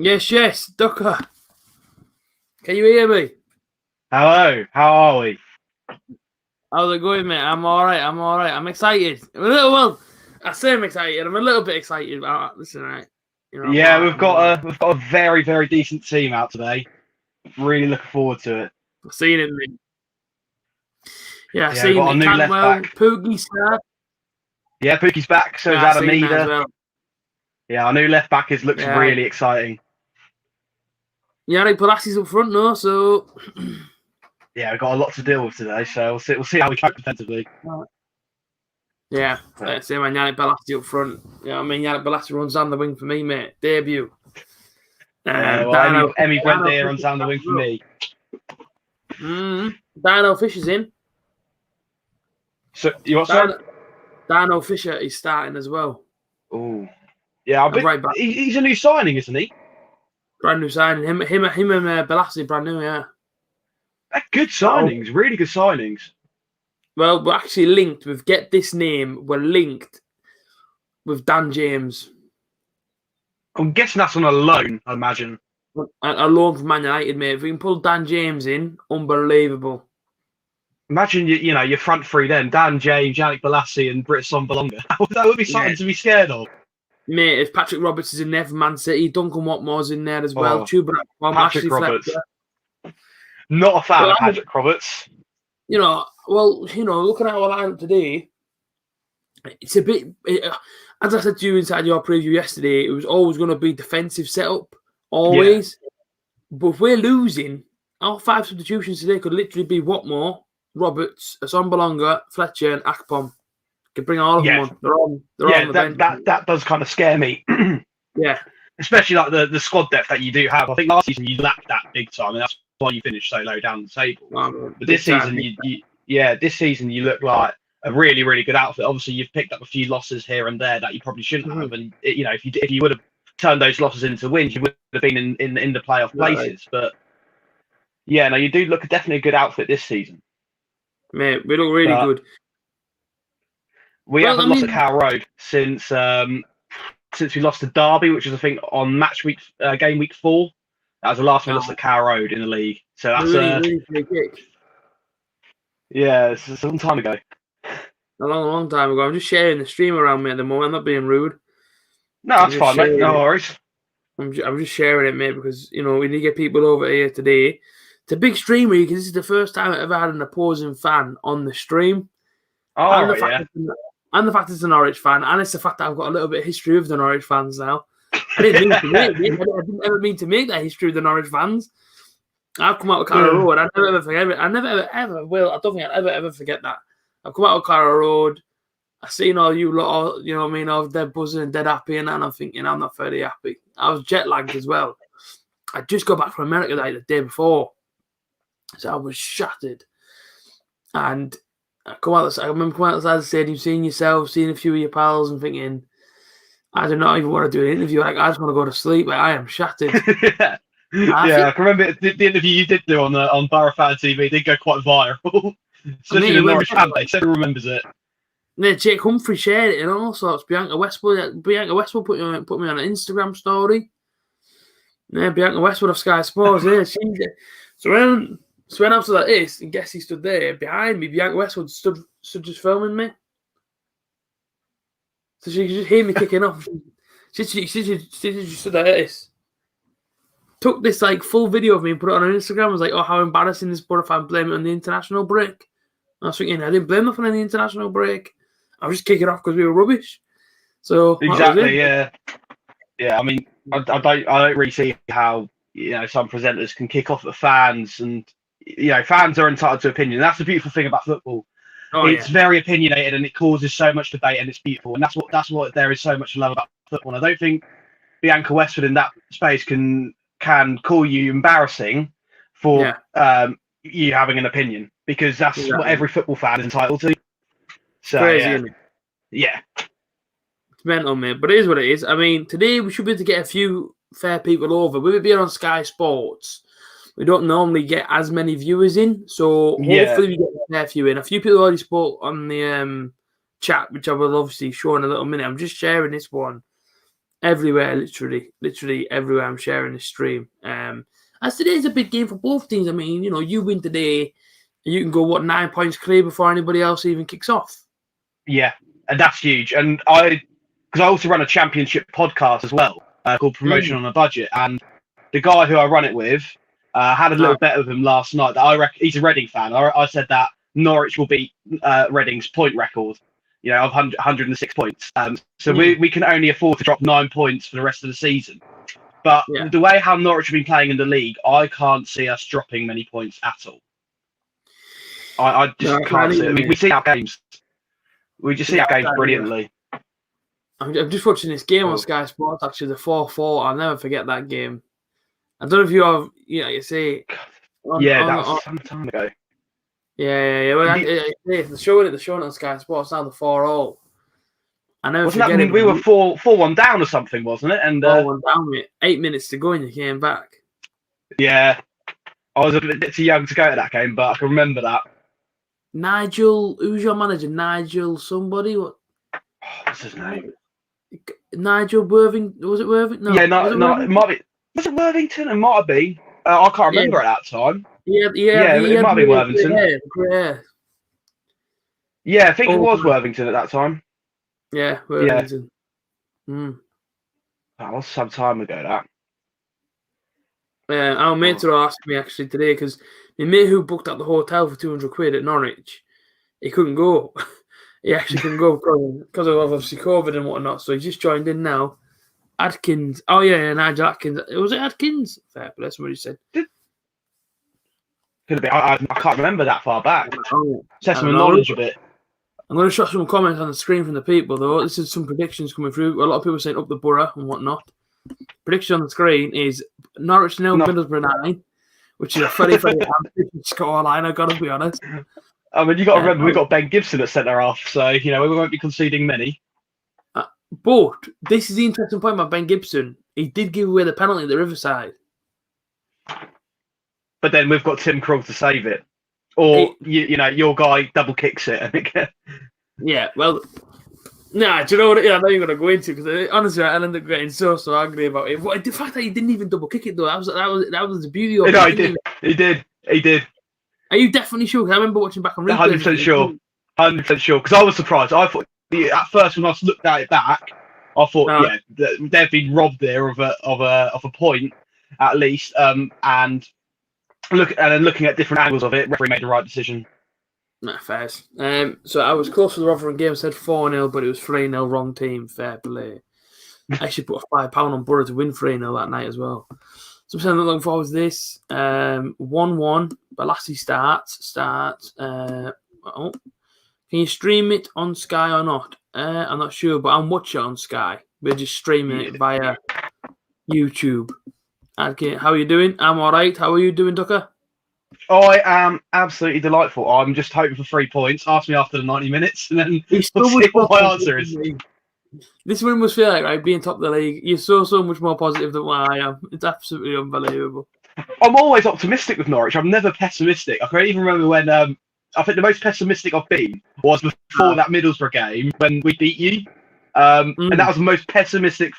Yes, Ducker. Can you hear me? Hello, how are we? How's it going, mate? I'm all right. I'm excited. I say I'm excited. I'm a little bit excited. Listen, right. Yeah, we've got a very, very decent team out today. Really looking forward to it. I've seen it, mate. Yeah, I've we've seen got it. a new left back. Poogie's back. Yeah, Pookie's back, so is I've seen that Adamida. as well. Yeah, our new left back looks really exciting. Yannick Palaci's up front now, so yeah, we've got a lot to deal with today, so we'll see how we cope defensively. Yeah, same man, Yannick Balassi up front. Yannick Balassi runs down the wing for me, mate. Debut. Emmy Brent there runs down the wing for me. Dino Fisher's in. So you want to Dino Fisher is starting as well. Oh, yeah, right back. He's a new signing, isn't he? Brand new signing. Him and Balassi, brand new, yeah. They're good signings, really good signings. Well, we're actually linked with Get This Name. We're linked with Dan James. I'm guessing that's on a loan, I imagine. A loan from Man United, mate. If we can pull Dan James in, unbelievable. Imagine your front three then: Dan James, Yannick Balassi, and Britt Sombalonga. That would be something to be scared of. Mate, if Patrick Roberts is in there for Man City, Duncan Watmore's in there as well. Patrick Roberts. Not a fan of Patrick Roberts. Looking at our lineup today, it's a bit. As I said to you inside your preview yesterday, it was always going to be defensive setup, always. Yeah. But if we're losing, our 5 substitutions today could literally be Watmore, Roberts, Sombalonga, Fletcher, and Akpom. Could bring all of them on. They're on the bench. That does kind of scare me. Yeah. Especially like the squad depth that you do have. I think last season you lacked that big time, and that's why you finished so low down the table. But this season, this season you look like a really, really good outfit. Obviously, you've picked up a few losses here and there that you probably shouldn't have, and if you would have turned those losses into wins, you would have been in the playoff places. But you do look definitely a good outfit this season. Mate, we look really good. We haven't lost at Carrow Road since we lost to Derby, which was I think on game week 4. That was the last time we lost at Carrow Road in the league. So that's really kick. Yeah, it's a long time ago. A long time ago. I'm just sharing the stream around me at the moment. I'm not being rude. No, that's fine, mate. No worries. I'm just sharing it, mate, because we need to get people over here today. It's a big stream week because this is the first time I've ever had an opposing fan on the stream. And the fact it's a Norwich fan, and it's the fact that I've got a little bit of history with the Norwich fans now. I didn't ever mean to make that history with the Norwich fans. I've come out of Carrow Road. I never ever forget it. I never ever will. I don't think I'd ever forget that. I've come out of Carrow Road. I've seen all you lot, I was dead buzzing and dead happy, and I'm thinking I'm not very happy. I was jet lagged as well. I just got back from America the day before, so I was shattered. And I remember coming outside the stadium, seeing yourself, seeing a few of your pals, and thinking, I don't know if you want to do an interview. I just want to go to sleep. I am shattered. I can remember the interview you did do on Borough Fan TV. It did go quite viral, especially the Norwich fan base. Everyone remembers it. Yeah, Jake Humphrey shared it and all sorts. Bianca Westwood put me on an Instagram story. Yeah, Bianca Westwood of Sky Sports. Yeah, so when I was like this, and guess he stood there behind me. Bianca Westwood stood just filming me, so she could just hear me kicking off. She just stood like this. Took this full video of me and put it on her Instagram. I was like, oh, how embarrassing this Borough fan blame it on the international break. I was thinking, I didn't blame nothing on the international break. I was just kicking off because we were rubbish. So exactly, yeah. I mean, I don't really see how some presenters can kick off at fans, and fans are entitled to opinion. That's the beautiful thing about football. It's very opinionated, and it causes so much debate, and it's beautiful. And that's what there is so much to love about football. And I don't think Bianca Westwood in that space can call you embarrassing for you having an opinion, because that's what every football fan is entitled to. So crazy, isn't it? Yeah. It's mental, mate. But it is what it is. I mean, today we should be able to get a few fair people over. With it being on Sky Sports, we don't normally get as many viewers in, so hopefully we get a fair few in. A few people already spoke on the chat, which I will obviously show in a little minute. I'm just sharing this one everywhere, literally everywhere. I'm sharing this stream. As today's a big game for both teams. I mean, you win today, and you can go 9 points clear before anybody else even kicks off. Yeah, and that's huge. And because I also run a championship podcast as well called Promotion on a Budget, and the guy who I run it with had a little bet with him last night. That I reckon he's a Reading fan. I said that Norwich will beat Reading's point record, of 106 points. So we can only afford to drop 9 points for the rest of the season. But the way how Norwich have been playing in the league, I can't see us dropping many points at all. I just can't see it. We see our games. We just see our games brilliantly. I'm just watching this game on Sky Sports, actually, the 4-4. I'll never forget that game. I don't know if you have, you say... that was some time ago. Yeah. Well, they're showing it on Sky Sports now, the 4-0. I never forget it. We were 4-1 down or something, wasn't it? And 4-1 down, mate. 8 minutes to go and you came back. Yeah. I was a bit too young to go to that game, but I can remember that. Nigel, who's your manager? Nigel somebody? What's his name? Nigel Worthington. Was it Worthington? No. Yeah, no, it might be. Was it Worthington? It might have been. I can't remember at that time. It might have been Worthington. Yeah, I think it was Worthington at that time. Yeah, Worthington. Yeah. That was some time ago, that. Our mates are asking me actually today because my mate who booked at the hotel for 200 quid at Norwich, he couldn't go. He actually couldn't go because of obviously COVID and whatnot. So he just joined in now. Adkins. Oh, yeah, Nigel Atkins. Was it Adkins? Fair play, somebody said. Could have been. I can't remember that far back. Test my knowledge a bit. I'm going to show some comments on the screen from the people, though. This is some predictions coming through. A lot of people saying up the Borough and whatnot. Prediction on the screen is Norwich 0, Middlesbrough 9, which is a very, very ambitious scoreline, I've got to be honest. I mean, you got to remember, we've got Ben Gibson at centre half, so, we won't be conceding many. But this is the interesting point about Ben Gibson. He did give away the penalty at the Riverside. But then we've got Tim Krul to save it. Or, your guy double kicks it. Yeah, well, do you know what I know you're going to go into, because honestly, I ended up getting so angry about it. But the fact that he didn't even double kick it, though, that was the beauty of it. No, he did. Are you definitely sure? Because I remember watching back on replay. 100% sure. 100% sure. Because I was surprised. I thought, at first, when I looked at it back, I thought, they've been robbed there of a point, at least. And then looking at different angles of it, referee made the right decision. Nah, fair. So I was close to the Rotherham game. I said 4-0, but it was 3-0. Wrong team. Fair play. I actually put a £5 on Borough to win 3-0 that night as well. So I'm looking forward to this. 1-1. Balassi starts. Can you stream it on Sky or not? I'm not sure, but I'm watching it on Sky. We're just streaming it via YouTube. Okay, how are you doing? I'm all right. How are you doing, Ducker? I am absolutely delightful. I'm just hoping for 3 points. Ask me after the 90 minutes, and then we'll see what my answer is. This one must feel like, right, being top of the league. You're so much more positive than what I am. It's absolutely unbelievable. I'm always optimistic with Norwich. I'm never pessimistic. I can even remember when I think the most pessimistic I've been was before that Middlesbrough game when we beat you. And that was the most pessimistic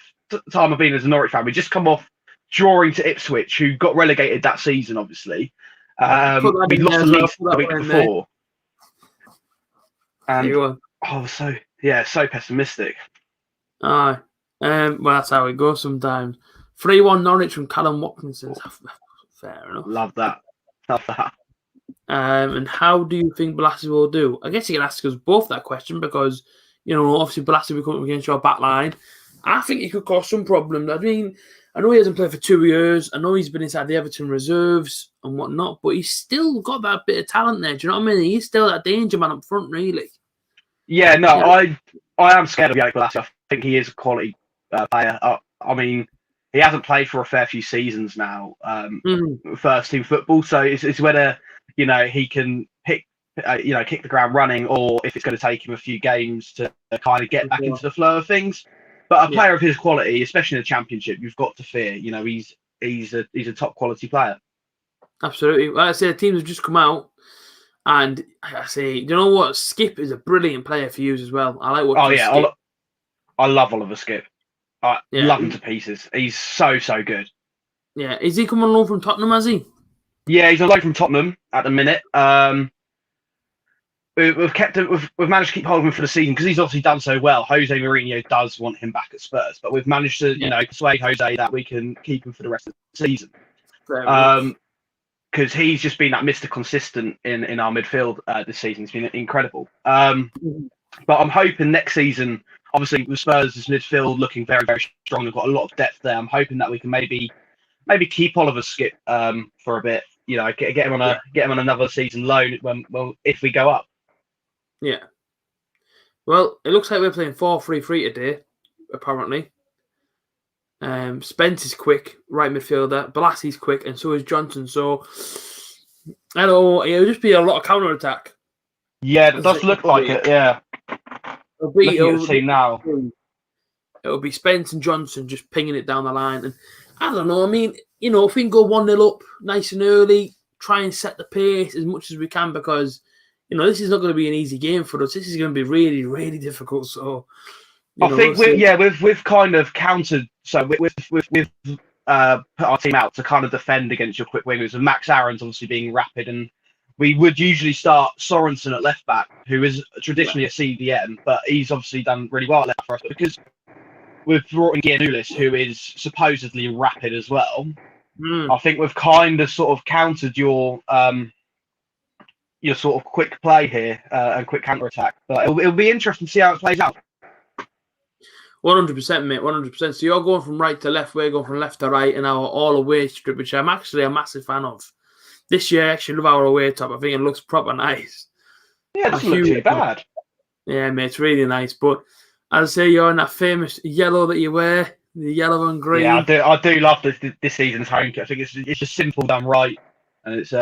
time I've been as a Norwich fan. We just come off drawing to Ipswich, who got relegated that season, obviously. We lost the league the week before. And so pessimistic. Well, that's how it goes sometimes. 3-1 Norwich from Callum Watkinson. Fair enough. Love that. And how do you think Balassi will do? I guess you can ask us both that question because, obviously Balassi will come up against your back line. I think he could cause some problems. I mean, I know he hasn't played for 2 years. I know he's been inside the Everton reserves and whatnot, but he's still got that bit of talent there. Do you know what I mean? He's still that danger man up front, really. Yeah, no, I am scared of Yannick Balassi. I think he is a quality player. I mean, he hasn't played for a fair few seasons now, first team football. So it's whether he can kick the ground running, or if it's going to take him a few games to kind of get back into the flow of things. But a player of his quality, especially in the Championship, you've got to fear. He's a top quality player. Absolutely. Like I say, the teams have just come out, and I say, you know what? Skip is a brilliant player for you as well. I like what. I love Oliver Skip. I love him to pieces. He's so good. Yeah, is he coming along from Tottenham? Has he? Yeah, he's on loan from Tottenham at the minute. We've managed to keep hold of him for the season because he's obviously done so well. Jose Mourinho does want him back at Spurs, but we've managed to persuade Jose that we can keep him for the rest of the season. Because he's just been that Mr. Consistent in our midfield this season. It's been incredible. But I'm hoping next season, obviously with Spurs' midfield looking very, very strong, they've got a lot of depth there. I'm hoping that we can maybe keep Oliver Skip for a bit. Get him on another season loan if we go up. Yeah. Well, it looks like we're playing 4-3-3 today, apparently. Spence is quick, right midfielder. Bolassi's quick, and so is Johnson. So, I don't know, it'll just be a lot of counter-attack. Yeah, it does look like it, yeah. Looking at the team now. It'll be Spence and Johnson just pinging it down the line. And I don't know, I mean, if we can go 1-0 up nice and early, try and set the pace as much as we can because, this is not going to be an easy game for us. This is going to be really, really difficult. So, I think we've kind of countered. So we've put our team out to kind of defend against your quick wingers, and Max Aaron's obviously being rapid, and we would usually start Sorensen at left back, who is traditionally a CDM, but he's obviously done really well at left for us because we've brought in Giannoulis, who is supposedly rapid as well. I think we've kind of sort of countered your sort of quick play here and quick counter attack, but it'll be interesting to see how it plays out. 100%, mate, 100%. So you're going from right to left, we're going from left to right in our all-away strip, which I'm actually a massive fan of. This year, I actually love our away top. I think it looks proper nice. Yeah, it doesn't look too bad. Yeah, mate, it's really nice. But as I say, you're in that famous yellow that you wear, the yellow and green. Yeah, I do love this season's home kit. I think it's just simple done right, and it's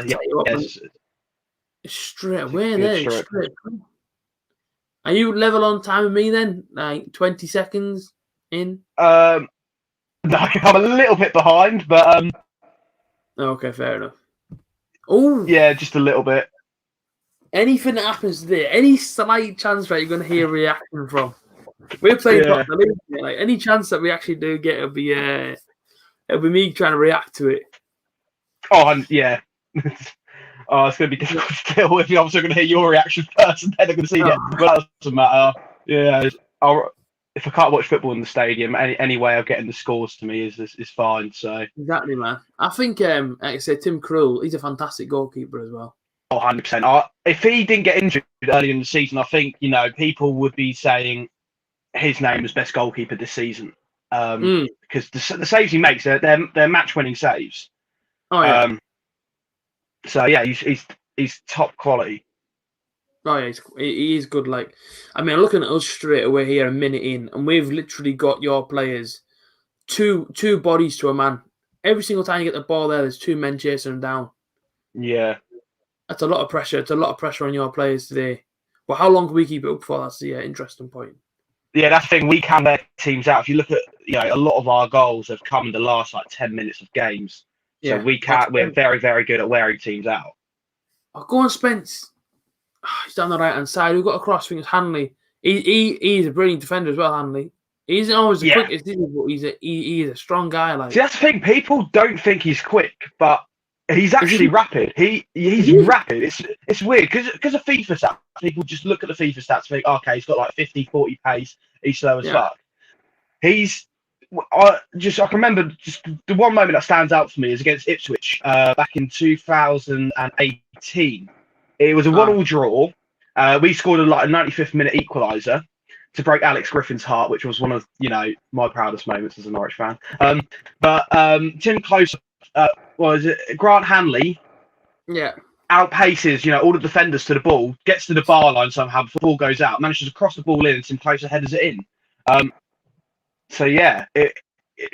straight away there. Straight. Are you level on time with me then? Like 20 seconds in? I'm a little bit behind, but okay, fair enough. Oh, yeah, just a little bit. Anything that happens today, any slight chance that you're going to hear a reaction from? We're playing top the league. Like any chance that we actually do get, it'll be me trying to react to it. Oh, yeah. Oh, it's going to be difficult to deal with. I'm also going to hear your reaction first, and then they're going to see it. But that doesn't matter. Yeah, if I can't watch football in the stadium, any way of getting the scores to me is fine. So exactly, man. I think, like I said, Tim Krul, he's a fantastic goalkeeper as well. Oh, 100%. If he didn't get injured early in the season, I think people would be saying his name as best goalkeeper this season because the saves he makes, they're match-winning saves. Oh yeah. So yeah, he's top quality. Oh yeah, he is good. Like, I mean, looking at us straight away here, a minute in, and we've literally got your players two bodies to a man. Every single time you get the ball there, there's two men chasing them down. Yeah, that's a lot of pressure. It's a lot of pressure on your players today. But how long can we keep it up for? That's the interesting point. Yeah, that's the thing. We can wear teams out. If you look at a lot of our goals have come in the last 10 minutes of games. So we're very, very good at wearing teams out. Oh, go on, Spence. Oh, he's down the right-hand side. We've got a cross. I think it's Hanley. He's a brilliant defender as well, Hanley. He's always the quickest, but he's a strong guy. Like, see, that's the thing. People don't think he's quick, but he's actually rapid. He's rapid. It's weird because of FIFA stats. People just look at the FIFA stats and think, okay, he's got like 50, 40 pace. He's slow as fuck. I can remember just the one moment that stands out for me is against Ipswich back in 2018. It was a 1-1 draw. We scored a 95th minute equaliser to break Alex Griffin's heart, which was one of my proudest moments as a Norwich fan. But Tim Close, Grant Hanley? Yeah. Outpaces all the defenders to the ball, gets to the bar line somehow before the ball goes out, manages to cross the ball in, and Tim Close headers it in. So yeah,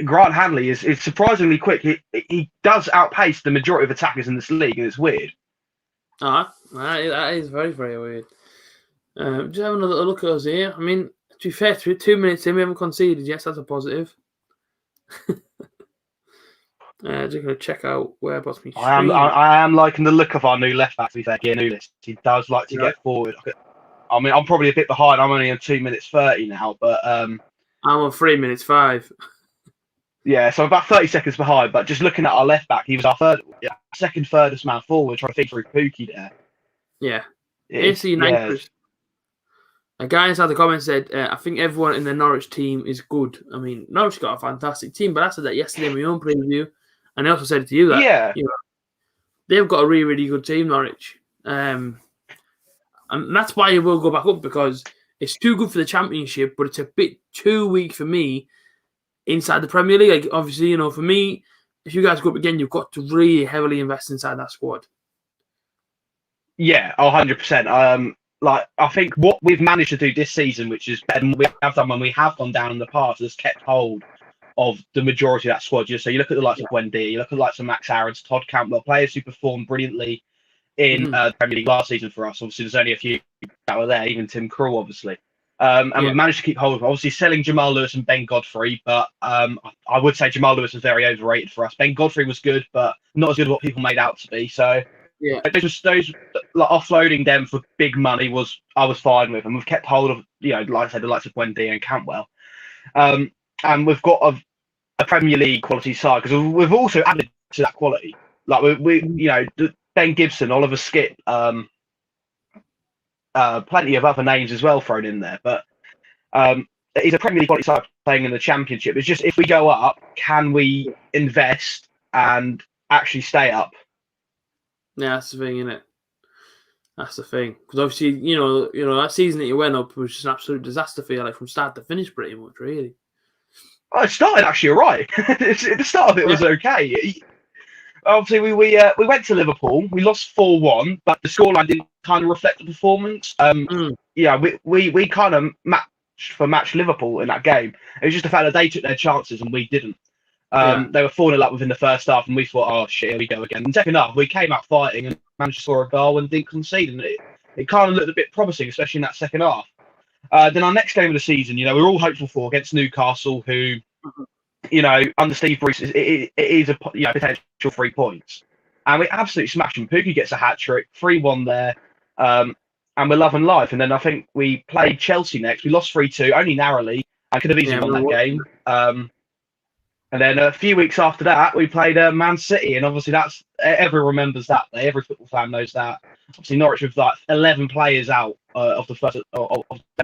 Grant Hanley is surprisingly quick. He does outpace the majority of attackers in this league, and it's weird. That is very, very weird. Just having a little look at us here. I mean, to be fair, 2 minutes in, we haven't conceded. Yes, that's a positive. Just going to check out whereabouts we. I am liking the look of our new left back. To be fair, Giannoulis. He does like to get forward. I mean, I'm probably a bit behind. I'm only on 2 minutes 30 now, but I'm on 3 minutes 5. Yeah, so about 30 seconds behind. But just looking at our left back, he was our second thirdest man forward, trying to feed through Pookie there. Yeah. AC United. A guy inside the comments said, I think everyone in the Norwich team is good. I mean, Norwich got a fantastic team, but I said that yesterday in my own preview. And I also said to you that they've got a really, really good team, Norwich. And that's why it will go back up, because it's too good for the Championship, but it's a bit too weak for me inside the Premier League. Like, obviously, for me, if you guys go up again, you've got to really heavily invest inside that squad. Yeah, 100%. I think what we've managed to do this season, which is better than we have done when we have gone down in the past, has kept hold of the majority of that squad. So you look at the likes of Wendy, you look at the likes of Max Aarons, Todd Campbell, players who performed brilliantly in the Premier League last season for us. Obviously, there's only a few that were there, even Tim Krul, obviously. And we've managed to keep hold of it. Obviously, selling Jamal Lewis and Ben Godfrey, but I would say Jamal Lewis was very overrated for us. Ben Godfrey was good, but not as good as what people made out to be. So those offloading them for big money I was fine with, and we've kept hold of like I said, the likes of Wendy and Cantwell, and we've got a Premier League quality side, because we've also added to that quality. Like we Ben Gibson, Oliver Skip, plenty of other names as well thrown in there, but he's a Premier League quality side playing in the Championship. It's just, if we go up, can we invest and actually stay up? Yeah, that's the thing, isn't it? That's the thing. Because obviously, that season that you went up was just an absolute disaster for you, like from start to finish, pretty much, really. Well, it started actually all right. The start of it was okay. Obviously, we went to Liverpool. We lost 4-1, but the scoreline didn't kind of reflect the performance. Yeah, we kind of matched Liverpool in that game. It was just the fact that they took their chances and we didn't. They were 4-0 up within the first half, and we thought, oh shit, here we go again. In the second half, we came out fighting and managed to score a goal and didn't concede, and it kind of looked a bit promising, especially in that second half. Then our next game of the season, we're all hopeful for, against Newcastle, who, under Steve Bruce, it is a potential 3 points, and we absolutely smashed them. Pookie gets a hat trick, 3-1 there, and we're loving life. And then I think we played Chelsea next. We lost 3-2, only narrowly. I could have easily won that game. And then a few weeks after that, we played Man City, and obviously everyone remembers that day. Every football fan knows that. Obviously, Norwich with like 11 players out of the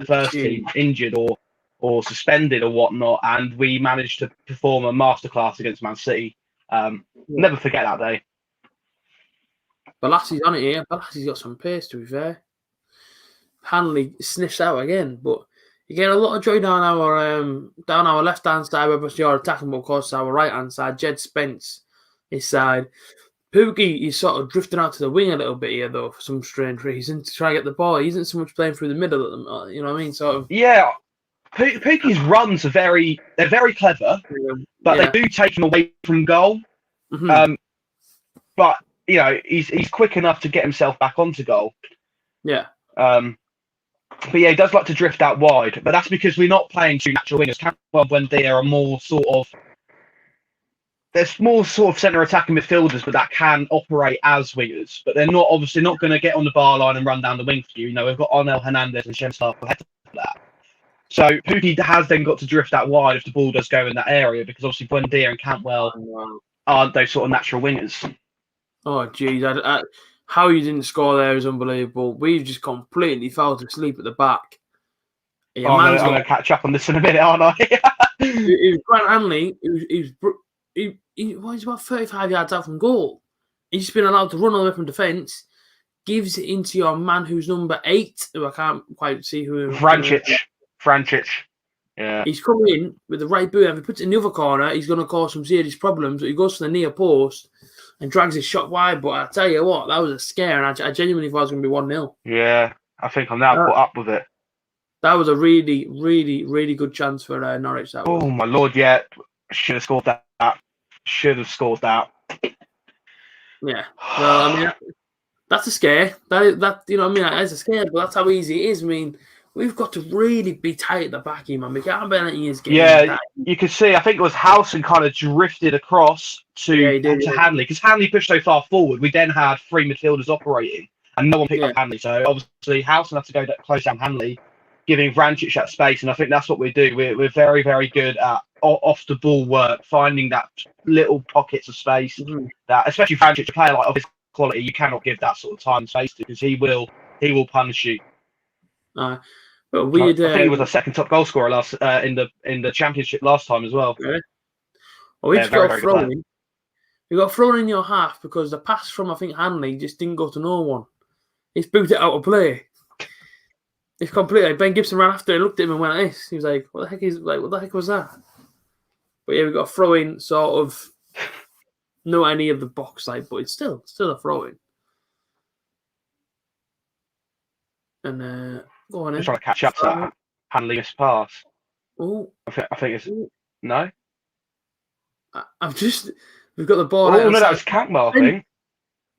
first team, injured or suspended or whatnot, and we managed to perform a masterclass against Man City. Never forget that day. Balassi's on it here. Balassi's got some pace, to be fair. Hanley sniffs out again, but you get a lot of joy down our left-hand side, whether it's your attacking, but of course our right-hand side. Jed Spence, his side. Pookie is sort of drifting out to the wing a little bit here, though, for some strange reason, to try and get the ball. He isn't so much playing through the middle at them, you know what I mean? Sort of. Yeah, Pookie's runs they're very clever, but they do take him away from goal. But he's quick enough to get himself back onto goal. Yeah. But yeah, he does like to drift out wide, but that's because we're not playing two natural wingers. Campbell and Wendy are more sort of centre attacking midfielders, but that can operate as wingers. But they're obviously not going to get on the bar line and run down the wing for you. We've got Onel Hernandez and Shem Stark ahead of that. So Pookie has then got to drift out wide if the ball does go in that area, because obviously Wendy and Cantwell aren't those sort of natural wingers. Oh, geez. How you didn't score there is unbelievable. We've just completely fell asleep at the back. Yeah, I'm going to catch up on this in a minute, aren't I? It was Grant Hanley. He's about 35 yards out from goal. He's just been allowed to run all the way from defence. Gives it into your man who's number 8, who I can't quite see who. Frančić. Yeah. He's come in with the right boot, and if he puts it in the other corner, he's going to cause some serious problems. But he goes for the near post and drags his shot wide. But I tell you what, that was a scare, and I genuinely thought it was going to be 1-0. Yeah, I think I'm now put up with it. That was a really, really, really good chance for Norwich. That was. Oh my lord, yeah, should have scored that. Yeah, well, I mean, that's a scare. That you know what I mean? That is a scare, but that's how easy it is. I mean, we've got to really be tight at the back here, man. We can't be letting his game. Yeah, you could see. I think it was Howson kind of drifted across to Hanley, because Hanley pushed so far forward. We then had 3 midfielders operating, and no one picked up Hanley. So obviously, Howson had to go close down Hanley, giving Vrancic that space, and I think that's what we do. We're very, very good at off the ball work, finding that little pockets of space. That, especially Vrancic, a player like of his quality, you cannot give that sort of time and space to, because he will punish you. But weird. I think he was our second top goal scorer last in the championship last time as well. Really? Well, we just got thrown in. We got thrown in your half because the pass from, I think, Hanley just didn't go to no one. He's booted it out of play. It's completely. Ben Gibson ran after and looked at him and went like this. He was like, "What the heck was that?" But yeah, we got a throw in, sort of. No any of the box side, but it's still a throw in. And go on. I'm trying to catch up to that Hanley missed pass. Oh, I think it's no. We've got the ball. Oh no, that was Cantwell, I think.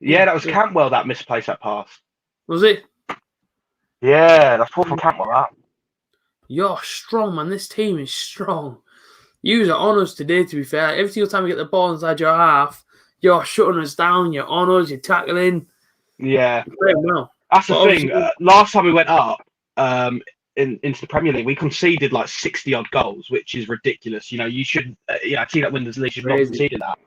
Yeah, that was Cantwell that misplaced that pass. Was it? Yeah, that's poor from Cantwell. That. You're strong, man. This team is strong. You are on us today, to be fair. Every single time we get the ball inside your half, you're shutting us down. You're on us. You're tackling. Yeah. Well. That's the thing. Last time we went up into the Premier League, we conceded like 60-odd goals, which is ridiculous. You know, you should, a team that wins the league should not concede that.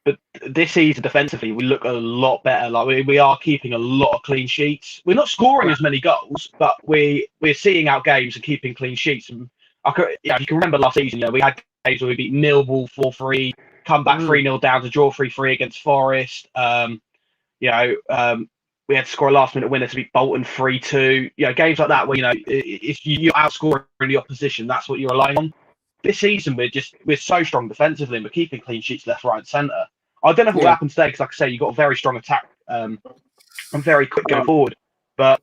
But this season, defensively, we look a lot better. Like we are keeping a lot of clean sheets. We're not scoring as many goals, but we're seeing out games and keeping clean sheets. And if you can remember last season, we had games where we beat Millwall 4-3, come back 3-0 down to draw 3-3 against Forest. We had to score a last-minute winner to beat Bolton 3-2. Games like that where if you're outscoring the opposition, that's what you're relying on. This season, we're so strong defensively, and we're keeping clean sheets left, right, and centre. I don't know what will happen today because, like I say, you've got a very strong attack and very quick going forward, but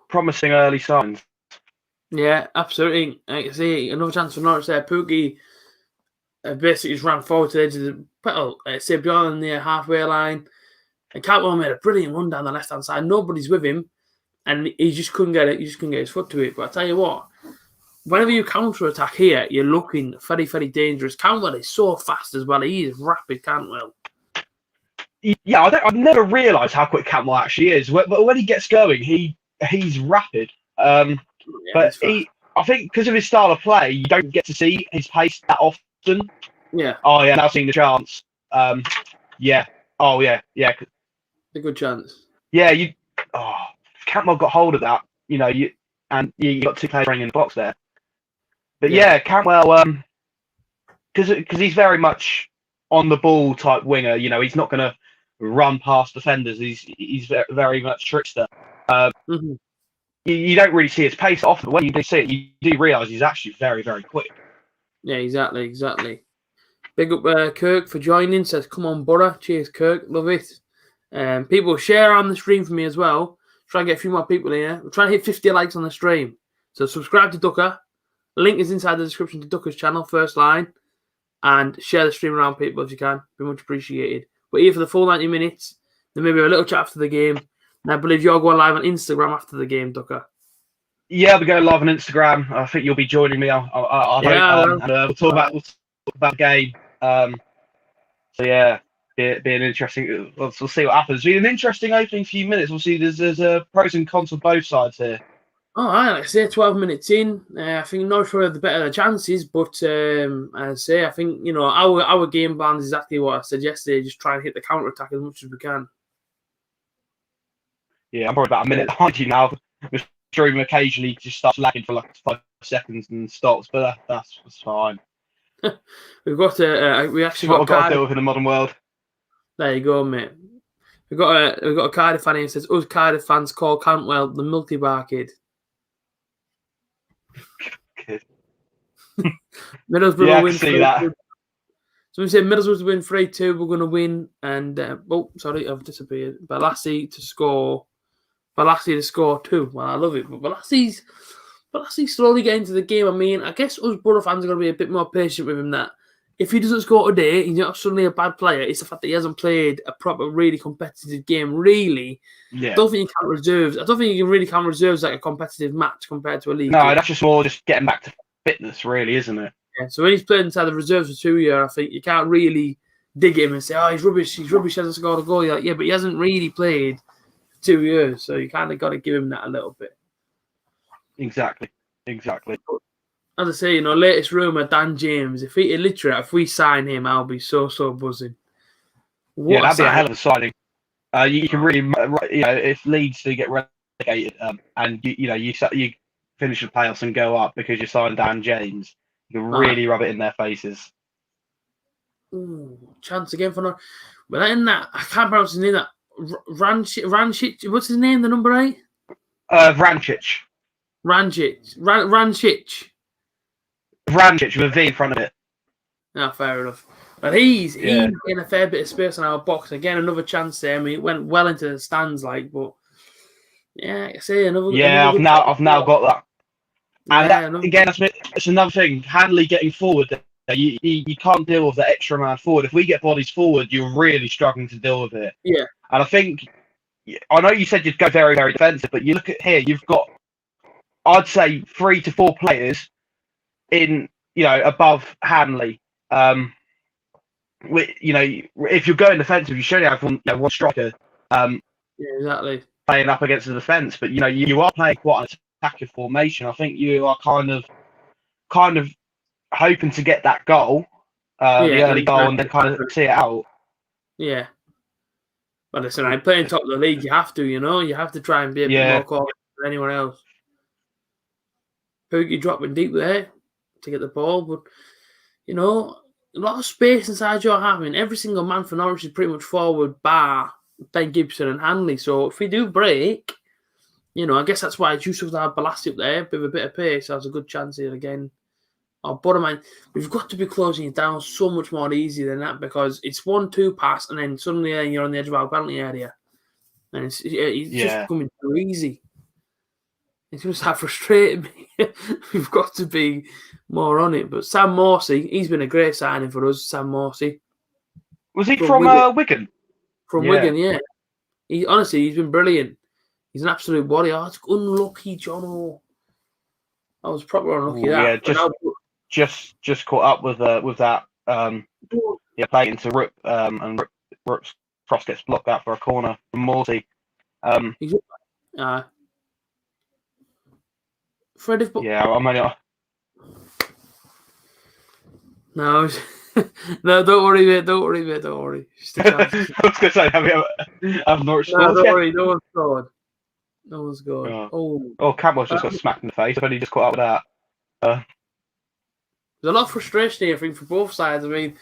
promising early signs. Yeah, absolutely. I can see another chance for Norwich there. Pookie basically just ran forward to the edge of the pedal, say beyond the halfway line. And Cantwell made a brilliant run down the left-hand side. Nobody's with him, and he just couldn't get it. He just couldn't get his foot to it. But I tell you what, whenever you counter-attack here, you're looking very, very dangerous. Cantwell is so fast as well. He is rapid, Cantwell. Yeah, I've never realised how quick Cantwell actually is. But when he gets going, he's rapid. But I think because of his style of play, you don't get to see his pace that often. Yeah. Oh, yeah, now seeing the chance. Yeah. Oh, yeah. A good chance. Yeah, Cantwell got hold of that, you got two players in the box there. But yeah, Cantwell, because he's very much on the ball type winger. He's not going to run past defenders. He's very much trickster. You don't really see his pace often, but when you do see it, you do realise he's actually very, very quick. Yeah, exactly. Big up Kirk for joining. Says, "Come on, Borough." Cheers, Kirk. Love it. People share on the stream for me as well. Try and get a few more people in here. We're trying to hit 50 likes on the stream. So subscribe to Ducker. Link is inside the description to Ducker's channel, first line. And share the stream around people if you can. Be much appreciated. We're here for the full 90 minutes. Then maybe a little chat after the game. And I believe you're going live on Instagram after the game, Ducker. Yeah, we're going live on Instagram. I think you'll be joining me. We'll talk about the game. So yeah. Be an interesting. We'll see what happens. Be an interesting opening few minutes. We'll see. There's pros and cons on both sides here. Oh, like I say, 12 minutes in. I think Norwich will have the better chances, but I say I think our game plan is exactly what I said yesterday. Just try and hit the counter attack as much as we can. Yeah, I'm probably about a minute behind you now. The stream occasionally just starts lagging for like 5 seconds and stops, but that's fine. We've got we actually got to deal with in the modern world. There you go, mate. We've got a Cardiff fan here who says, us Cardiff fans call Cantwell the multi-bar kid. Middlesbrough will win. See that. So we said Middlesbrough to win 3-2. We're going to win. And, I've disappeared. Balassi to score 2. Well, I love it. But Balassi's slowly getting into the game. I mean, I guess us Borough fans are going to be a bit more patient with him that if he doesn't score today, he's not suddenly a bad player. It's the fact that he hasn't played a proper, really competitive game. Really, yeah. I don't think you can reserves. I don't think you can really count reserves like a competitive match compared to a league. No, game. That's just more just getting back to fitness, really, isn't it? Yeah. So when he's played inside the reserves for 2 years, I think you can't really dig him and say, "Oh, he's rubbish. He's rubbish. He hasn't scored a goal." You're like, yeah, but he hasn't really played for 2 years, so you kind of got to give him that a little bit. Exactly. As I say, latest rumour, Dan James. If we sign him, I'll be so buzzing. That'd be a hell of a signing. You can really, if Leeds do get relegated, and you finish the playoffs and go up because you signed Dan James, you can really rub it in their faces. Ooh, chance again for no. But in that, I can't pronounce his name. That Rancic. What's his name? The number 8. Vrancic. Rancic with a V in front of it. No, fair enough. But he's in a fair bit of space in our box. Again, another chance there. I mean, it went well into the stands, like, but yeah, I say another. Yeah, I've now got that. And again, it's another thing. Hanley getting forward. You can't deal with the extra man forward. If we get bodies forward, you're really struggling to deal with it. Yeah. And I know you said you'd go very, very defensive, but you look at here, you've got, I'd say, 3 to 4 players in, above Hanley. If you're going defensive, you should have one striker. Exactly. Playing up against the defence, but you are playing quite an attacking formation. I think you are kind of hoping to get that goal, the early goal, and then kind of see it out. Yeah. But listen, I'm playing top of the league. You have to, you have to try and be a bit more cautious than anyone else. Pookie dropping deep there to get the ball, but a lot of space inside your half. I mean, every single man for Norwich is pretty much forward, bar Ben Gibson and Hanley. So if we do break, I guess that's why it's useful to have Balassi up there with a bit of pace. Has a good chance here again. Our bottom line, we've got to be closing it down so much more easy than that, because it's 1-2 pass and then suddenly you're on the edge of our penalty area, and it's just becoming too easy. It's just that frustrating me. We've got to be more on it. But Sam Morsey, he's been a great signing for us. Sam Morsey. Was he from Wigan? From Wigan, yeah. He's been brilliant. He's an absolute body. Oh, it's unlucky, Jono. I was proper unlucky. Just caught up with that. Playing into Rook, and Rook's cross gets blocked out for a corner from Morsey. Freddie. I'm only. No, no, don't worry, mate. Don't worry. Just a chance. I was going to say, have Norwich scored? Don't worry, no one's scored. Campbell's just got smacked in the face. I've only just caught up with that. There's a lot of frustration here, I think, for both sides. I mean,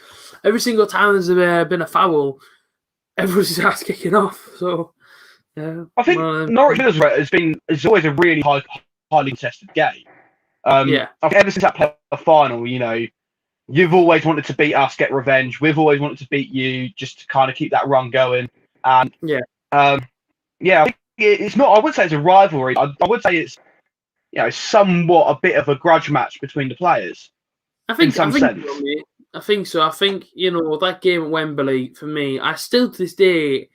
every single time there's been a foul, everyone's ass kicking off. So, yeah. I think Norwich is always a really highly contested game. I think ever since that playoff final, you've always wanted to beat us, get revenge. We've always wanted to beat you, just to kind of keep that run going. And I think it's not. I wouldn't say it's a rivalry. I would say it's somewhat a bit of a grudge match between the players. I think so. I think that game at Wembley, for me, I still to this day,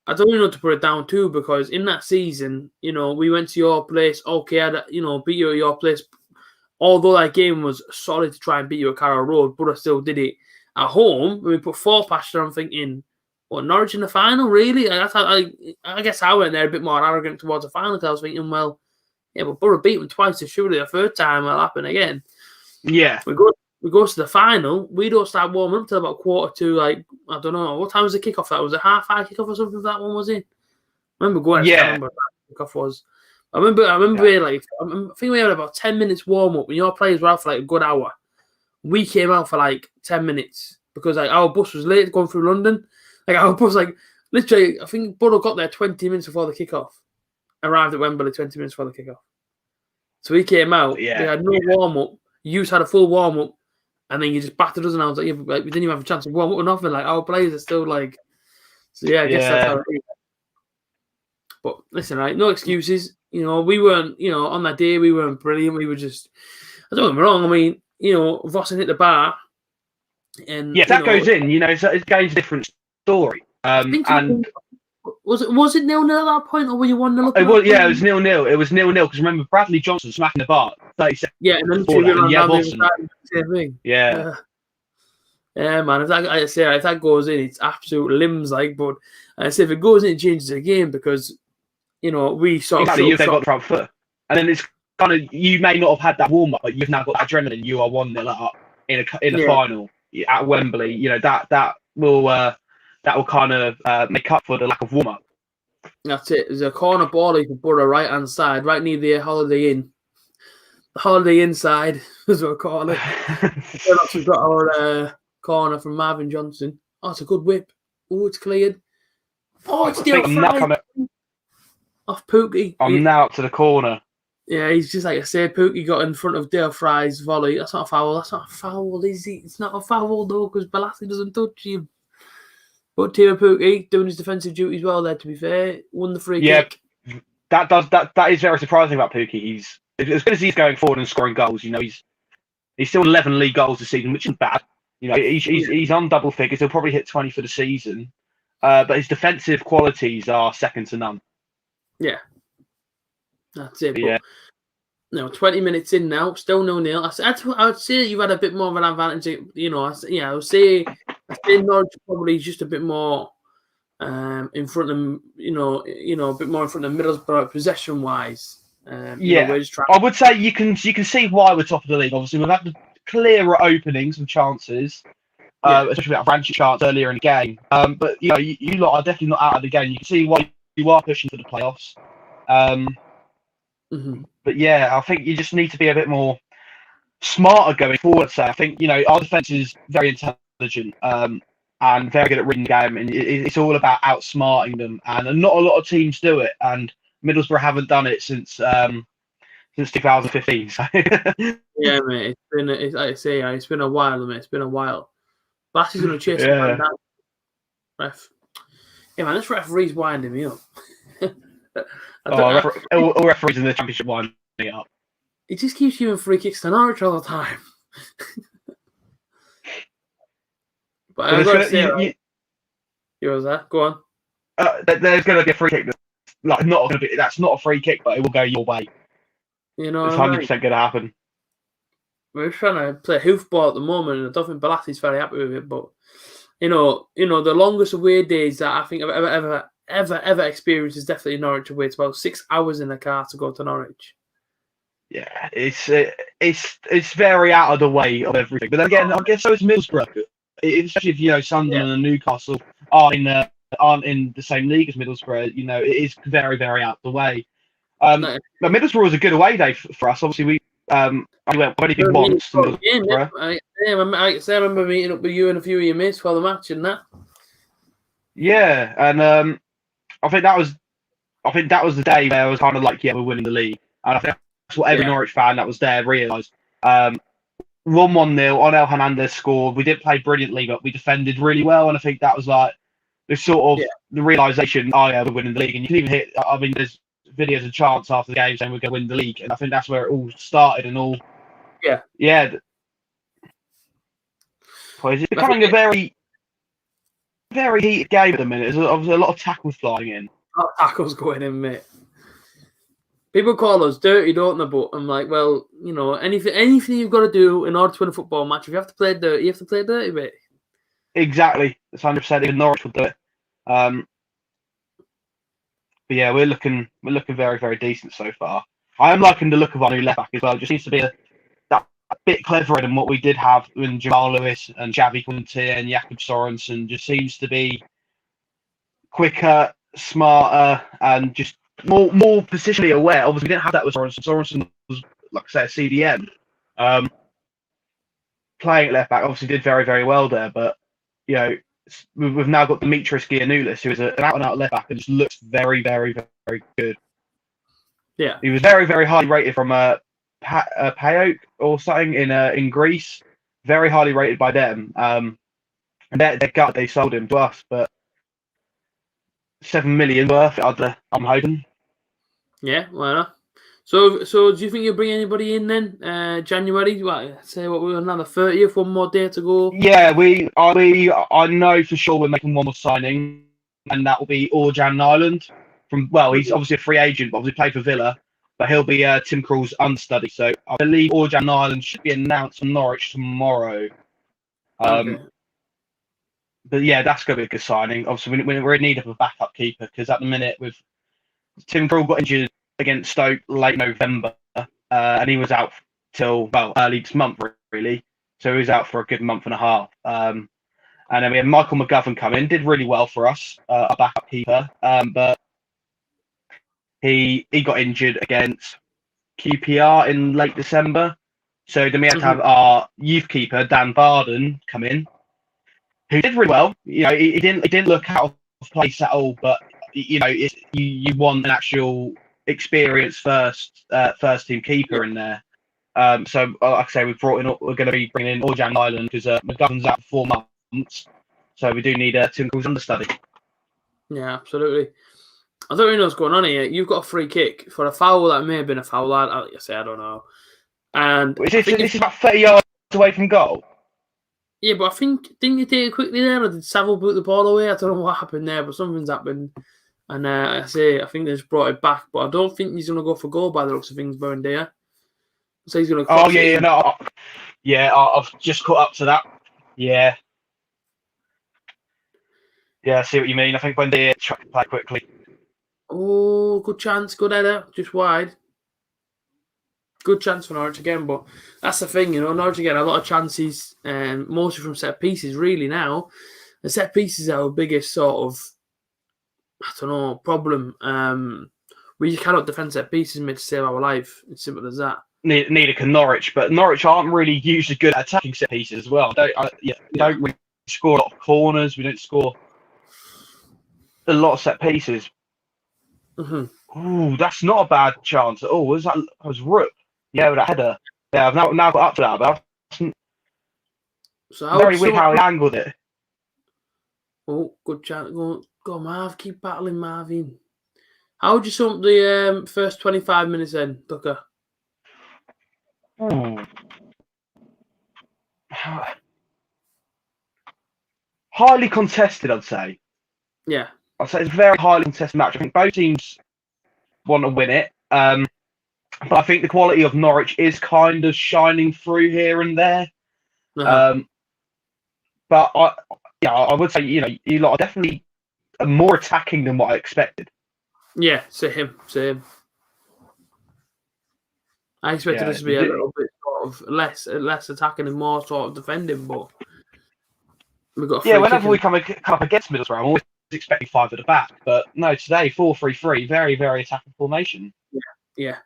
I don't even know to put it down to, because in that season, we went to your place. Okay, I beat you at your place. Although that game was solid to try and beat you at Carrow Road, but I still did it at home. When we put 4 past you, I'm thinking, Norwich in the final, really? That's how I guess I went there a bit more arrogant towards the final, because I was thinking, well, yeah, but Borough beat them twice, so surely the third time it'll happen again. Yeah. We go to the final. We don't start warming up till about 1:45. Like, I don't know. What time was the kickoff? That was a 5:30 kickoff or something. That one was it. I remember going. I remember what the kickoff was. I remember. I think we had about 10 minutes warm up. When your players were out for like a good hour, we came out for like 10 minutes because our bus was late going through London. Like our bus, literally, I think Borough got there 20 minutes before the kickoff. Arrived at Wembley 20 minutes before the kickoff. So we came out. We had no warm up. You had a full warm up, and then you just battered us, and I was like, we didn't even have a chance to warm up or nothing. Like, our players are still like, so I guess that's how it is. But listen, no excuses. We weren't, on that day we weren't brilliant. We were just, I don't get me wrong. I mean, Vossen hit the bar, and that goes in. It's a different story. Was it 0-0 at that point, or were you 1-0 up? It was 0-0. It was 0-0 because remember Bradley Johnson smacking the bar 30 seconds. Yeah, and then the same thing. Yeah, man. If that goes in, it's absolute limbs. But I say if it goes in, it changes the game because we sort of. Exactly, they got the front foot, and then it's kind of you may not have had that warm up, but you've now got adrenaline. You are 1-0 up in a final at Wembley. You know that will kind of make up for the lack of warm up. That's it. There's a corner ball you can put a right hand side, right near the Holiday Inn. The Holiday Inside, as we'll call it. We've got our corner from Marvin Johnson. Oh, it's a good whip. Oh, it's cleared. Oh, it's still off Pookie. I'm now up to the corner. Yeah, he's just like I said, Pookie got in front of Dale Fry's volley. That's not a foul. That's not a foul, is it? It's not a foul, though, because Balassi doesn't touch him. But Timo Pookie doing his defensive duties well there, to be fair. Won the free kick. That is very surprising about Pookie. He's as good as he's going forward and scoring goals. You know, he's still 11 league goals this season, which isn't bad. You know, he's on double figures. He'll probably hit 20 for the season. But his defensive qualities are second to none. Yeah. That's it. But, 20 minutes in now, still 0-0. I would say you've had a bit more of an advantage. You know, I would say Norwich probably just a bit more in front of you know, a bit more in front of Middlesbrough possession wise. I would say you can see why we're top of the league. Obviously, we've had the clearer openings and chances, especially that Branch chance earlier in the game. But you know, you lot are definitely not out of the game. You can see why you are pushing for the playoffs. But yeah, I think you just need to be a bit more smarter going forward. So I think, you know, our defense is very intelligent and very good at reading the game, and it's all about outsmarting them. And not a lot of teams do it, and Middlesbrough haven't done it since 2015. So. Yeah, mate. It's like I say, it's been a while, mate. It's been a while. Bassey's gonna chase him down. Ref. Yeah, man, this referee's winding me up. All referees in the Championship winding me up. He just keeps giving free kicks to Norwich all the time. But I've got to say, was that? Go on. There's going to be a free kick that's not a free kick, but it will go your way. You know, it's 100% going to happen. We're trying to play hoofball at the moment, and I don't think Balassi's very happy with it. But you know, the longest away days that I think I've ever experienced is definitely Norwich away. It's about 6 hours in a car to go to Norwich. Yeah, it's very out of the way of everything. But then again, I guess so is Middlesbrough. Especially if, you know, Sunderland and Newcastle aren't in the same league as Middlesbrough. You know, it is very, very out of the way. But Middlesbrough was a good away day for us. Obviously, we only been once. I remember meeting up with you and a few of your mates for the match and that. Yeah, and I think that was the day where I was kind of like, yeah, we're winning the league. And I think that's what every Norwich fan that was there realised. 1-0 on El Hernandez scored. We didn't play brilliantly, but we defended really well, and I think that was like the sort of the realisation, we're winning the league. And you can even hit, I mean, there's videos of chants after the game saying we're going to win the league, and I think that's where it all started and all. Yeah. It's becoming a very, very heated game at the minute. There's obviously a lot of tackles flying in. A lot of tackles going in, mate. People call us dirty, don't they? But I'm like, well, you know, anything you've got to do in order to win a football match, if you have to play dirty, you have to play dirty, mate. Exactly. That's 100%. Even Norwich would do it. But yeah, we're looking very, very decent so far. I am liking the look of our new left back as well. It just seems to be that bit cleverer than what we did have when Jamal Lewis and Xavi Conte and Jakob Sorensen. Just seems to be quicker, smarter, and just more positionally aware. Obviously, we didn't have that with Sorensen. Sorensen was, like I say, a CDM. Playing at left back, obviously did very, very well there. But, you know, we've now got Dimitris Giannoulis, who is an out-and-out left back and just looks very, very, very good. Yeah. He was very, very highly rated from PAOK or something in Greece. Very highly rated by them. And they sold him to us, but 7 million worth, I'm hoping. Yeah, why not? So do you think you'll bring anybody in then? January? We're another 30th, one more day to go. Yeah, I know for sure we're making one more signing, and that will be Orjan Nyland. He's obviously a free agent, but obviously played for Villa, but he'll be Tim Krul's understudy. So I believe Orjan Nyland should be announced from Norwich tomorrow. Okay. But yeah, that's going to be a good signing. Obviously, we're in need of a backup keeper because at the minute, with Tim Krul got injured against Stoke late November, and he was out till early this month really. So he was out for a good month and a half. And then we had Michael McGovern come in, did really well for us, a backup keeper, but he got injured against QPR in late December. So then we had to have our youth keeper Dan Barden come in, who did really well. You know, he didn't look out of place at all. But you know, you want an actual experienced first team keeper in there. So like I say, we're going to be bringing in Orjan Island because McGovern's out for 4 months. So we do need Tim Krul's understudy. Yeah, absolutely. I don't really know what's going on here. You've got a free kick for a foul that may have been a foul. I don't know. And this is about 30 yards away from goal. Yeah, but didn't you take it quickly there, or did Saville put the ball away? I don't know what happened there, but something's happened. And I think they just brought it back, but I don't think he's going to go for goal by the looks of things, Buendia. So he's going to. I've just caught up to that. Yeah. Yeah, I see what you mean. I think Buendia tried to play quickly. Oh, good chance, good header, just wide. Good chance for Norwich again, but that's the thing, you know. Norwich again, a lot of chances, mostly from set pieces. Really, now the set pieces are our biggest sort of, problem. We just cannot defend set pieces made to save our life. It's simple as that. Neither can Norwich, but Norwich aren't really usually good at attacking set pieces as well. We don't really score a lot of corners. We don't score a lot of set pieces. Ooh, that's not a bad chance at all. That was Rook. Yeah, with that header. Yeah, I've now got up to that, but so very weird how he angled it. Oh, good chance. Go, Marv. Keep battling, Marvin. How would you sum up the first 25 minutes then, Tucker? Highly contested, I'd say. Yeah. I'd say it's a very highly contested match. I think both teams want to win it. But I think the quality of Norwich is kind of shining through here and there. But I would say, you know, you lot are definitely more attacking than what I expected. Yeah, same. I expected us to be a little bit sort of less attacking and more sort of defending, but we've got. Whenever we come up against Middlesbrough, I'm always expecting 5 at the back, but no, today 4-3-3, very very attacking formation. Yeah.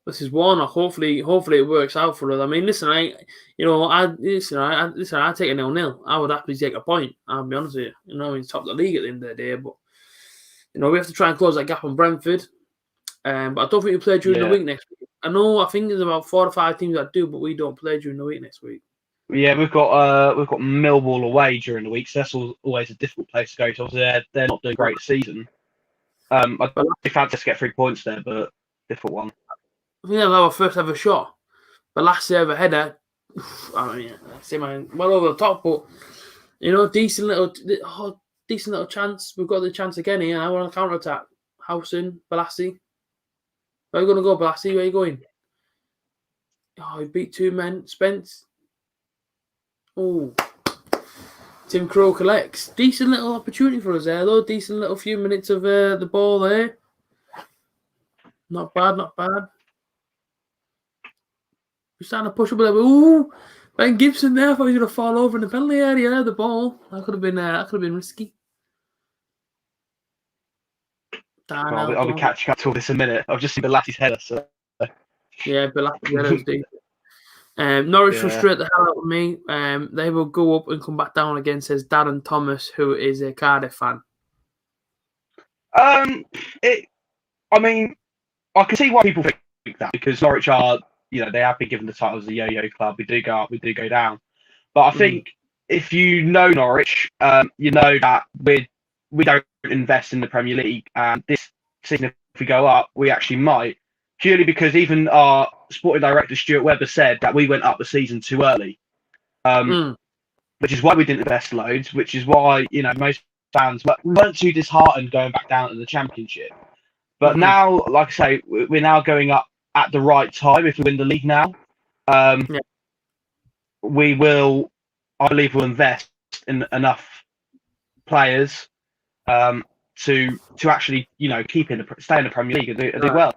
This is Warnock. Hopefully it works out for us. I mean, listen, I take a 0-0. I would happily take a point. I'll be honest with you. You know, he's top of the league at the end of the day, but you know we have to try and close that gap on Brentford. But I don't think we play during the week next week. I think there's about 4 or 5 teams that do, but we don't play during the week next week. Yeah, we've got Millwall away during the week, so that's always a difficult place to go to. Obviously, they're not doing a great season. I fancy to get 3 points there, but difficult one. I think they'll have our first ever shot. But last year, a header, I mean, well over the top, but you know, decent little chance. We've got the chance again here. Now we're on a counter attack. Howson, Balassi. Where are you going to go, Balassi? Where are you going? Oh, he beat 2 men. Spence. Oh, Tim Krul collects. Decent little opportunity for us there, though. Decent little few minutes of the ball there. Not bad. We're starting to push up a little bit. Ooh, Ben Gibson there. I thought he was going to fall over in the penalty area. The ball. That could have been risky. I'll be catching up to all this in a minute. I've just seen Belassi's header. So. Yeah, Belassi's header was decent. Norwich frustrate the hell out of me. They will go up and come back down again, says Darren Thomas, who is a Cardiff fan. I mean, I can see why people think that, because Norwich are, you know, they have been given the title as a yo-yo club. We do go up, we do go down. But I think if you know Norwich, you know that we don't invest in the Premier League. And this season, if we go up, we actually might. Purely because even our sporting director, Stuart Webber, said that we went up the season too early. Which is why we didn't invest loads, which is why, you know, most fans weren't too disheartened going back down to the Championship. But now, like I say, we're now going up at the right time if we win the league now. We will, I believe, we'll invest in enough players to actually, you know, stay in the Premier League and do well.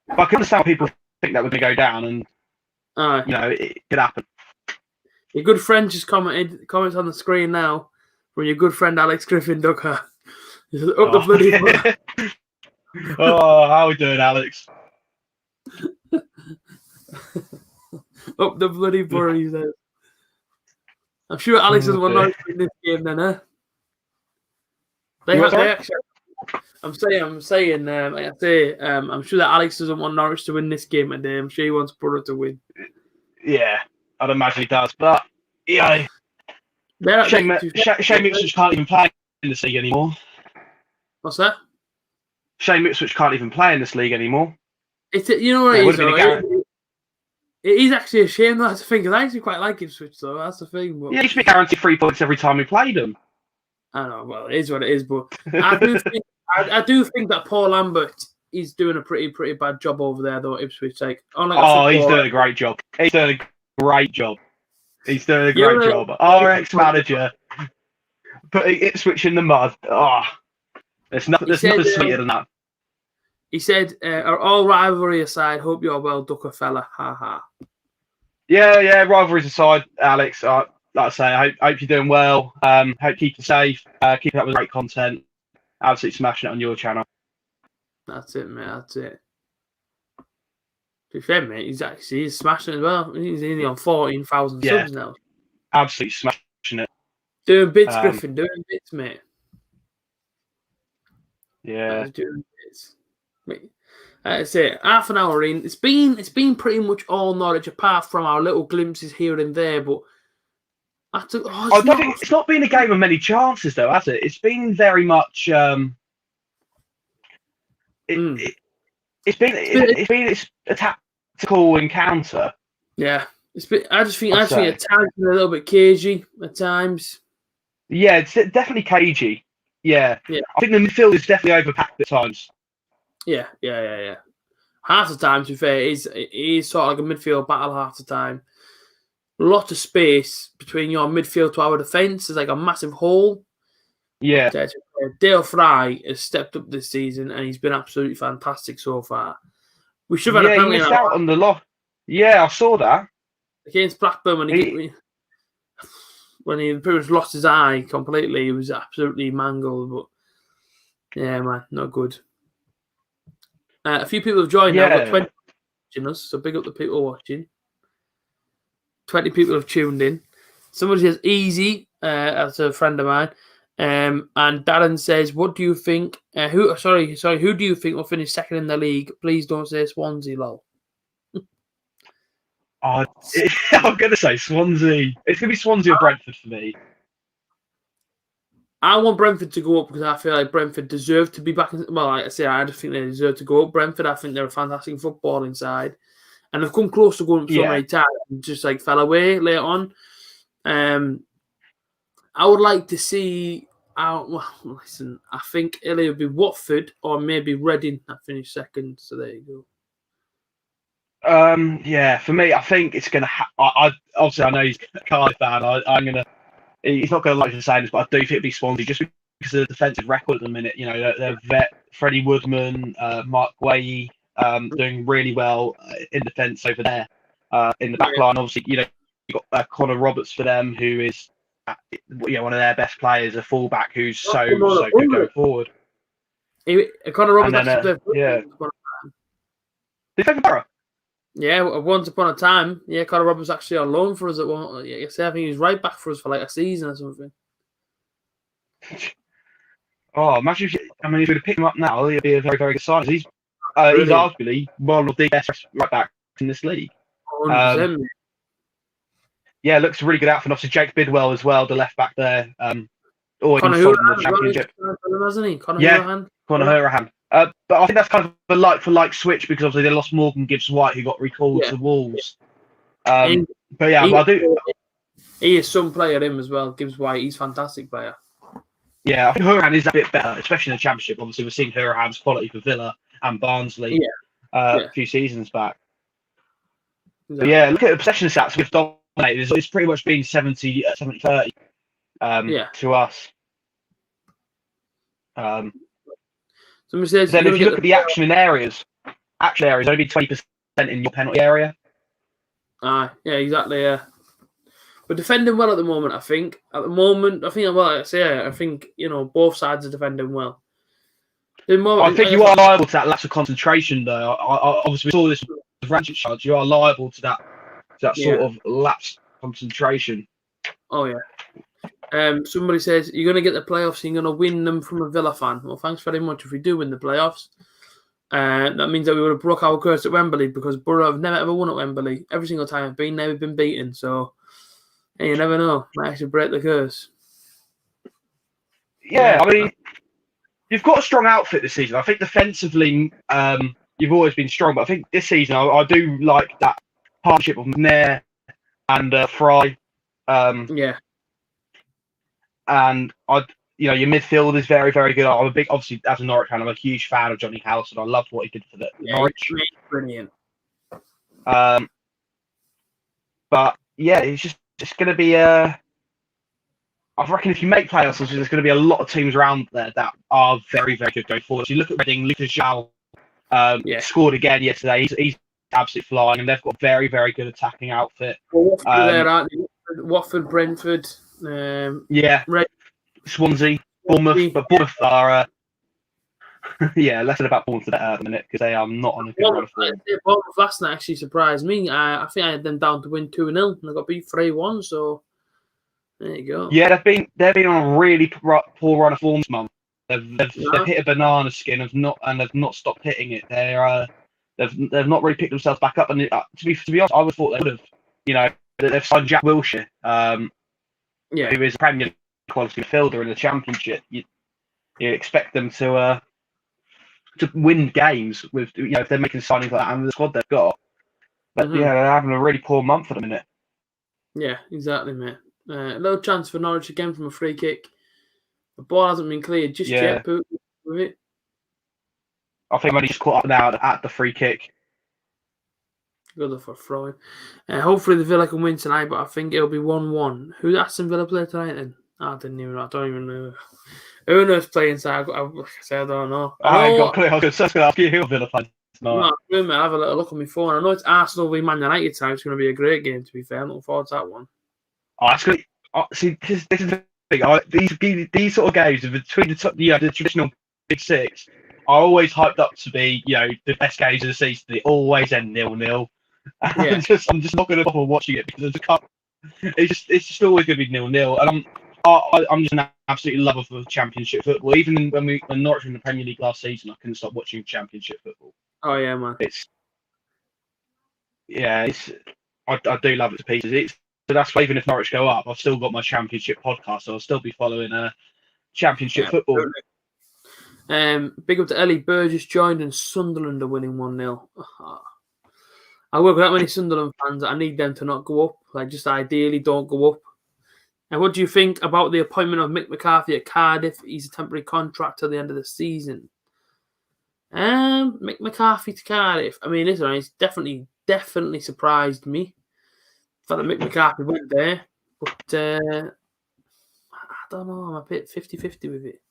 But I can understand why people think that we're going to go down, and you know, it could happen. Your good friend just comments on the screen now from your good friend Alex Griffin Ducker. Up the bloody Oh, how are we doing, Alex? Up the bloody borough, he says. I'm sure Alex doesn't want Norwich to win this game then, huh? I'm saying, I'm sure that Alex doesn't want Norwich to win this game today. I'm sure he wants Borough to win. Yeah, I'd imagine he does. But, yeah, shame Ipswich can't even play in this league anymore. What's that? Shame Ipswich can't even play in this league anymore. You know what it is, though? It is actually a shame, that's the thing, because I actually quite like Ipswich, though. That's the thing. But... Yeah, you should be guaranteed 3 points every time we play them. I know, well, it is what it is, but I do think that Paul Lambert is doing a pretty bad job over there, though, at Ipswich. Like, he's doing a great job. He's doing a great job. Our ex-manager putting Ipswich in the mud. Oh, there's nothing sweeter than that. He said, "Are all rivalry aside, hope you're well, Ducker fella. Ha ha." Yeah, rivalries aside, Alex. Like I say, I hope you're doing well. Hope you keep save. Keep up with great content. Absolutely smashing it on your channel. That's it, mate. That's it. To be fair, mate, he's smashing as well. He's only on 14,000 subs now. Absolutely smashing it. Doing bits, Griffin. Doing bits, mate. Yeah. Doing bits. That's it. Half an hour in. It's been pretty much all Norwich, apart from our little glimpses here and there. But it's not been a game of many chances, though, has it? It's been very much. It's been a tactical encounter. Yeah, I just think at times it's a little bit cagey at times. Yeah, it's definitely cagey. Yeah. I think the midfield is definitely overpacked at times. Yeah. Half the time, to be fair, it is sort of like a midfield battle half the time. A lot of space between your midfield to our defence. There's like a massive hole. Yeah. Dale Fry has stepped up this season and he's been absolutely fantastic so far. We should have had a penalty. He missed out on the loss. Yeah, I saw that. Against Blackburn when he pretty much lost his eye completely. He was absolutely mangled. But yeah, man, not good. A few people have joined now. We've got 20 watching us, so big up the people watching. 20 people have tuned in. Somebody says easy. That's a friend of mine. And Darren says, "What do you think? Who do you think will finish second in the league? Please don't say Swansea, lol." I'm gonna say Swansea. It's gonna be Swansea or Brentford for me. I want Brentford to go up because I feel like Brentford deserve to be back. Well, like I say, I just think they deserve to go up. Brentford, I think they're a fantastic footballing side, and they've come close to going up so many times and just like fell away later on. I would like to see. Listen, I think it'll either be Watford or maybe Reading that finish second. So there you go. Yeah, for me, I think it's gonna. Obviously, I know he's a Cardiff fan. I'm gonna. He's not going to like to say this, but I do think it'd be Swansea just because of the defensive record at the minute. You know, they're vet Freddie Woodman, Mark Guay, doing really well in defence over there. In the back line, obviously, you know, you've got Connor Roberts for them, who is one of their best players, a fullback who's so good going forward. Connor Roberts, Did he play for Borough? Yeah, once upon a time. Yeah, Connor Roberts actually on loan for us at one. I think he was right back for us for like a season or something. Oh, imagine if you would have picked him up now, he'd be a very, very good sign. He's arguably one of the best right backs in this league. Yeah, looks a really good outfit. Obviously, Jake Bidwell as well, the left back there. Always in the Championship. Connor Hourihane. But I think that's kind of a like-for-like switch because obviously they lost Morgan Gibbs-White, who got recalled to Wolves. I do. He is some player, him as well. Gibbs-White, he's a fantastic player. Yeah, I think Hourihane is a bit better, especially in the Championship. Obviously, we've seen Hourihane's quality for Villa and Barnsley a few seasons back. Exactly. But yeah, look at the possession stats we've dominated. It's pretty much been 70-30 to us. Somebody says, then if you look at the action areas only 20% in your penalty area. Yeah, exactly. Yeah, we're defending well at the moment. I think like I say, I think both sides are defending well. I think you are liable to that lapse of concentration, though. Obviously, we saw this with Ranchit charge. You are liable to that sort of lapse concentration. Oh yeah. Somebody says you're going to get the playoffs and you're going to win them from a Villa fan. Well, thanks very much. If we do win the playoffs, that means that we would have broke our curse at Wembley, because Borough have never ever won at Wembley. Every single time I've been there, we've been beaten. So, hey, you never know. Might actually break the curse. Yeah, I mean, you've got a strong outfit this season. I think defensively, you've always been strong, but I think this season I do like that partnership of Nair and Fry. Yeah. And your midfield is very, very good. I'm obviously, as a Norwich fan, I'm a huge fan of Johnny House, and I loved what he did for Norwich. Brilliant. But yeah, it's going to be I reckon if you make playoffs, there's going to be a lot of teams around there that are very, very good going forward. So you look at Reading, Lucas João scored again yesterday. He's absolutely flying, and they've got a very, very good attacking outfit. Well, Watford, Brentford, Swansea, Bournemouth, but Bournemouth are less than about Bournemouth at the minute, because they are not on a good run of form. Bournemouth last night actually surprised me. I think I had them down to win 2-0, and they got beat 3-1. So there you go. Yeah, they've been on a really poor run of form this month. They've hit a banana skin, have not stopped hitting it. They've not really picked themselves back up. And to be honest, I would have thought they would have. They've signed Jack Wilshere, who is a Premier League quality midfielder in the Championship. You expect them to win games with if they're making signings like that and the squad they've got. But they're having a really poor month at the minute. Yeah, exactly, mate. A little chance for Norwich again from a free kick. The ball hasn't been cleared just yet. With it. I think when he's caught up now at the free kick. Good for throwing. Hopefully the Villa can win tonight, but I think it'll be 1-1. Who's Aston Villa play tonight then? I don't even know. Who knows playing tonight? I don't know. I ain't got clear. I was just going to ask you who Villa plays tonight. I have a little look on my phone. I know it's Arsenal v Man United tonight. It's going to be a great game, to be fair. I'm looking forward to that one. Oh, that's good. See, this is the thing. These sort of games between the traditional Big Six are always hyped up to be, the best games of the season. They always end 0-0. Yeah. I'm just not going to bother watching it, because it's just always going to be 0-0. And I'm just an absolute lover for Championship football. Even when Norwich were in the Premier League last season, I couldn't stop watching Championship football. Oh yeah, man. I do love it to pieces. So that's why even if Norwich go up, I've still got my Championship podcast, so I'll still be following Championship football. Big up to Ellie Burgess joined, and Sunderland are winning 1-0. I work with that many Sunderland fans. I need them to not go up. Like, just ideally don't go up. And what do you think about the appointment of Mick McCarthy at Cardiff? He's a temporary contract till the end of the season. Mick McCarthy to Cardiff. I mean, listen, it's definitely surprised me. The fact that Mick McCarthy went there, but I don't know. I'm a bit 50-50 with it.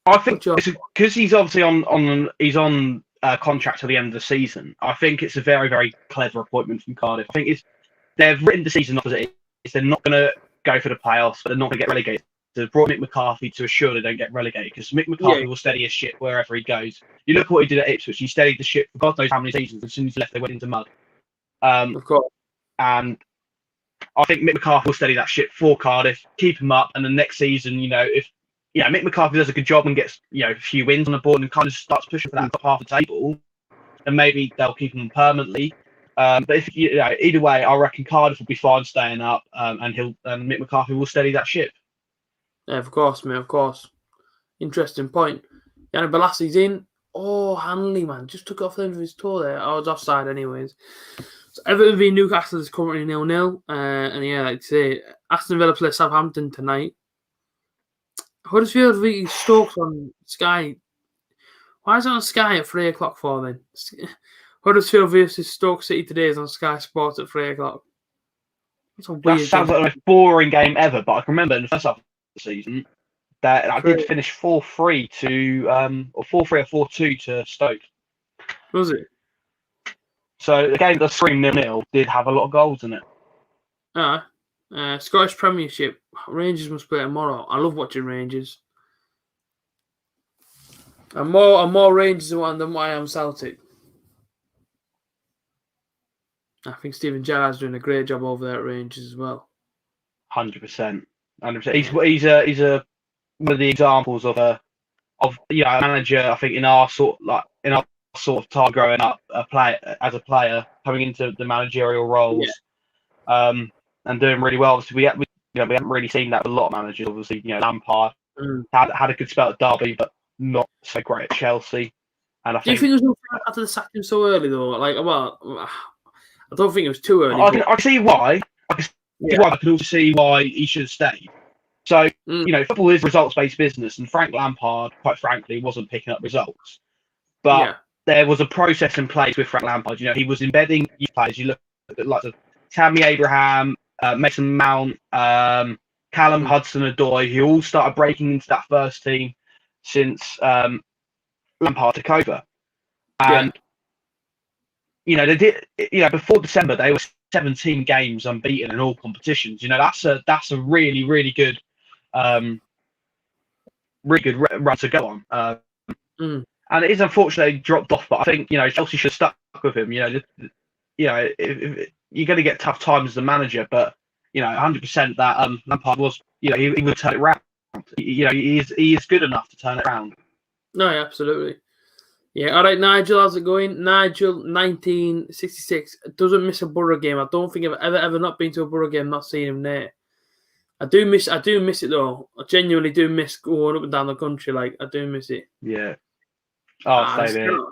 I think because he's obviously on contract till the end of the season. I think it's a very, very clever appointment from Cardiff. I think they've written the season off as it is. They're not going to go for the playoffs, but they're not going to get relegated. They've brought Mick McCarthy to assure they don't get relegated, because Mick McCarthy will steady his ship wherever he goes. You look at what he did at Ipswich. He steadied the ship for God knows how many seasons. As soon as he left, they went into mud. Of course. And I think Mick McCarthy will steady that ship for Cardiff, keep him up, and the next season, if Mick McCarthy does a good job and gets a few wins on the board and kind of starts pushing for that top half of the table, then maybe they'll keep him permanently. But if either way, I reckon Cardiff will be fine staying up, and Mick McCarthy will steady that ship. Yeah, of course, mate. Of course. Interesting point. Yannick Bolassi's in. Oh, Hanley, man, just took off the end of his toe there. I was offside, anyways. So Everton v Newcastle is currently 0-0. And yeah, like I say, Aston Villa play Southampton tonight. Huddersfield v Stoke on Sky. Why is it on Sky at 3 o'clock for then? Huddersfield versus Stoke City today is on Sky Sports at 3 o'clock. That sounds like the most boring game ever, but I can remember in the first half of the season that I did finish 4-3 to or 4-3 or 4-2 to Stoke. Was it? So the game that screamed 0-0 did have a lot of goals in it. Scottish Premiership. Rangers must play tomorrow. I love watching Rangers. I'm more Rangers than what I am Celtic. I think Steven Gerrard's doing a great job over there at Rangers as well. 100%. He's a one of the examples of a manager. I think in our sort of time growing up, a player coming into the managerial roles, and doing really well. Obviously, we haven't really seen that with a lot of managers. Obviously, Lampard had a good spell at Derby, but not so great at Chelsea. And Do you think it was unfair after the sacking so early though? Like, well, I don't think it was too early. I can see why. I can also see why he should have stayed. So, football is a results-based business, and Frank Lampard, quite frankly, wasn't picking up results. But there was a process in place with Frank Lampard. He was embedding youth players. You look at like Tammy Abraham, Mason Mount, Callum Hudson-Odoi, who all started breaking into that first team since Lampard took over. And they did. Before December, they were 17 games unbeaten in all competitions. That's a really, really good, run to go on. And it is unfortunate he dropped off, but I think Chelsea should have stuck with him. If you're going to get tough times as a manager, but 100% that Lampard was, he would turn it around. He is good enough to turn it around. No, absolutely. Yeah, all right, Nigel, how's it going? Nigel, 1966, doesn't miss a Borough game. I don't think I've ever not been to a Borough game, not seen him there. I do miss it though. I genuinely do miss going up and down the country. Like, I do miss it. Yeah. Oh, same here.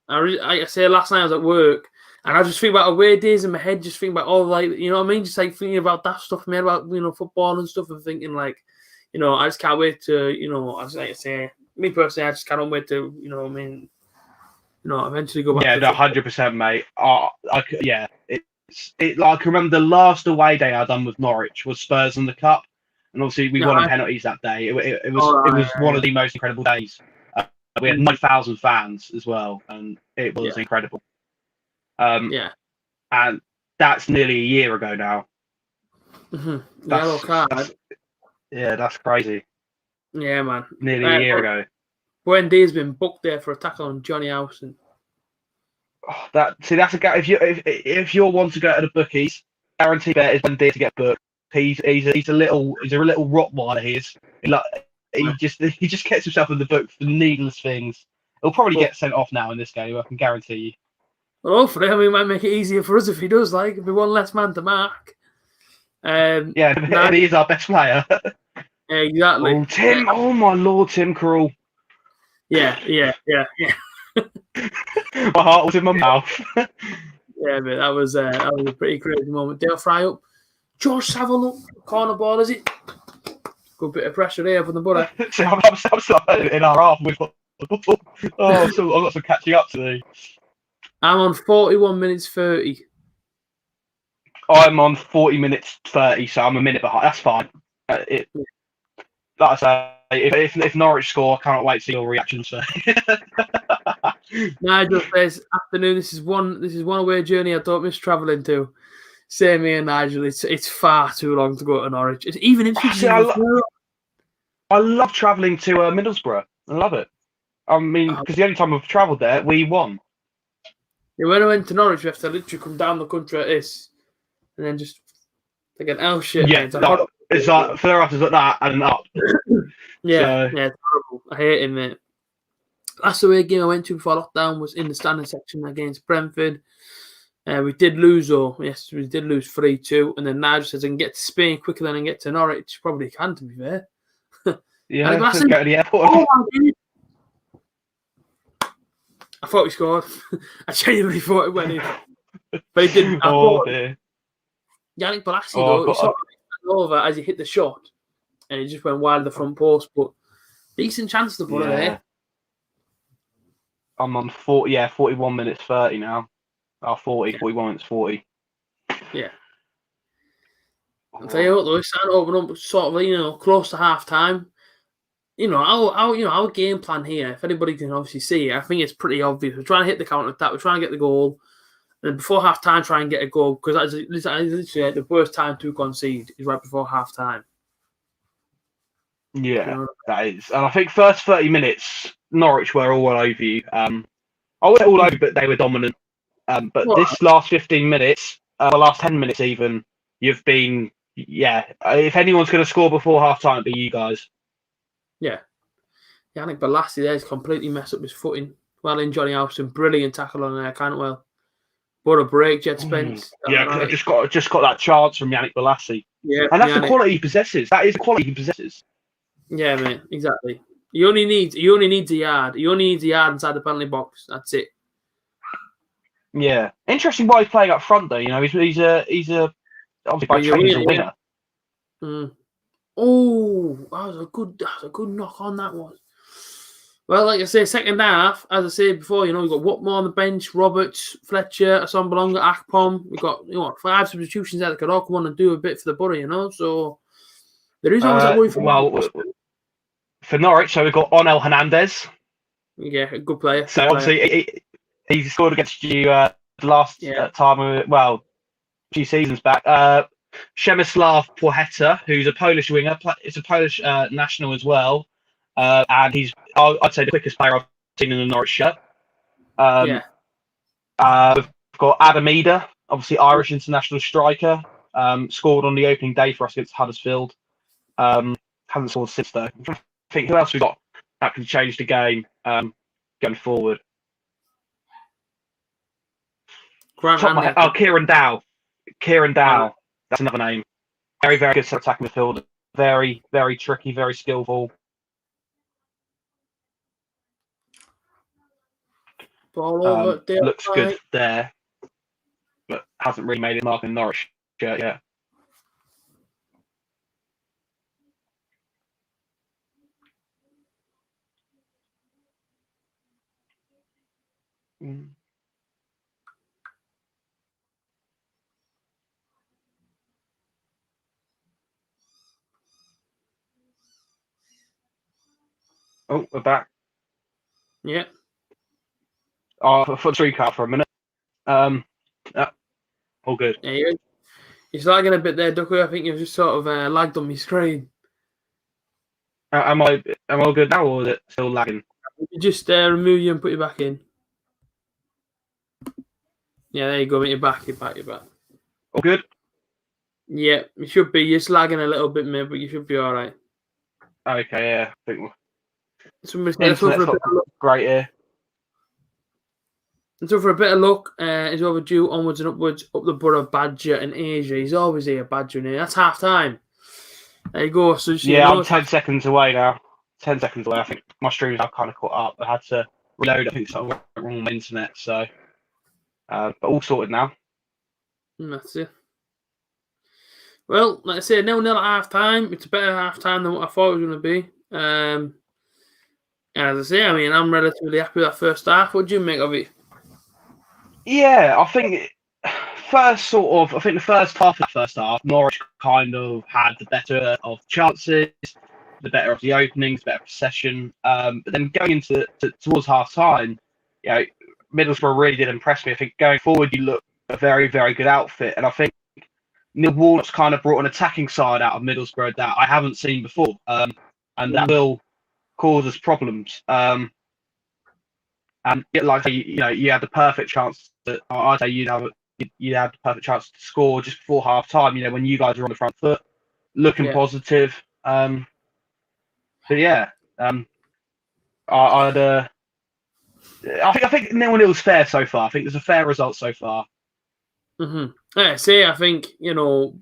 I say last night I was at work, and I just think about away days in my head. Just think about all what I mean. Just like thinking about that stuff, man, about football and stuff, and thinking like, I just can't wait to, I just like to say, me personally, I just can't wait to, eventually go back. Yeah, no, 100%, mate. I can remember the last away day I done with Norwich was Spurs in the Cup, and obviously we won on penalties that day. It was one of the most incredible days. We had 9,000 fans as well, and it was incredible. And that's nearly a year ago now. That's crazy. Yeah, man. Nearly a year ago. Wendy's been booked there for a tackle on Johnny Howson. That's a guy. If you want to go to the bookies, guarantee bet is Wendy to get booked. He's a little Rottweiler. He just gets himself in the book for needless things. He'll probably get sent off now in this game. I can guarantee you. Well, hopefully, it might make it easier for us if he does. Like, if we one less man to mark. He is our best player. Exactly. Oh, Tim! Oh my Lord, Tim Krul. Yeah. My heart was in my mouth. Yeah, but that was a pretty crazy moment. Dale Fry up. George Savile up. Corner ball, is it? Good bit of pressure here from the Borough. See, I'm still in our half with I've got some catching up to do. I'm on 41 minutes 30. I'm on 40 minutes 30, so I'm a minute behind. That's fine. Like I say, if Norwich score, I cannot wait to see your reaction. So. Nigel says, afternoon. This is one away journey I don't miss travelling to. Same here, Nigel. It's far too long to go to Norwich. Even if I love travelling to Middlesbrough. I love it. I mean, because the only time I've travelled there, we won. Yeah, when I went to Norwich, you have to literally come down the country like this, and then just like an L shape. Yeah, it's like for us, it's like that and up. Yeah, it's horrible. I hate it, mate. Last away game I went to before lockdown was in the standing section against Brentford. We did lose, though. Yes, we did lose 3-2. And then Nigel says I can get to Spain quicker than I can get to Norwich. Probably can, to be fair. Yeah, just go to the airport. I thought we scored. I genuinely thought it went in. But it didn't. Dear. Yannick Bolasie, though, he sort of over as he hit the shot. And he just went wide of the front post. But decent chance to put it there. I'm on 41 minutes 30 now. 41 minutes 40. Yeah. I'll tell you what, though, it's starting to open up sort of, close to half time. Our game plan here, if anybody can obviously see it, I think it's pretty obvious. We're trying to hit the counter attack, we're trying to get the goal, And before half time, try and get a goal, because that is literally the worst time to concede is right before half time. Yeah, that is. And I think first 30 minutes, Norwich were all over you. I wasn't all over, but they were dominant. But this last 15 minutes, the last 10 minutes even, you've been, if anyone's going to score before half time, it'd be you guys. Yeah. Yannick Bolasie there has completely messed up his footing. Well in, Johnny Austin. Brilliant tackle on there, Cantwell. What a break, Jet Spence. Yeah, I just got that chance from Yannick Bolasie. Yeah, and that's the quality he possesses. That is the quality he possesses. Yeah, mate, exactly. He only needs a yard. He only needs a yard inside the penalty box. That's it. Yeah, interesting why he's playing up front though. You know, he's a obviously by trade he's a winger. Oh, that was a good knock on that one. Well, like I say, second half, as I said before, you know, we've got Watmore on the bench, Roberts, Fletcher, Assombalonga, Akpom. We've got 5 substitutions there that could all come on and do a bit for the Borough, you know. So there is always that worry for Norwich. So we've got Onel Hernandez. Yeah, a good player. So obviously he scored against you the last time, a few seasons back. Przemysław Płacheta, who's a Polish winger, is a Polish national as well. And he's, I'd say, the quickest player I've seen in the Norwich shirt. We've got Adam Eder, obviously Irish international striker, scored on the opening day for us against Huddersfield. Hasn't scored since though. I think who else we got that can change the game going forward? Kieran Dow. Kieran Dow. That's another name. Very, very good attacking midfielder. Very, very tricky, very skillful. Looks good there, but hasn't really made his mark in Norwich shirt yet. Oh, we're back. Yeah. Oh, foot three cut for a minute. All good. Yeah, you're lagging a bit there, Ducker. I think you've just sort of lagged on my screen. Am I all good now, or is it still lagging? You just remove you and put you back in. Yeah, there you go. You're back. You're back. All good? Yeah, you should be. You're lagging a little bit, mate, but you should be all right. Okay, yeah. I think let's go for a bit of luck. Great here. And so for a bit of luck, he's overdue onwards and upwards up the Borough Badger and Asia. He's always here, Badger, and that's half time. There you go. So I'm 10 seconds away now. 10 seconds away. I think my streams have kind of caught up. I had to reload. I think something went wrong on the internet. So, but all sorted now. That's it. Well, like I say, 0-0 at half time. It's a better half time than what I thought it was going to be. As I say, I mean, I'm relatively happy with that first half. What do you make of it? Yeah, I think the first half of the first half, Norwich kind of had the better of chances, the better of the openings, better possession. But then going into towards half time, Middlesbrough really did impress me. I think going forward, you look a very, very good outfit, and I think Neil Warnock's kind of brought an attacking side out of Middlesbrough that I haven't seen before, and that will cause us problems. And like you had the perfect chance. I'd say you had the perfect chance to score just before half time. When you guys were on the front foot, looking positive. But yeah, I think 0-0's fair so far. I think there's a fair result so far. Yeah, I think Norwich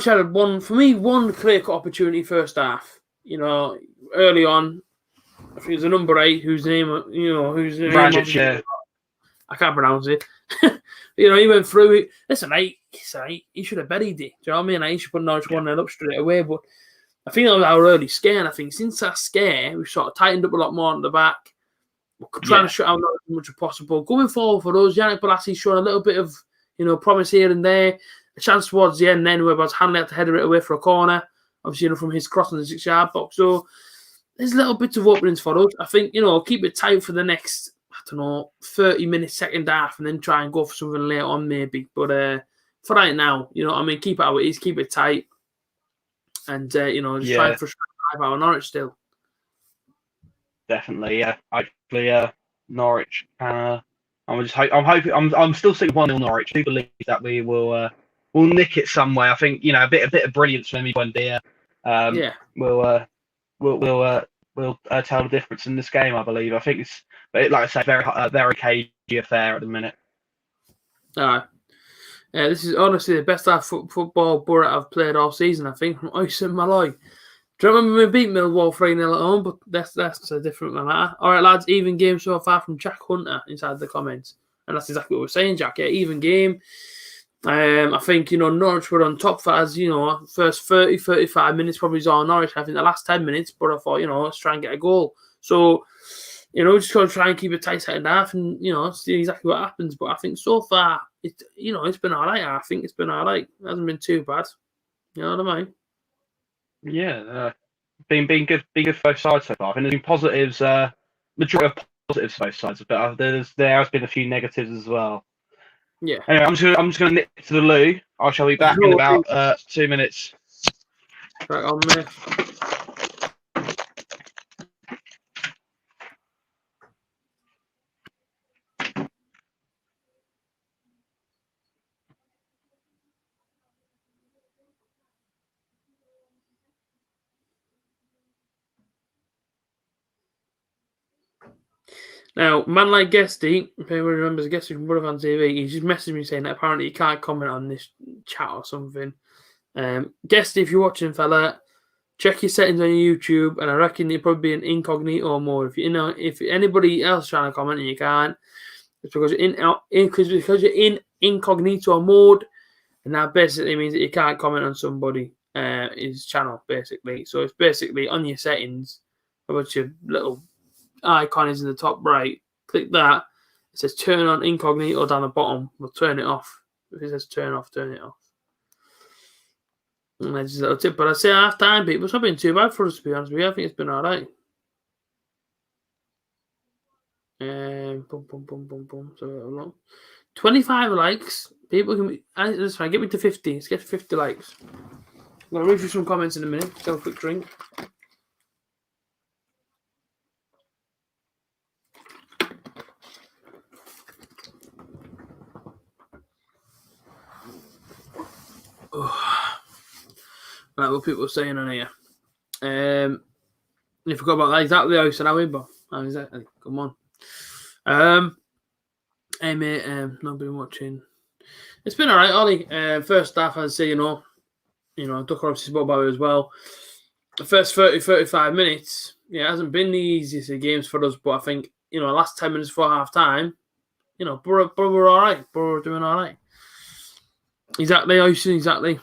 had one clear-cut opportunity first half. Early on. I think it's a number 8 whose name. Dragic, yeah. I can't pronounce it. He went through it. Listen, he should have buried it. Do you know what I mean? He should put Norwich 1-0 up straight away. But I think that was our early scare. And I think since that scare, we've sort of tightened up a lot more on the back. We're trying to shut out Norwich as much as possible. Going forward for us, Yannick Bolasie's showing a little bit of promise here and there. A chance towards the end then where Hanley had to header it away for a corner. Obviously, from his cross in the 6-yard box. So there's little bits of openings for us. I think, keep it tight for the next don't know, 30 minutes second half and then try and go for something later on maybe. But for right now, you know what I mean, keep it how it is, keep it tight. And, you know, just try and frustrate our Norwich still. Definitely, yeah. Hopefully, Norwich. I'm hoping. I'm still sticking 1-0 Norwich. I do believe that we'll nick it some way. I think, you know, a bit of brilliance from Emi Buendia. Will tell the difference in this game. I believe. I think it's, like I say, very cagey affair at the minute. This is honestly the best football Borough I've played all season. I think from Oyster Malloy. Do you remember we beat Millwall 3-0 at home? But that's a different matter. All right, lads, even game so far from Jack Hunter inside the comments. And that's exactly what we're saying, Jack. Yeah, even game. I think, you know, Norwich were on top for us, you know, first 30, 35 minutes probably is all Norwich. I think the last 10 minutes, but I thought, you know, let's try and get a goal. So, you know, just got to try and keep it tight second half and, you know, see exactly what happens. But I think so far, it's been all right. I think it's been all right. It hasn't been too bad. You know what I mean? Yeah, been good for both sides so far. I think there's been positives, majority of positives for both sides, but there has been a few negatives as well. Yeah. Anyway, I'm just gonna nip to the loo. I shall be back in about 2 minutes. Right on, mate. Now, man like Guesty, if anyone remembers Guesty from Brother Fan TV, he just messaged me saying that apparently he can't comment on this chat or something. Guesty, if you're watching, fella, check your settings on your YouTube, and I reckon you'll probably be in incognito mode. If anybody else trying to comment and you can't, it's because you're in incognito mode, and that basically means that you can't comment on his channel, basically. So it's basically on your settings, about your little icon is in the top right. Click that. It says turn on incognito down the bottom. We'll turn it off. If it says turn off, turn it off. And that's just a little tip. But I say half time, people. It's not been too bad for us, to be honest with you. I think it's been all right. Boom, boom, boom, boom, boom. So 25 likes. People can be. That's fine. Get me to 50. Let's get to 50 likes. I'm going to read through some comments in a minute. Let's have a quick drink. Right, what people are saying on here. You forgot about that. Exactly how you said, but exactly. Come on. Hey mate, not been watching. It's been alright, Ollie. First half, I'd say, you know, Ducker obviously spoke about it as well. The first 30, 35 minutes, it hasn't been the easiest of games for us, but I think, you know, last 10 minutes before half time, you know, Borough were alright. Borough were doing alright. Exactly.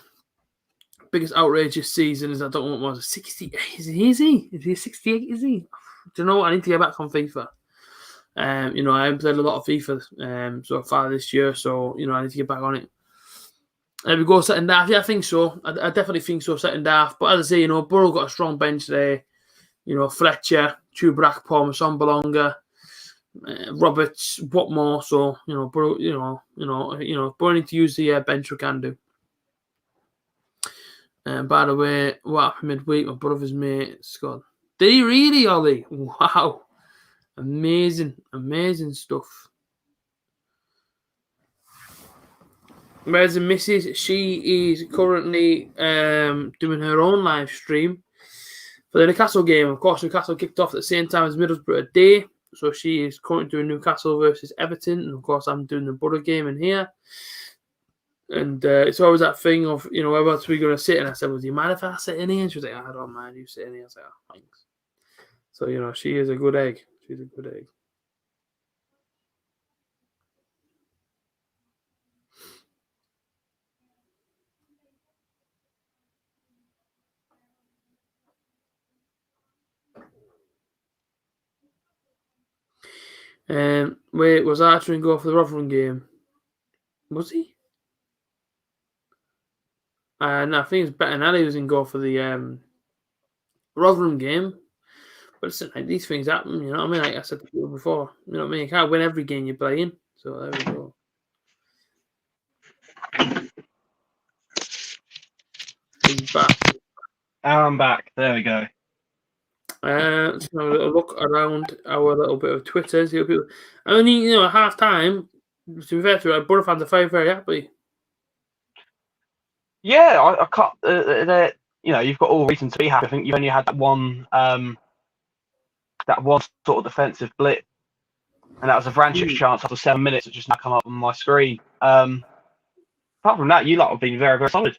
Biggest outrage this season is I don't know what was 60. Is he 68? Is he? Do you know what? I need to get back on FIFA. You know, I haven't played a lot of FIFA so far this year, so you know, I need to get back on it. There we go, second half. Yeah, I think so. I definitely think so, second half. But as I say, you know, Borough got a strong bench there. You know, Fletcher, Chubrack, Palmer, Sonbalonga, Roberts, what more? So you know, Borough, Borough need to use the bench we can do. And by the way, what happened midweek? My brother's mate scored. Did he really, Ollie? Wow. Amazing stuff. Whereas the missus, she is currently doing her own live stream for the Newcastle game. Of course, Newcastle kicked off at the same time as Middlesbrough today. So she is currently doing Newcastle versus Everton. And of course, I'm doing the Borough game in here. And it's always that thing of, you know, where else are we going to sit? And I said, well, do you mind if I sit in here? And she was like, I don't mind you sit in here. I was like, oh, thanks. So, you know, she is a good egg. She's a good egg. Wait, was Archer and go for the Rotherham game? Was he? No, I think it's Bettinelli was in go for the Rotherham game. But listen, like, these things happen, you know what I mean? Like I said to people before, you know what I mean? You can't win every game you're playing. So there we go. He's back. I'm back. There we go. Let's have a little look around our little bit of Twitter. See what people. Only, you know, at half time, to be fair to it, Borough fans are very, very happy. Yeah, I can't. You know, you've got all reason to be happy. I think you've only had that one sort of defensive blip, and that was a Vrancic chance after 7 minutes that just now come up on my screen. Apart from that, you lot have been very, very solid.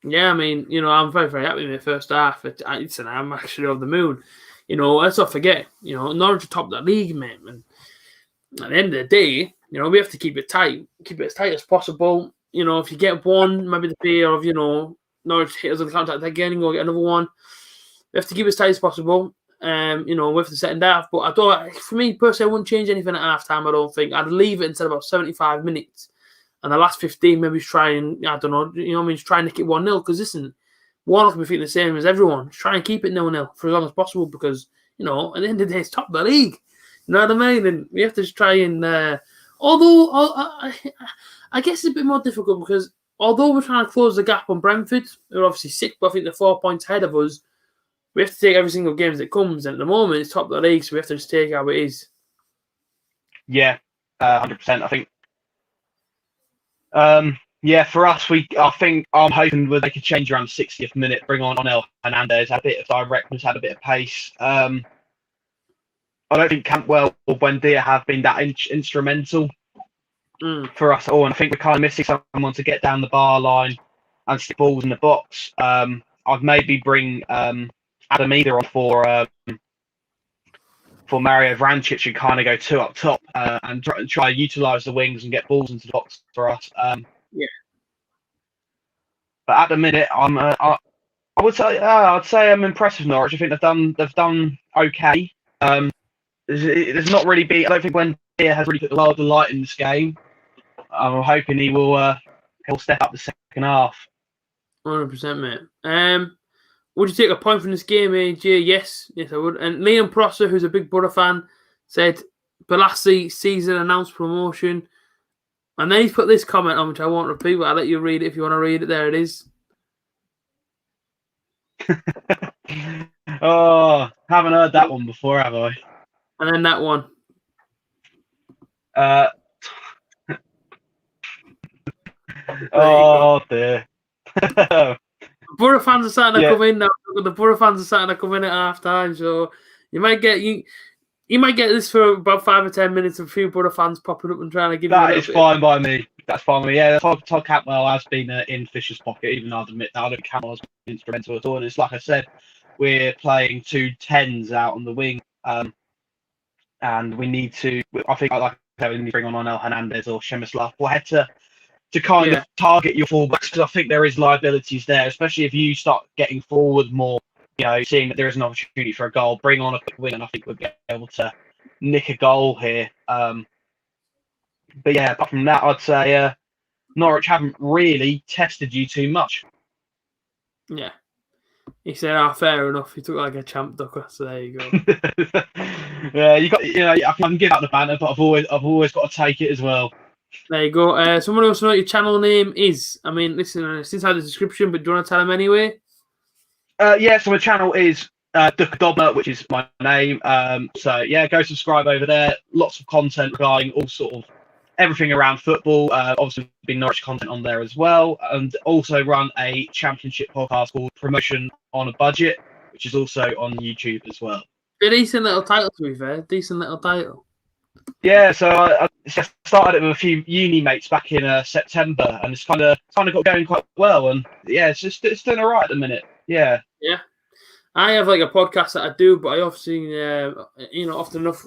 Yeah, I mean, you know, I'm very, very happy with the first half. I'm actually over the moon. You know, let's not forget, you know, Norwich are top of the league, mate. And at the end of the day, you know, we have to keep it tight, keep it as tight as possible. You know, if you get one, maybe the fear of, you know, Norwich hit us on the counter again and go get another one. We have to keep it as tight as possible. You know, with the second half. But I don't, for me personally, I wouldn't change anything at half time. I don't think I'd leave it until about 75 minutes. And the last 15, maybe try and, I don't know, you know what I mean, just try and nick it 1-0. Because listen, Warnock will be feeling the same as everyone. Just try and keep it 0-0 for as long as possible because, you know, at the end of the day, it's top of the league. You know what I mean? And we have to just try and, although I guess it's a bit more difficult because although we're trying to close the gap on Brentford, they're obviously sick, but I think they're 4 points ahead of us. We have to take every single game as it comes. And at the moment, it's top of the league, so we have to just take it how it is. Yeah, 100%. I think. Yeah, for us, I think I'm hoping that they could change around the 60th minute, bring on El Hernandez, had a bit of directness, had a bit of pace. I don't think Campbell or Buendia have been that instrumental for us at all, and I think we're kind of missing someone to get down the bar line and stick balls in the box. I'd maybe bring Adam Eder on for Mario Vrancic and kind of go two up top and try to utilise the wings and get balls into the box for us. Yeah. But at the minute, I would say I'd say I'm impressed with Norwich. I think they've done okay. There's not really been. I don't think Buendia has really put the world of light in this game. I'm hoping he'll step up the second half. 100%, mate. Would you take a point from this game, AJ? Yes, I would. And Liam Prosser, who's a big Borough fan, said Balassi season announced promotion. And then he's put this comment on, which I won't repeat, but I'll let you read it if you want to read it. There it is. Oh, haven't heard that one before, have I? And then that one. Oh dear. Borough fans are starting to come in now. The Borough fans are starting to come in at half time, so you might get this for about 5 or 10 minutes of a few Borough fans popping up and trying to give that you is fine by me. That's fine by me. Yeah, Todd Campbell has been in Fisher's pocket, even though I'd admit that I don't think Campbell has been instrumental at all. And it's like I said, we're playing 2 10s out on the wing, and we need to. I think like I said, we need to bring on El Hernandez or Przemysław Błacheta to kind of target your fullbacks, because I think there is liabilities there, especially if you start getting forward more, you know, seeing that there is an opportunity for a goal, bring on a quick wing, and I think we'll be able to nick a goal here. But yeah, apart from that, I'd say Norwich haven't really tested you too much. Yeah. He said, fair enough. He took like a champ ducker, so there you go. Yeah, I can give out the banner, but I've always got to take it as well. There you go. Someone else know what your channel name is. I mean, listen, it's inside the description, but do you want to tell them anyway? Yeah, so my channel is Duck Dobber, which is my name. So yeah, go subscribe over there. Lots of content regarding all sort of everything around football. Obviously, been Norwich content on there as well, and also run a championship podcast called Promotion on a Budget, which is also on YouTube as well. A decent little title, to be fair. Decent little title. Yeah, so I started it with a few uni mates back in September, and it's kind of got going quite well. And yeah, it's doing all right at the minute. Yeah. Yeah. I have like a podcast that I do, but I obviously, often enough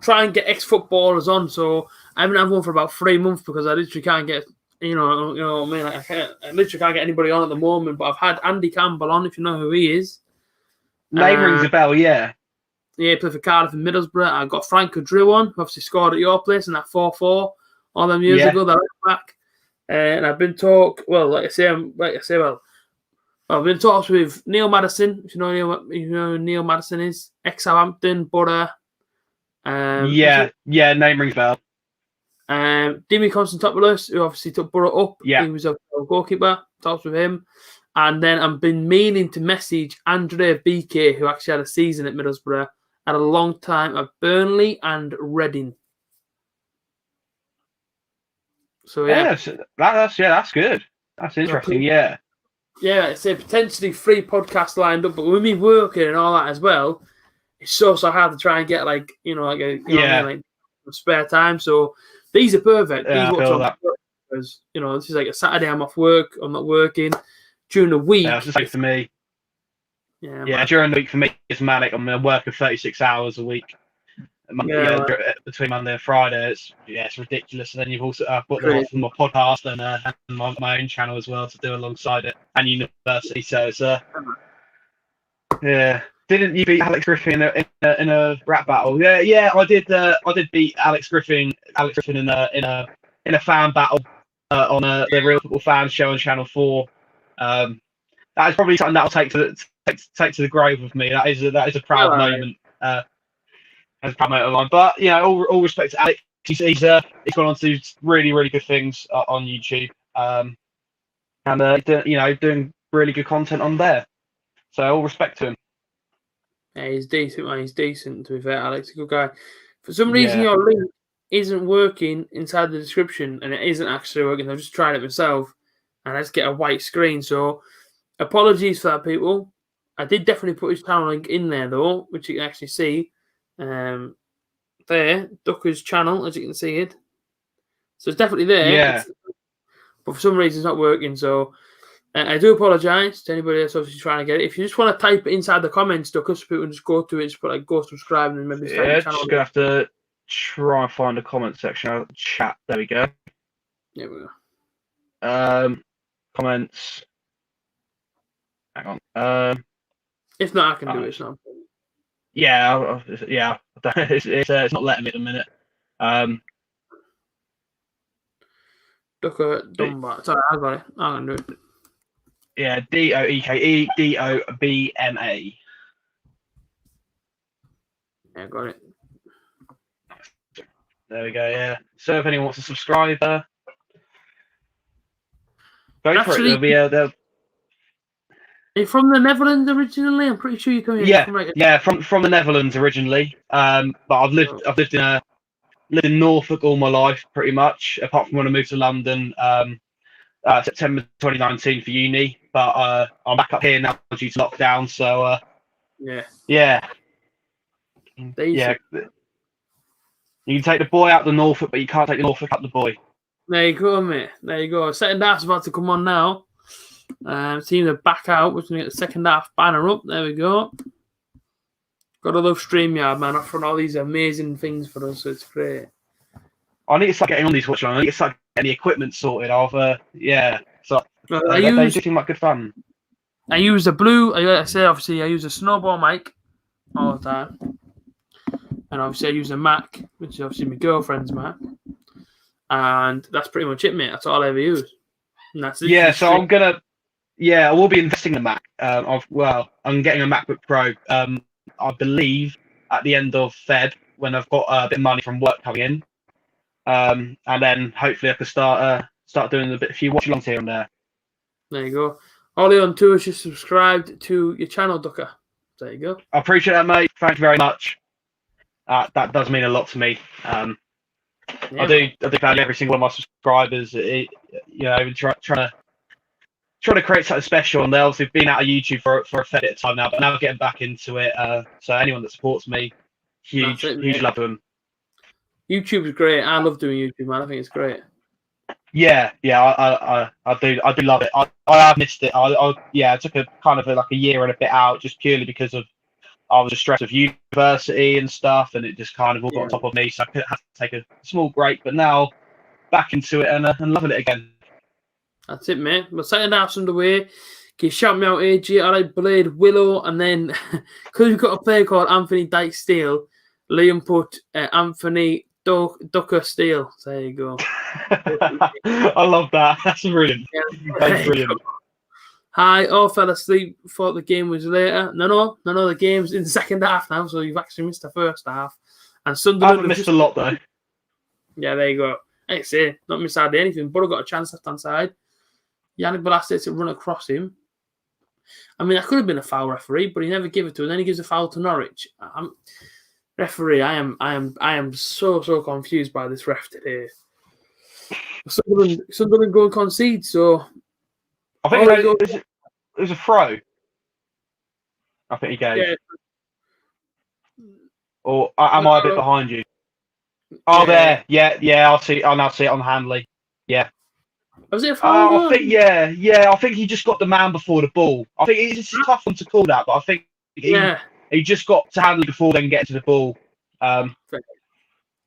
try and get ex-footballers on. So I haven't had one for about 3 months because I literally can't get, I literally can't get anybody on at the moment. But I've had Andy Campbell on, if you know who he is. Name rings a bell, yeah. Yeah, he played for Cardiff and Middlesbrough. I got Frank Drew on, who obviously scored at your place in that 4-4 all them years ago. That back, and I've been like I say, I've been in talks with Neil Madison. If you know who Neil Madison is, ex-Southampton, Borough. Yeah, name rings bell. Dimi Konstantopoulos, who obviously took Borough up. Yeah. He was a goalkeeper. Talks with him. And then I've been meaning to message Andrea BK, who actually had a season at Middlesbrough, had a long time at Burnley and Reading. So that's good. That's interesting. Yeah. Yeah, it's a potentially free podcast lined up, but with me working and all that as well, it's so hard to try and get like spare time. So these are perfect. Yeah, these because this is like a Saturday. I'm off work. I'm not working during the week. Yeah, it's just like for me. Yeah, during the week for me it's manic. I'm working 36 hours a week. Between Monday and Friday, it's ridiculous. And then you've also got my podcast and my own channel as well to do alongside it, and university. So it's Didn't you beat Alex Griffin in a rap battle? Yeah, I did. I did beat Alex Griffin in a fan battle on the Real Football Fans show on Channel 4. That is probably something that'll take to the grave with me. That is a proud moment. As a proud moment of mine. But all respect to Alex. He's gone on to do really, really good things on YouTube. And doing really good content on there. So all respect to him. Yeah, he's decent, man. He's decent, to be fair, Alex. A good guy. For some reason, your link isn't working inside the description, and it isn't actually working. I've just tried it myself, and I just get a white screen. So apologies for that, people. I did definitely put his channel link in there, though, which you can actually see. There, Ducker's channel, as you can see it. So it's definitely there. Yeah. But for some reason, it's not working, so... I do apologise to anybody that's obviously trying to get it. If you just want to type it inside the comments, so people can just go to it, just put go subscribe, and maybe just gonna have to try and find the comment section. I'll chat. There we go. There we go. Comments. Hang on. If not, I can do it. It's not. Yeah. It's not letting me at the minute. Ducker Dunbar. Sorry, I got it. I'm gonna do it. Yeah, DOEKE DOBMA. Yeah, got it. There we go. Yeah. So if anyone wants to subscribe, go for it. There'll be Are you from the Netherlands originally? I'm pretty sure you're coming. From the Netherlands originally. But I've lived in Norfolk all my life, pretty much, apart from when I moved to London. September 2019 for uni, but I'm back up here now due to lockdown. So yeah. You can take the boy out the Norfolk, but you can't take the Norfolk out the boy. There you go, mate. There you go. Second half's about to come on now. Teams are back out. We're going to get the second half banner up. There we go. Gotta love StreamYard, man, offering all these amazing things for us. So it's great. I need to start getting on these watch. I need to start getting the equipment sorted. So they seem like good fun. I use the blue. I use a snowball mic all the time, and obviously I use a Mac, which is obviously my girlfriend's Mac, and that's pretty much it, mate. That's all I ever use. And that's it. Yeah, so I will be investing in the Mac. I'm getting a MacBook Pro. I believe at the end of Feb when I've got a bit of money from work coming in. And then hopefully I can start doing a few watch-alongs here and there. There you go. Ollie on tour just subscribed to your channel, Ducker. There you go. I appreciate that, mate. Thank you very much. That does mean a lot to me. I do value every single one of my subscribers. Trying to create something special, and they've obviously been out of YouTube for a fair bit of time now, but now getting back into it. So anyone that supports me, huge love to them. YouTube is great. I love doing YouTube, man. I think it's great. Yeah, I do love it. I have missed it. I took a year and a bit out just purely because I was stressed with university and stuff, and it just kind of all got on top of me, so I had to take a small break. But now back into it and loving it again. That's it, mate. But second half's underway. Can you shout me out, A.J.T, I like Blade, Willow, and then because we've got a player called Anthony Dyke Steele, Liam put Anthony Ducker Steele. So there you go. I love that. That's brilliant. That's brilliant. Hi, all fell asleep. Thought the game was later. No, the game's in the second half now, so you've actually missed the first half. And Sunderland I haven't missed a lot though. Yeah, there you go. Like I say, not missed hardly anything. Borough got a chance left hand side. Yannick Bolasie to run across him. I mean, that could have been a foul, referee, but he never gave it to him. Then he gives a foul to Norwich. Referee, I am so confused by this ref today. Sunderland go and concede, so I think it was a throw. I think he gave. Yeah. Or am I a bit behind you? Oh, there. Yeah. I'll see. I'll now see it on Hanley. Yeah. Was it a foul? I think, yeah. I think he just got the man before the ball. I think it's a tough one to call that, but I think he just got to Hanley before then get to the ball. Yeah,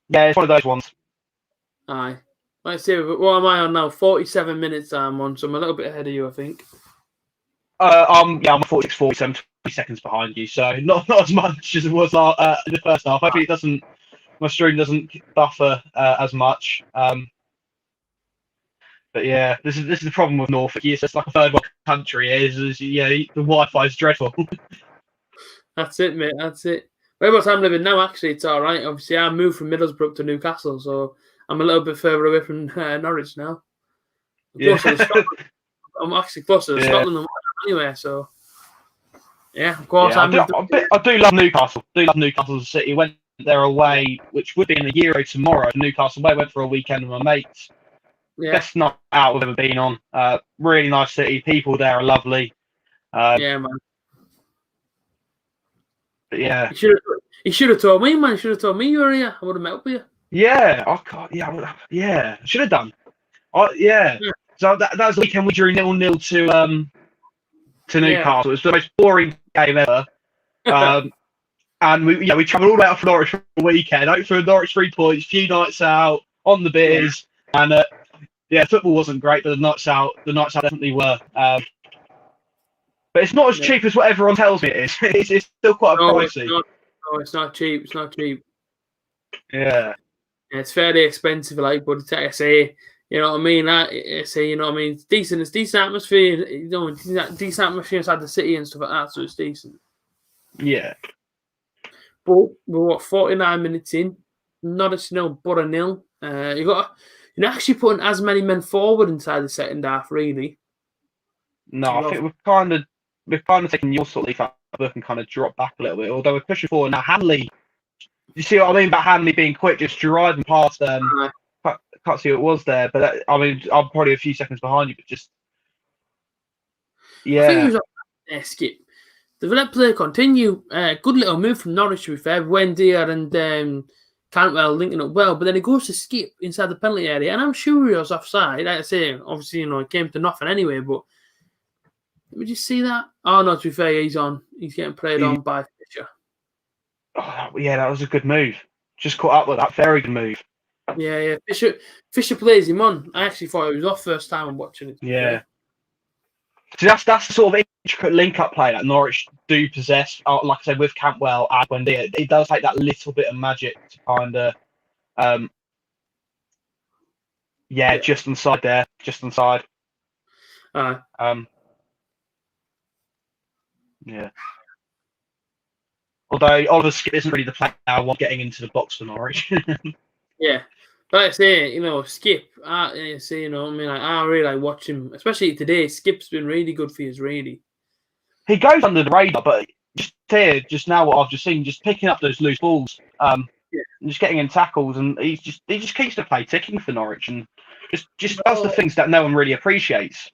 it's one of those ones. Aye. Let's see. What am I on now? 47 minutes I'm on, so I'm a little bit ahead of you, I think. I'm 46, 47, 20 seconds behind you, so not as much as it was in the first half. Hopefully my stream doesn't buffer as much. But yeah, this is the problem with Norfolk. It's just like a third world country. The Wi-Fi is dreadful. That's it, mate. That's it. Whereabouts I'm living now, actually, it's all right. Obviously, I moved from Middlesbrough to Newcastle, so I'm a little bit further away from Norwich now. I'm actually closer to Scotland than anywhere, so yeah, of course. I do love Newcastle. I do love Newcastle as a city. Went there away, which would be in the Euro tomorrow. Newcastle away, went for a weekend with my mates. Yeah. Best night out we've ever been on. Really nice city. People there are lovely. Yeah, man. But yeah. He should have told me, man. He should have told me you were here. I would have met up with you. Yeah. I should have done. Yeah. So that was the weekend we drew 0-0 to Newcastle. It was the most boring game ever. And we travelled all the way up from Norwich for the weekend. Out for Norwich 3 points, few nights out on the beers, and football wasn't great, but the nights out definitely were. But it's not as cheap as what everyone tells me it is. It's still quite pricey. It's not cheap. It's not cheap. Yeah. It's fairly expensive, like, but I say, you know what I mean? It's decent. It's decent atmosphere. Decent atmosphere inside the city and stuff like that, so it's decent. Yeah. But we're 49 minutes in, not a 0, but a 0. You're not actually putting as many men forward inside the second half, really. No, I think we've kind of taken your sort of leaf out of the book and kind of dropped back a little bit. Although we're pushing forward now. Hanley, you see what I mean about Hanley being quick, just driving past them. Can't see who it was there, but I'm probably a few seconds behind you, but just I think it was Skip. They've let play continue. Good little move from Norwich, to be fair. Wendy and Cantwell linking up well, but then it goes to Skip inside the penalty area, and I'm sure he was offside. Like I say, obviously, it came to nothing anyway, but did you see that? Oh, no, to be fair, he's getting played on by Fisher. Oh, yeah, that was a good move. Just caught up with that. Very good move. Yeah. Fisher plays him on. I actually thought it was off first time I'm watching it. Yeah. So that's the sort of intricate link-up play that Norwich do possess. Like I said, with Cantwell and Wendy, it does take that little bit of magic to kind of, just inside there, just inside. Yeah. Although Oliver Skip isn't really the player I want getting into the box for Norwich. Yeah. But like I say, Skip, I really like watching him, especially today. Skip's been really good for us, really. He goes under the radar, but just now what I've just seen, just picking up those loose balls, and just getting in tackles, and he just keeps the play ticking for Norwich, and just does the things that no one really appreciates.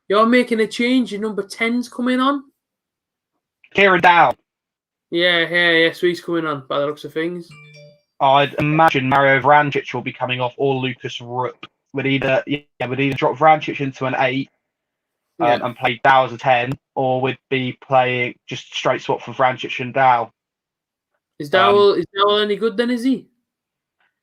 You're making a change. Your number 10's coming on. Kieran Dow. Yeah. So he's coming on by the looks of things. I'd imagine Mario Vrancic will be coming off, or Lucas Rupp would either drop Vrancic into an 8 and play Dow as a 10, or would be playing just straight swap for Vrancic and Dow. Is Dow any good then? Is he?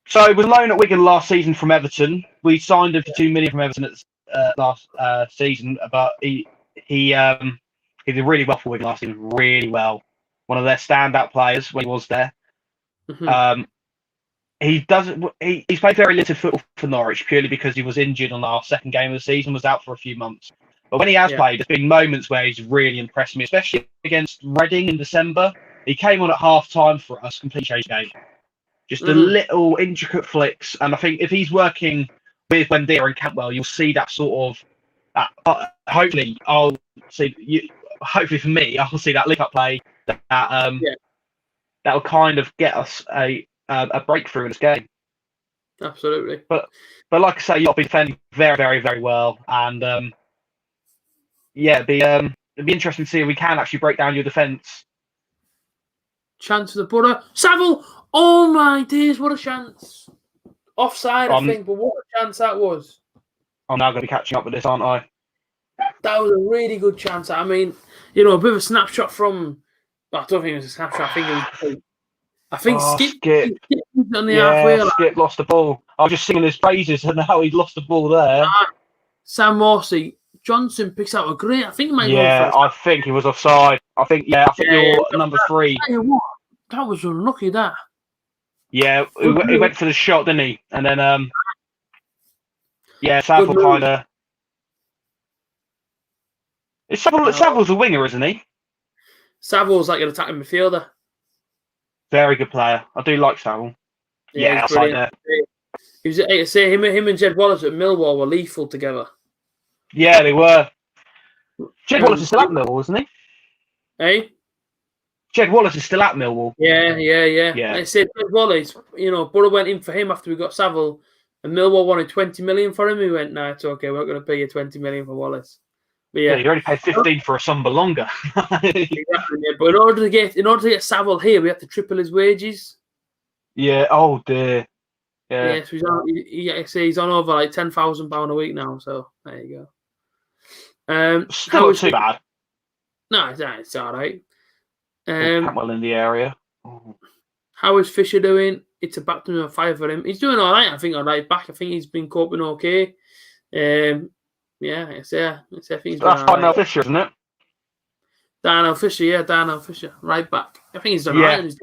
So he was loaned at Wigan last season from Everton. We signed him for $2 million from Everton at last season, but he did really well for Wigan last season. Really well, one of their standout players when he was there. Mm-hmm. He's played very limited football for Norwich purely because he was injured on our second game of the season, was out for a few months. But when he has played, there's been moments where he's really impressed me, especially against Reading in December. He came on at half-time for us, completely changed the game. Just the little intricate flicks. And I think if he's working with Wendia and Cantwell, you'll see that sort of... hopefully, I'll see... hopefully for me, I'll see that link-up play that'll kind of get us a breakthrough in this game. Absolutely. But like I say, you've been defending very, very, very well. And, it'd be interesting to see if we can actually break down your defence. Chance for the Borough. Saville! Oh, my days, what a chance. Offside, I think, but what a chance that was. I'm now going to be catching up with this, aren't I? That was a really good chance. I mean, a bit of a snapshot from... Well, I don't think it was a snapshot. I think it was... Skip on the halfway. Skip lost the ball. I was just singing his praises and how he'd lost the ball there. Sam Morsey. Johnson picks out a great... I think he might I think he was offside. I think you're number 3. That was unlucky, that. Yeah, he went for the shot, didn't he? And then, Saville kind of... Saville's a winger, isn't he? Saville's like an attacking midfielder. Very good player. I do like Saville. Yeah, outside there. He was, I say him and Jed Wallace at Millwall were lethal together. Yeah, they were. Jed Wallace is still at Millwall, isn't he? Hey? Jed Wallace is still at Millwall. Yeah. I said Jed Wallace, Borough went in for him after we got Saville, and Millwall wanted 20 million for him. He went, "No, it's okay. We're not going to pay you 20 million for Wallace." But you already paid 15 for a Samba Exactly, yeah. But in order to get Saville here, we had to triple his wages. Yeah. Oh dear. Yeah. So he's on over like £10,000 a week now. So there you go. Still not too bad. No, it's all right. Cantwell in the area. How is Fisher doing? It's a baptism of fire for him. He's doing all right. I think on right back. I think he's been coping okay. I think he's That's Darnell Fisher, isn't it? Darnell Fisher, right back. I think he's done right.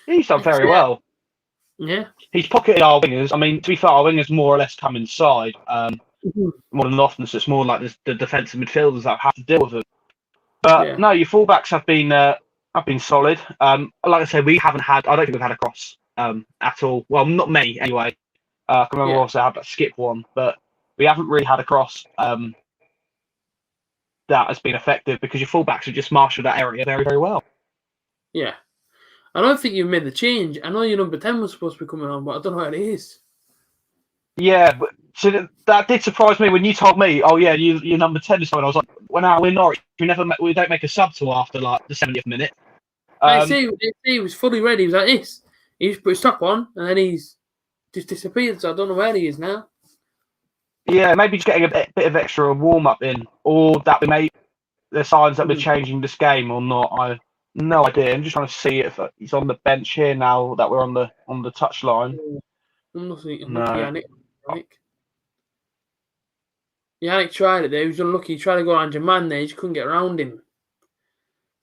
He's done very well. Yeah. He's pocketed our wingers. I mean, to be fair, our wingers more or less come inside. More than often, so it's more like the defensive midfielders that have to deal with them. But no, your fullbacks have been solid. Like I said, I don't think we've had a cross at all. Well, not many anyway. I can remember also had that skip one, but we haven't really had a cross that has been effective because your fullbacks have just marshaled that area very, very well. Yeah. I don't think you've made the change. I know your number 10 was supposed to be coming on, but I don't know where it is. Yeah, but so that did surprise me when you told me, "Oh yeah, you're number 10 is coming." I was like, "When we're Norwich, we don't make a sub till after like the 70th minute." I see he was fully ready. He was like this. He just put his top on, and then he's just disappeared. So I don't know where he is now. Yeah, maybe just getting a bit of extra warm up in, or that we made the signs that we're changing this game or not. I no idea. I'm just trying to see if he's on the bench here now that we're on the touchline. Yannick tried it there. He was unlucky. He tried to go around your man there. He just couldn't get around him.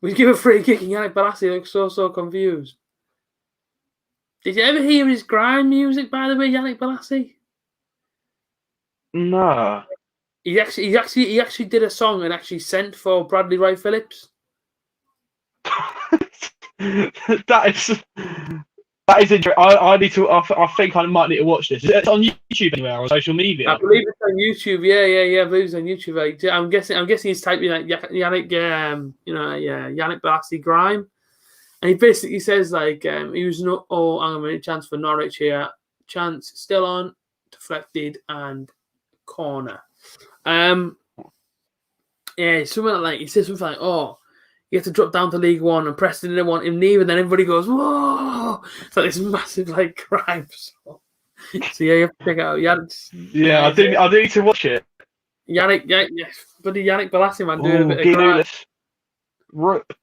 We give a free kick and Yannick Balassi looks so confused. Did you ever hear his grime music, by the way, Yannick Balassi? No. He actually did a song and actually sent for Bradley Wright Phillips. That is interesting. I think I might need to watch this. Is it on YouTube anywhere or social media? I believe it's on YouTube. Yeah. I believe it's on YouTube. Like, I'm guessing he's typing like Yannick, Yannick Balassi grime, and he basically says like he was I'm gonna chance for Norwich here. Chance still on, deflected and corner. Something like he says something like, "Oh, you have to drop down to League One and Preston didn't want him neither." And then everybody goes, "Whoa!" It's like this massive like crime song. So you have to check it out. I do need to watch it. Yannick Balassi, man, doing a bit of crime. Rook.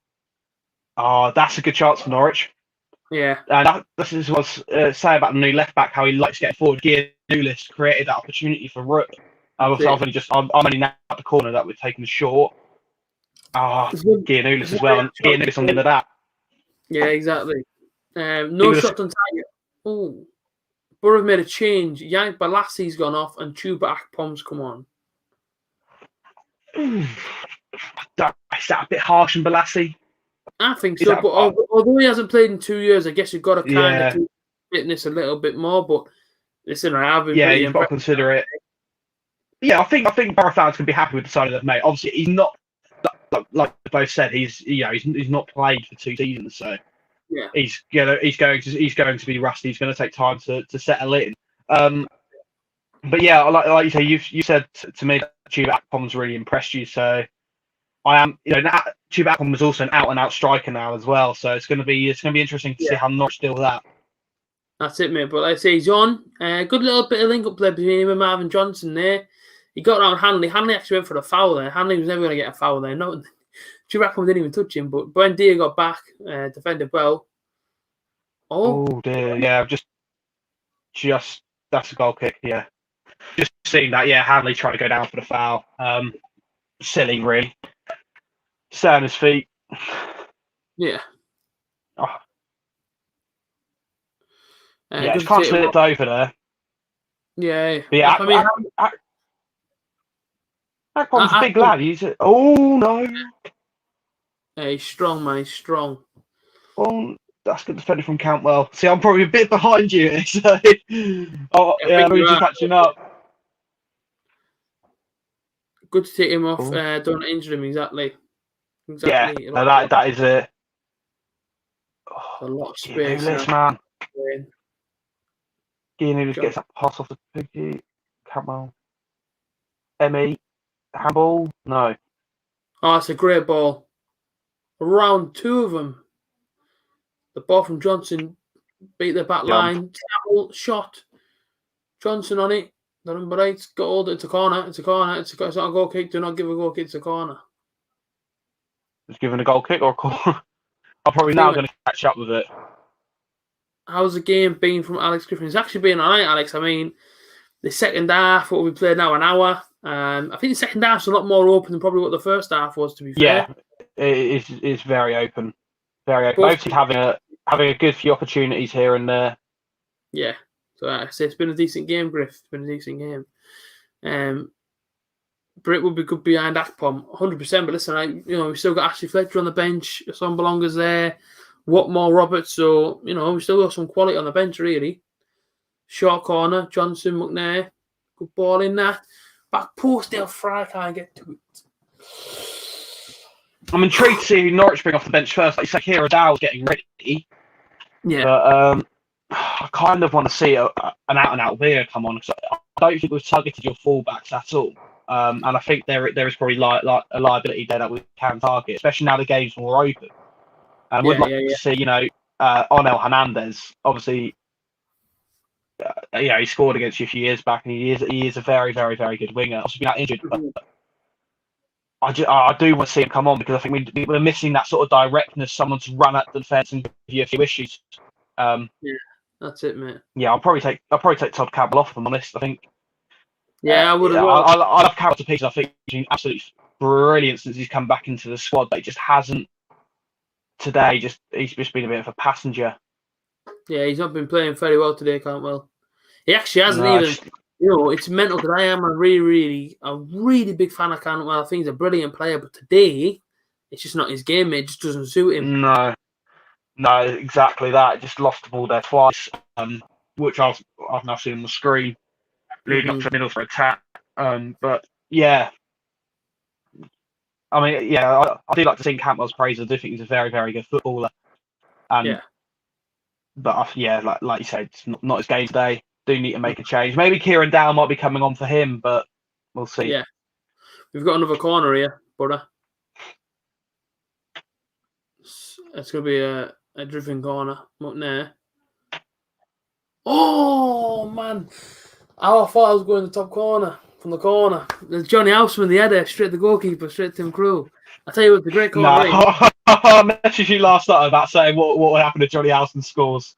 Oh, that's a good chance for Norwich. Yeah. And this is what I was saying about the new left back, how he likes getting forward. Gianoulis created that opportunity for Rook. I'm only now at the corner that we're taking the short. Gianoulis as well, and Gianoulis on the end of that. Yeah, exactly. No shots on target. Oh, Borough made a change. Yannick Balassi's gone off, and Chuba Akpom's come on. Is that a bit harsh on Balassi? I think so, but although he hasn't played in 2 years, I guess you've got to kind of keep fitness a little bit more. But listen, I have been pretty you've got to consider it. Yeah, I think Borough fans can be happy with the signing they've made. Obviously, he's not like both said. He's not played for 2 seasons, so yeah, he's going to be rusty. He's going to take time to settle in. But yeah, like you say, you said to me that Chuba Akpom's really impressed you. So I am, Chuba Akpom was also an out and out striker now as well. So it's going to be interesting to see how Norwich deal with that. That's it, mate. But like I say, he's on. Good little bit of link up play between him and Marvin Johnson there. He got around Hanley. Hanley actually went for a foul there. Hanley was never going to get a foul there. No, Chuba Akpom didn't even touch him. But Buendia got back, defended well. Oh dear, yeah, just that's a goal kick, yeah. Just seeing that, yeah, Hanley trying to go down for the foul. Silly, really. Stay on his feet. Yeah. Oh. Yeah, it's kind of slipped over there. Yeah. But yeah, I mean, Akpom's a big lad. Oh no. Yeah, he's strong, man. He's strong. Oh, that's good defending from Cantwell. See, I'm probably a bit behind you, so we're just catching up. Good to take him off. Don't injure him exactly. Yeah, that is it. A lot of space. This man. Guinea just gets that pass off the Piggy. Cantwell. Emmy. Handball? No. Oh, it's a great ball. Around 2 of them. The ball from Johnson beat the back line. Tackle, shot. Johnson on it. The number 8's got hold. It's a corner. It's not a goal kick. Do not give a goal kick. It's a corner. Just giving a goal kick or a corner? I'm probably now going to catch up with it. How's the game been from Alex Griffin? It's actually been all right, Alex. I mean, the second half, what we played now, an hour. I think the second half's a lot more open than probably what the first half was, to be fair. Yeah, it's very open. Very open. Both having a good few opportunities here and there. Yeah. So I say it's been a decent game, Griff. It's been a decent game. Britt would be good behind Akpom, 100%. But listen, we still got Ashley Fletcher on the bench. Some belongers there. Watmore Roberts. So, we still got some quality on the bench, really. Short corner, Johnson, McNair. Good ball in there. Back post, Dale Fry can't get to it. I'm intrigued to see who Norwich bring off the bench first. Like Kira Dow's getting ready. Yeah. But I kind of want to see an out-and-out Villa come on. Because I don't think we've targeted your fullbacks at all. And I think there is probably a liability there that we can target, especially now the game's more open. And we'd like to see, Onel Hernandez. Obviously, he scored against you a few years back, and he is a very, very, very good winger. Also been out injured, but I do want to see him come on because I think we're missing that sort of directness, someone to run at the defence and give you a few issues. Yeah, that's it, mate. Yeah, I'll probably take Todd Campbell off, if I'm honest. I think. Yeah, I would have. I love Campbell to pieces. I think he's been absolutely brilliant since he's come back into the squad, but he just hasn't. Today, he's just been a bit of a passenger. Yeah, he's not been playing very well today, Cantwell. He actually hasn't even. It's mental because I am a really big fan of Cantwell. I think he's a brilliant player, but today, it's just not his game, mate. It just doesn't suit him. No, exactly that. Just lost the ball there twice, which I've now seen on the screen, leading up to the middle for attack. But yeah. I mean, yeah, I do like to sing Cantwell's praise. I do think he's a very, very good footballer. But like you said, it's not his game today. Do need to make a change. Maybe Kieran Dow might be coming on for him, but we'll see. Yeah, we've got another corner here, brother. It's going to be a driven corner. McNair. Oh, man. I thought I was going to the top corner. From the corner. There's Johnny Houseman, the header, straight to the goalkeeper, straight to Tim Krul. I tell you what, the great corner. I messaged you last night about saying what would happen if Johnny Houseman scores.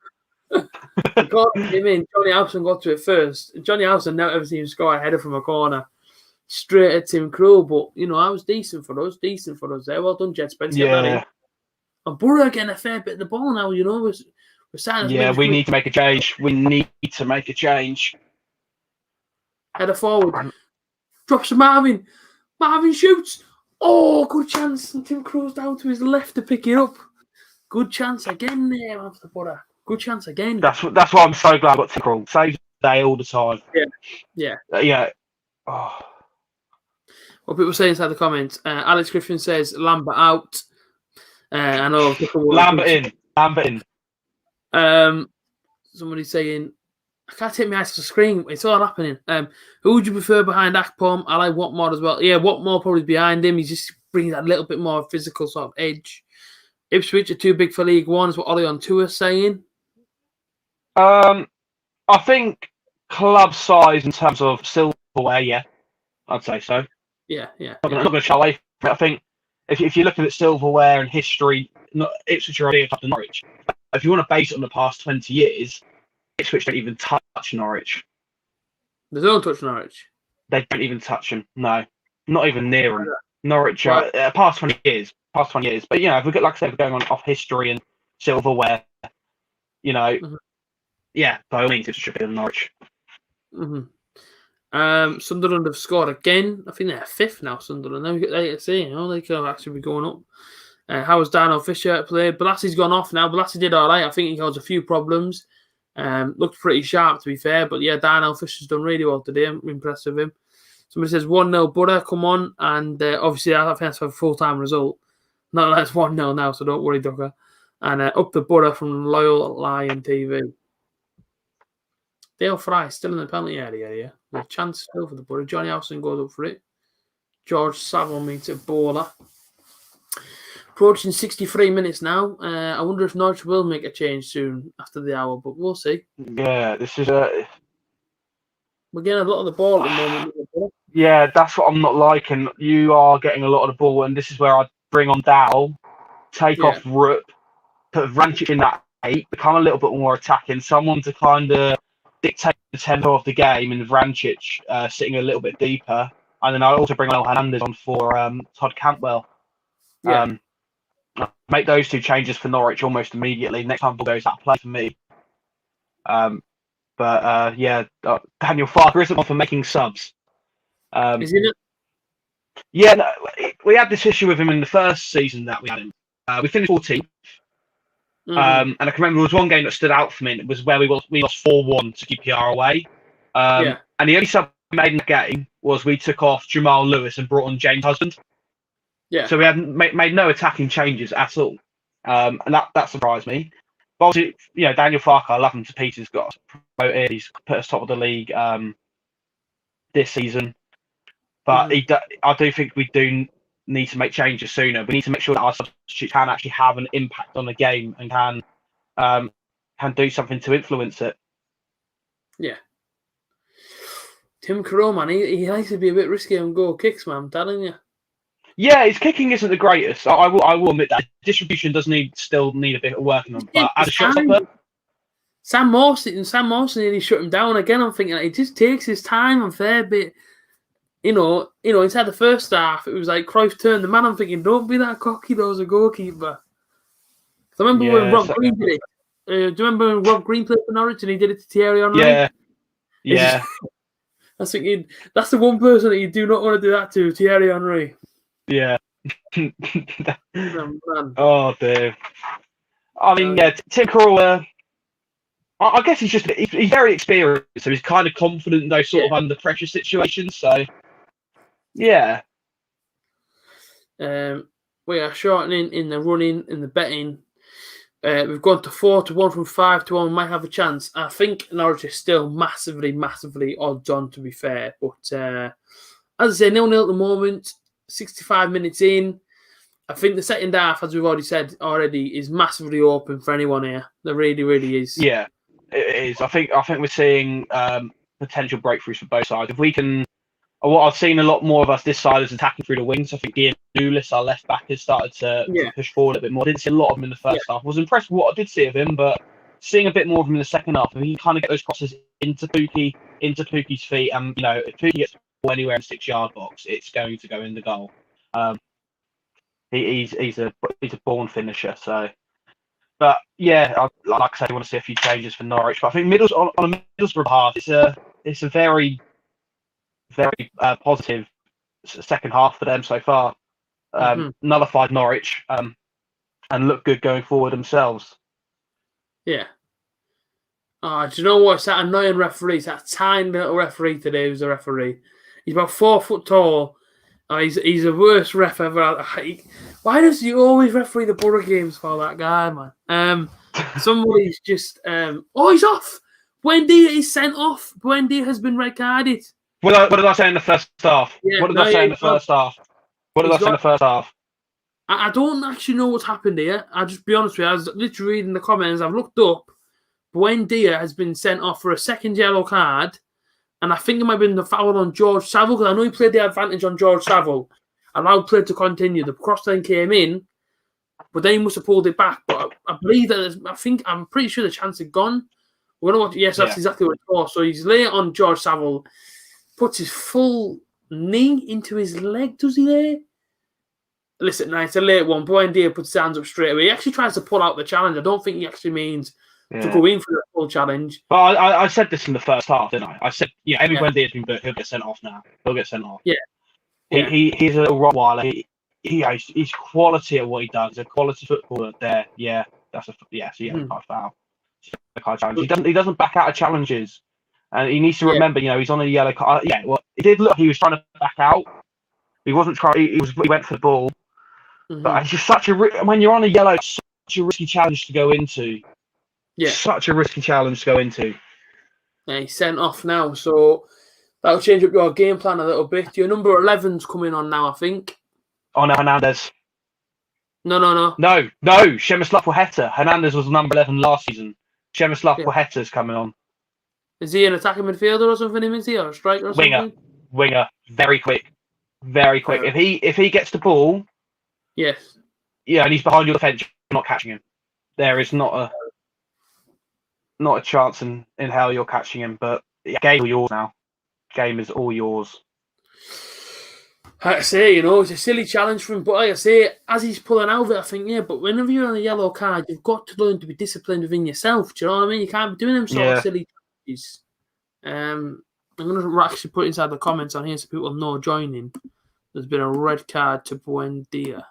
Johnny Houseman got to it first. Johnny Houseman never ever seen him score a header from a corner. Straight at Tim Krul, but I was decent for us there. Well done, Jed Spence. Yeah. And Borough getting a fair bit of the ball now, we're starting. Yeah, we need to make a change. Header forward. Drops to Marvin. Marvin shoots. Oh, good chance. And Tim Krul's down to his left to pick it up. Good chance again there after the butter. Good chance again. That's why I'm so glad I got Tim Krul. Saves the day all the time. Yeah. Yeah. Oh. What people say inside the comments. Alex Griffin says Lambert out. I know. Lambert in. Somebody's saying, I can't take my eyes to the screen. It's all happening. Who would you prefer behind Akpom? I like Watmore as well. Yeah, Watmore probably behind him. He just brings that little bit more physical sort of edge. Ipswich are too big for League One, is what Ollie on Tour is saying. I think club size in terms of silverware, yeah, I'd say so. Yeah. I'm not going to shy away from it. I think if you're looking at silverware and history, Ipswich are already up to Norwich. If you want to base it on the past 20 years, Ipswich don't even touch Norwich. They don't touch Norwich? They don't even touch them. No, not even near them. Norwich are past 20 years. But, if we get, like I said, we're going on off history and silverware, yeah, by all means, it should be in Norwich. Sunderland have scored again. I think they're fifth now, Sunderland. They could actually be going up. How was Dino Fisher played? Bolassi's gone off now. Bolassi did all right. I think he caused a few problems. Looked pretty sharp, to be fair. But yeah, Dino Fisher's done really well today. I'm impressed with him. Somebody says 1-0 Butter, come on. And obviously, I think that's a full-time result. Not that it's 1-0 now, so don't worry, Ducker. And up the Butter from Loyal Lion TV. Dale Fry still in the penalty area here. There's a chance still for the Butter. Johnny Howson goes up for it. George Saville meets a baller. Approaching 63 minutes now. I wonder if Norwich will make a change soon after the hour, but we'll see. Yeah, this is we're getting a lot of the ball at the moment. Yeah, that's what I'm not liking. You are getting a lot of the ball, and this is where I'd bring on Dow, take off Rupp, put Vrancic in that 8, become a little bit more attacking, someone to kind of dictate the tempo of the game, and Vrancic sitting a little bit deeper. And then I'll also bring on Hernandez on for Todd Cantwell. Make those 2 changes for Norwich almost immediately. Next time ball goes out of play for me. Daniel Farker isn't one for making subs. Is he not? Yeah, no, we had this issue with him in the first season that we had him. We finished 14th. And I can remember there was one game that stood out for me. It was where we lost 4-1 to QPR away. And the only sub we made in the game was we took off Jamal Lewis and brought on James Husband. Yeah. So we hadn't made no attacking changes at all. And that surprised me. But obviously, Daniel Farker, I love him to pieces. Got us promoted. He's put us top of the league this season. But I do think we do need to make changes sooner. We need to make sure that our substitutes can actually have an impact on the game and can do something to influence it. Yeah. Tim Krul, man, he likes to be a bit risky on goal kicks, man. I'm telling you. Yeah, his kicking isn't the greatest. I will admit that. Distribution does still need a bit of working on. But as a shot stopper, Sam Mawson nearly shut him down again. I'm thinking he just takes his time a fair bit. Inside the first half, it was like Cruyff turned the man. I'm thinking, don't be that cocky, though, as a goalkeeper. I remember when Rob Green did it. Do you remember when Rob Green played for Norwich and he did it to Thierry Henry? Yeah. I was thinking, that's the one person that you do not want to do that to, Thierry Henry. Yeah. Oh, dear. I mean, Tim Krul, I guess he's very experienced, so he's kind of confident in those sort of under pressure situations. So, yeah. We are shortening in the running, in the betting. We've gone to 4-1 from 5-1. We might have a chance. I think Norwich is still massively, massively odds on, to be fair. But as I say, 0-0 at the moment. 65 minutes in. I think the second half, as we've already said is massively open for anyone here. There really, really is. Yeah, it is. I think we're seeing potential breakthroughs for both sides. If we can, what I've seen a lot more of us this side is attacking through the wings. I think Ian Nulis, our left back, has started to push forward a bit more. I didn't see a lot of him in the first half. I was impressed with what I did see of him, but seeing a bit more of him in the second half, and he kind of get those crosses into Pukki's feet, and if Pukki gets the ball anywhere in the 6-yard box, it's going to go in the goal. He's a born finisher. So, but yeah, like I said, I want to see a few changes for Norwich. But I think on a Middlesbrough half, it's a very, very positive second half for them so far. Nullified Norwich and look good going forward themselves. Yeah. Oh, do you know what's that annoying referee? It's that tiny little referee today who's a referee. He's about 4 foot tall. Oh, he's the worst ref ever. Why does he always referee the Borough games for that guy, man? Somebody's just he's off. Buendia is sent off. Buendia has been red carded. What did I say in the first half? Yeah, what did I say in the first half? What did I say in the first half? I don't actually know what's happened here. I'll just be honest with you. I was literally reading the comments. I've looked up. Buendia has been sent off for a second yellow card. And I think it might have been the foul on George Saville, because I know he played the advantage on George Saville. Allowed play to continue. The cross then came in, but then he must have pulled it back. But I believe that I'm pretty sure the chance had gone. We're gonna watch. Yes, that's exactly what it was. So he's late on George Saville, puts his full knee into his leg. Does he there? Listen, it's a late one. Buendia puts his hands up straight away. He actually tries to pull out the challenge. I don't think he actually means to go in for the full challenge. But I said this in the first half, didn't I? I said, Buendia has been booked. He'll get sent off now. He'll get sent off. Yeah. He's a little Rottweiler. He's quality at what he does. He's a quality footballer there. Yeah, that's a foul. He doesn't back out of challenges, and he needs to remember. He's on a yellow card. Yeah, well, it did look he was trying to back out. He wasn't trying. He went for the ball. But it's just when you're on a yellow, it's such a risky challenge to go into. Yeah, such a risky challenge to go into. Yeah, he's sent off now, so that'll change up your game plan a little bit. Your number 11's coming on now, I think. Oh no, Hernandez. No. Przemysław Pacheta. Hernandez was number 11 last season. Przemysław Pacheta's coming on. Is he an attacking midfielder or something? Is he or a striker or something? Winger, very quick. If he gets the ball, yes, and he's behind your defence, you're not catching him. There is not a chance in hell you're catching him. But game is yours now. Game is all yours. Like I say, it's a silly challenge for him. But like I say, as he's pulling out of it, I think, but whenever you're on a yellow card, you've got to learn to be disciplined within yourself. Do you know what I mean? You can't be doing them sort of silly challenges. I'm going to actually put inside the comments on here so people know joining. There's been a red card to Buendia.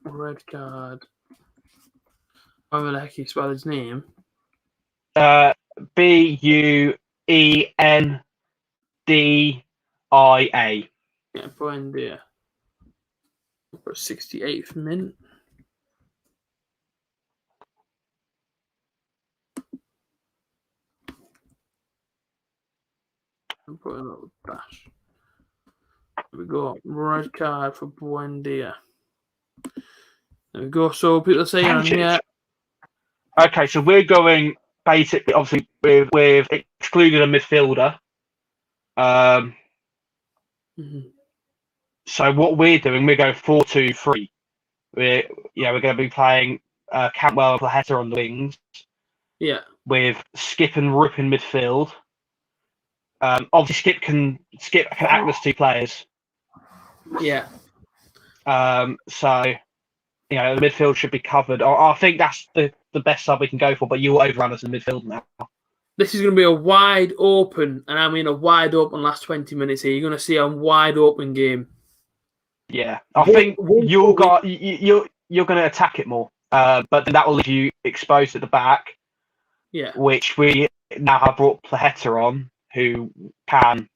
Red card. However the heck you spell his name. Buendia. Yeah, Buendia. For 68th minute. I'm putting a little dash. There we go. Red card for Buendia. There we go. So people are saying Okay, so we're going basically, obviously, we've excluded a midfielder. So what we're doing, we're going 4-2-3. We're going to be playing Cantwell and Pacheta on the wings. Yeah. With Skip and Rip in midfield. Obviously, Skip can act as two players. Yeah. So, the midfield should be covered. I think that's the best sub we can go for, but you'll overrun us in midfield now. This is going to be a wide open, and I mean a wide open last 20 minutes here. You're going to see a wide open game. Yeah. I think you're going to attack it more, but then that will leave you exposed at the back. Yeah. Which we now have brought Pacheta on, who can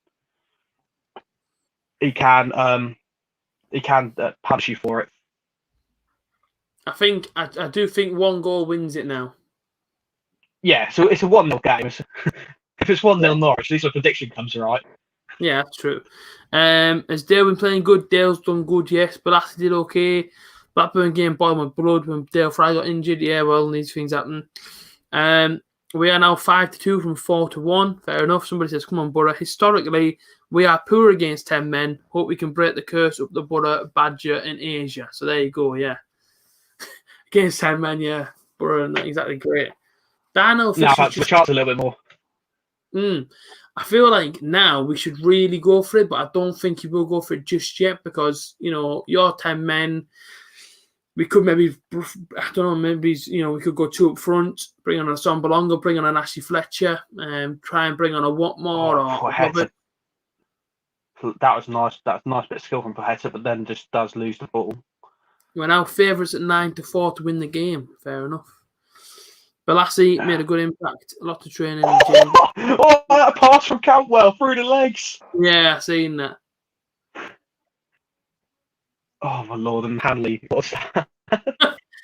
punish you for it. I do think one goal wins it now. Yeah, so it's a 1-0 game. If it's 1-0 Norwich, at least a prediction comes right. Yeah, that's true. Has Dale been playing good? Dale's done good, yes. But Balassi did okay. Blackburn game boiled my blood when Dale Fry got injured. Yeah, well, these things happen. We are now 5-2 from 4-1. Fair enough. Somebody says, come on, Borough. Historically, we are poor against 10 men. Hope we can break the curse up the Borough, Badger, and Asia. So there you go, yeah. Against 10 men, yeah. Borough, not exactly great. Now, the chance a little bit more. I feel like now we should really go for it, but I don't think he will go for it just yet because, you're 10 men. We could maybe, I don't know, maybe, we could go 2 up front, bring on a Son Bolonga, bring on an Ashley Fletcher, try and bring on a Watmore or Robert. that was nice. That's a nice bit of skill from Placheta, but then just does lose the ball. We're now favourites at 9-4 to win the game. Fair enough. Balassi made a good impact. A lot of training. Oh, that pass from Cantwell through the legs. Yeah, I seen that. Oh my lord, and Hanley, what's that?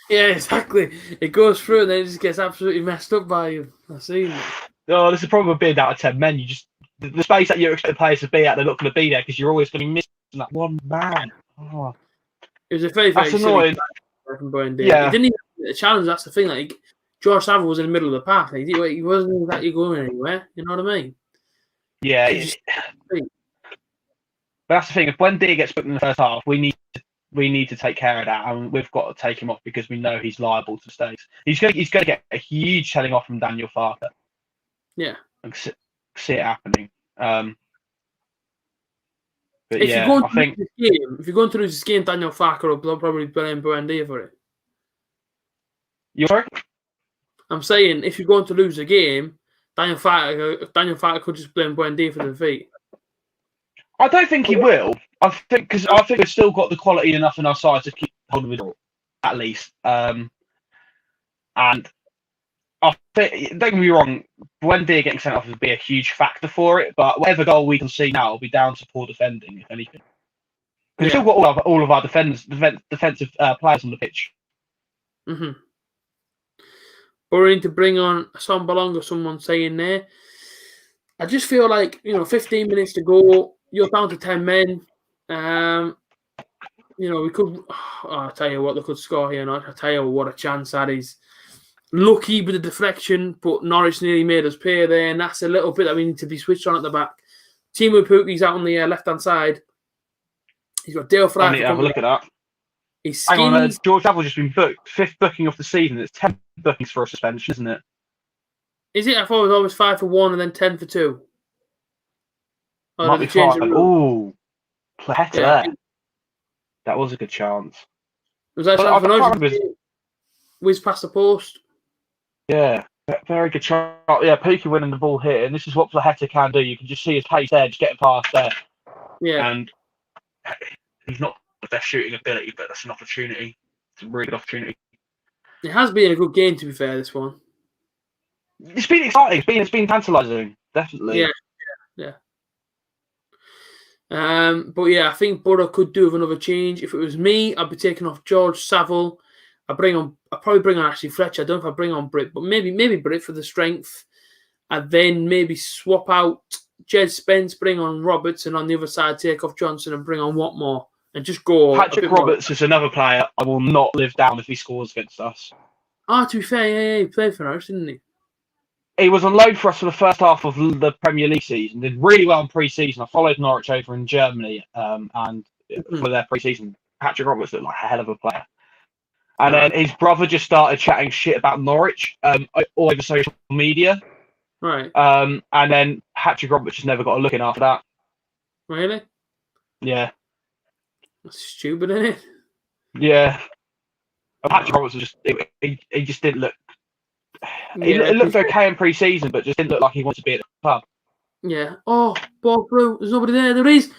Yeah, exactly. It goes through and then it just gets absolutely messed up by you. I've seen it. Oh, this is probably a bid out of 10 men. You just the space that you expect players to be at, they're not going to be there because you're always going to be missing that one man. Oh. It was a very, very annoying. Yeah. He didn't even get a challenge. That's the thing. Like George Saville was in the middle of the park. Like, he wasn't exactly going anywhere. You know what I mean? Yeah. But that's the thing. If Wendy gets booked in the first half, we need to take care of that, and we've got to take him off because we know he's liable to mistakes. He's going to get a huge telling off from Daniel Farker. Yeah. I see it happening. But if yeah, if you're going to lose this game, Daniel Farker will probably blame Buendia for it. You sorry? I'm saying if you're going to lose a game, Daniel Farker could just blame Buendia for the defeat. I don't think he will. I think we've still got the quality enough in our side to keep holding it at least. And I think, don't get me wrong, Buendia getting sent off would be a huge factor for it. But whatever goal we can see now will be down to poor defending, if anything. Because we've still got all of our defensive players on the pitch. Mm-hmm. But we need to bring on Son Balonga, someone saying there. I just feel like, 15 minutes to go, you're down to 10 men. We could, I'll tell you what, they could score here. I'll tell you what a chance that is. Lucky with the deflection, but Norwich nearly made us pay there, and that's a little bit that we need to be switched on at the back. Timo Pukki's out on the left-hand side. He's got Dale Fry. I need to have a look at that. Hang on, George Saville's just been booked. 5th booking of the season. It's 10 bookings for a suspension, isn't it? Is it? I thought it was always 5 for 1 and then 10 for 2. Oh, might be 5. Ooh, Placheta there. That was a good chance. Was that a chance for whiz past the post? Yeah, very good chance. Yeah, Pukki winning the ball here, and this is what Placheta can do. You can just see his pace there, just getting past there. Yeah. And he's not the best shooting ability, but that's an opportunity. It's a really good opportunity. It has been a good game, to be fair, this one. It's been exciting. It's been tantalising, definitely. Yeah. But yeah, I think Borough could do with another change. If it was me, I'd be taking off George Saville. I'd probably bring on Ashley Fletcher. I don't know if I'd bring on Britt, but maybe Britt for the strength. And then maybe swap out Jed Spence, bring on Roberts, and on the other side take off Johnson and bring on Watmore. And just go. Patrick Roberts is another player I will not live down if he scores against us. Oh, to be fair, he played for us, didn't he? He was on loan for us for the first half of the Premier League season. Did really well in pre-season. I followed Norwich over in Germany, and for their pre-season, Patrick Roberts looked like a hell of a player. And then his brother just started chatting shit about Norwich all over social media. Right. And then Patrick Roberts just never got a look in after that. Really? Yeah. That's stupid, isn't it? Yeah. Patrick Roberts was he just didn't look. It looked okay in pre-season, but just didn't look like he wanted to be at the club. Yeah. Oh, ball through. There's nobody there. There is.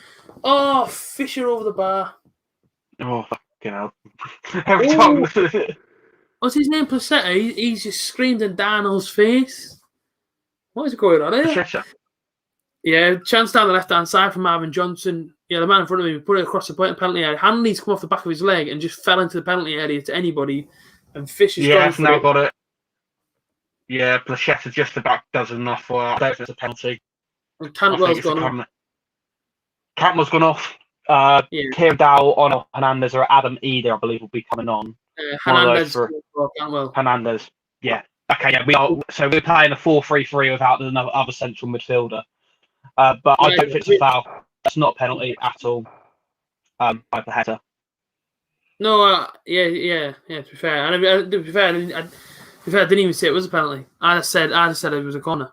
Oh, Fisher over the bar. Oh, fucking hell. Every time. What's his name? Placheta. He's just screamed in Darnell's face. What is going on here? Placheta. Yeah, chance down the left-hand side from Marvin Johnson. Yeah, the man in front of me put it across the penalty area. Hanley's come off the back of his leg and just fell into the penalty area to anybody. And Fisher's got it. Yeah, Placheta just about does enough for it. I don't think it's a penalty. And Cantwell's gone off. Kieran Dowell, on Hernandez, or Adam Eder, I believe, will be coming on. Hernandez. Hernandez. Yeah. Okay, yeah, we're playing a 4-3-3 without another other central midfielder. But I don't think it's a foul. That's not a penalty at all. By Placheta. No, yeah. To be fair, I didn't even say it was a penalty. I just said it was a corner.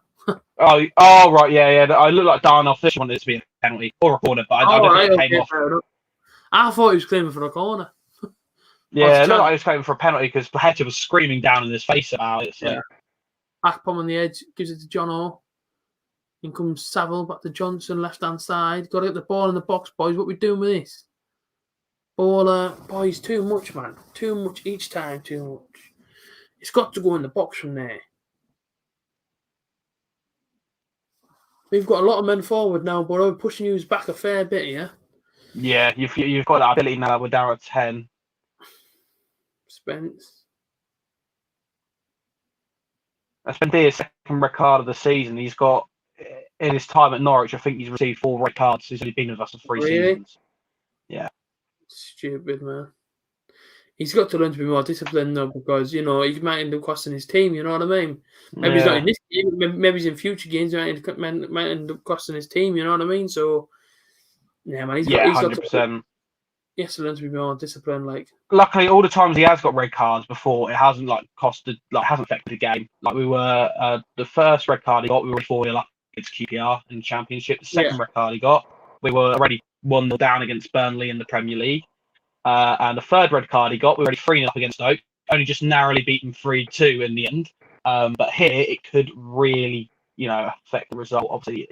oh, right, yeah. I look like Darnell Fisher wanted it to be a penalty or a corner, but I don't think it came off. I thought he was claiming for a corner. Yeah, it looked like he was claiming for a penalty because Placheta was screaming down in his face about it. So. Yeah. Akpom on the edge, gives it to John O. In comes Saville, back to Johnson, left-hand side. Got to get the ball in the box, boys. What we doing with this? Baller, boys, too much, man. Too much each time, too much. It's got to go in the box from there. We've got a lot of men forward now, but we're pushing you back a fair bit here. Yeah, you've got that ability now. We're down at 10. Spence. That's been Dia's second red card of the season. He's got, in his time at Norwich, I think he's received 4 red cards. He's only been with us for 3 seasons. Yeah. Stupid, man. He's got to learn to be more disciplined, though, because, he might end up costing his team, you know what I mean? Maybe he's not in this game, maybe he's in future games, he might end up costing his team, you know what I mean? So, yeah, man, he's 100%. He has to learn to be more disciplined, like. Luckily, all the times he has got red cards before, it hasn't hasn't affected the game. Like we were the first red card he got, we were 4-0 up against QPR in the Championship. The second red card he got, we were already 1-0 down against Burnley in the Premier League. And the third red card he got, we were already 3-0 up against Stoke, only just narrowly beaten 3-2 in the end. But here it could really, affect the result. Obviously,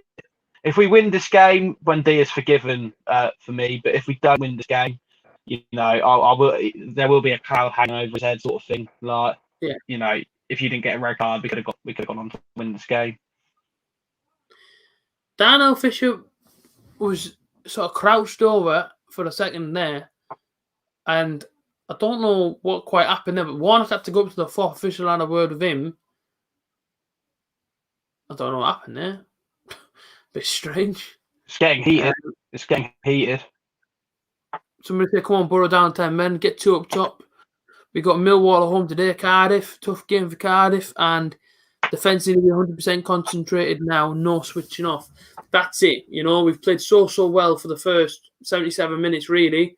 if we win this game, Buendia's forgiven for me. But if we don't win this game, I will. There will be a cloud hanging over his head, sort of thing. Like, if you didn't get a red card, we could have gone on to win this game. Darnell Fisher was sort of crouched over for a second there, and I don't know what quite happened there. But Warnock had to go up to the fourth official and have a word with him. I don't know what happened there. Bit strange. It's getting heated. Somebody say, come on, Borough down 10 men, get 2 up top. We got Millwall at home today, Cardiff. Tough game for Cardiff. And defensively 100% concentrated now, no switching off. That's it. We've played so well for the first 77 minutes, really.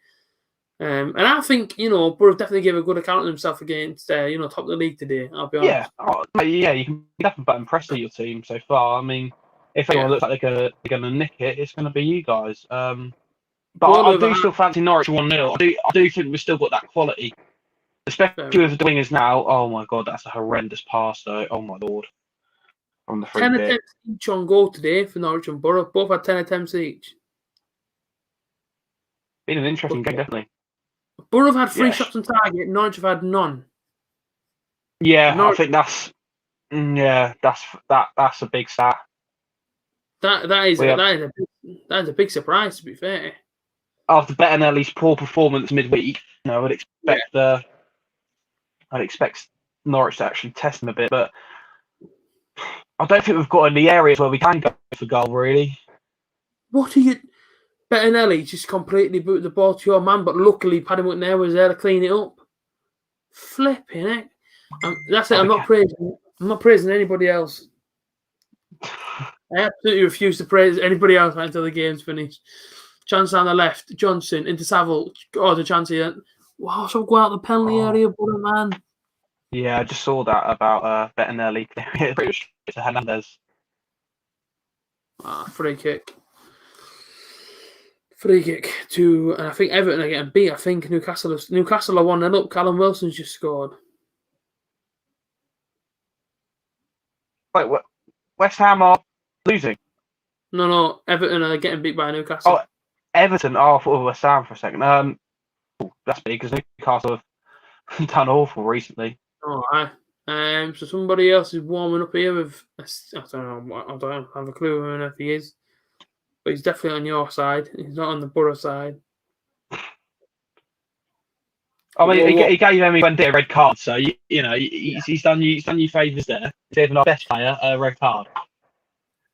And I think, Borough definitely gave a good account of himself against, top of the league today, I'll be honest. Yeah, you can be nothing but impressed with your team so far. I mean, if anyone looks like they're going to nick it, it's going to be you guys. But I do still fancy Norwich 1-0. I do think we've still got that quality, especially with the wingers now. Oh my God, that's a horrendous pass though. Oh my Lord. From the free 10 kick. attempts each on goal today for Norwich and Borough. Both had 10 attempts each. Been an interesting game, definitely. Borough have had 3 shots on target. Norwich have had none. Yeah, I think that's a big stat. That is a big surprise, to be fair. After Bettinelli's poor performance midweek, I'd expect Norwich to actually test him a bit, but I don't think we've got any areas where we can go for goal, really. What are you... Bettinelli just completely booted the ball to your man, but luckily Paddy McNair was there to clean it up. Flipping it. That's it, I'm not praising anybody else. I absolutely refuse to praise anybody else until the game's finished. Chance on the left, Johnson into Saville. Oh, the chance here. Wow, so go out the penalty area, buddy, man. Yeah, I just saw that about Bettinelli to Hernandez. Free kick. To, and I think Everton are getting beat. I think Newcastle are 1-0 up. Callum Wilson's just scored. Wait, what? West Ham are losing? No, Everton are getting beat by Newcastle. Oh, Everton. Oh, I thought it was West Ham for a second. That's big because Newcastle have done awful recently. All right. So somebody else is warming up here with. I don't have a clue who if he is, but he's definitely on your side. He's not on the Borough side. I mean, he gave Buendia a red card, so he's done you favours there. He's given our best player a red card.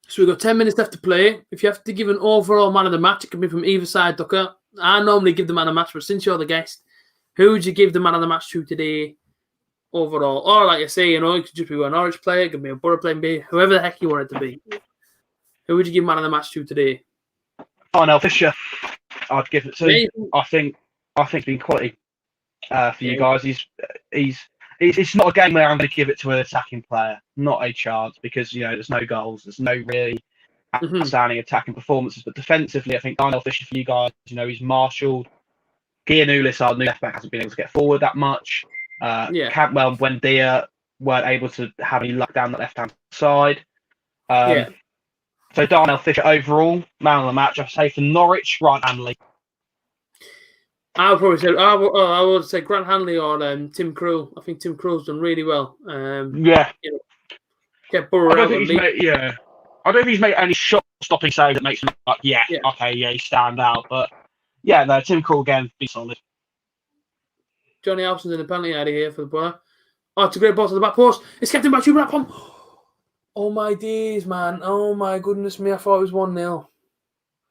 So we've got 10 minutes left to play. If you have to give an overall man of the match, it can be from either side, Ducker. I normally give the man of the match, but since you're the guest, who would you give the man of the match to today overall? Or like I say, it could just be a Norwich player, it could be a Borough player, whoever the heck you want it to be. Who would you give man of the match to today? Darnell Fisher. I'd give it to. Maybe. I think it's been quality for you guys. It's not a game where I'm going to give it to an attacking player. Not a chance, because there's no goals, there's no really outstanding attacking performances. But defensively, I think Darnell Fisher for you guys. He's marshalled. Giannoulis, our new left back, hasn't been able to get forward that much. Cantwell and Buendia weren't able to have any luck down the left hand side. So Darnell Fisher overall, man of the match. I'd say for Norwich, Grant Hanley. I would say Grant Hanley or Tim Krul. I think Tim Krul's done really well. Yeah. Get Borough I don't think he's made any shot-stopping save that makes him like, he stand out. But yeah, no, Tim Krul again, be solid. Johnny Howson's in the penalty area here for the Borough. Oh, it's a great ball to the back post. It's kept him by Chuba Akpom. Oh my days, man. Oh my goodness me. I thought it was 1-0.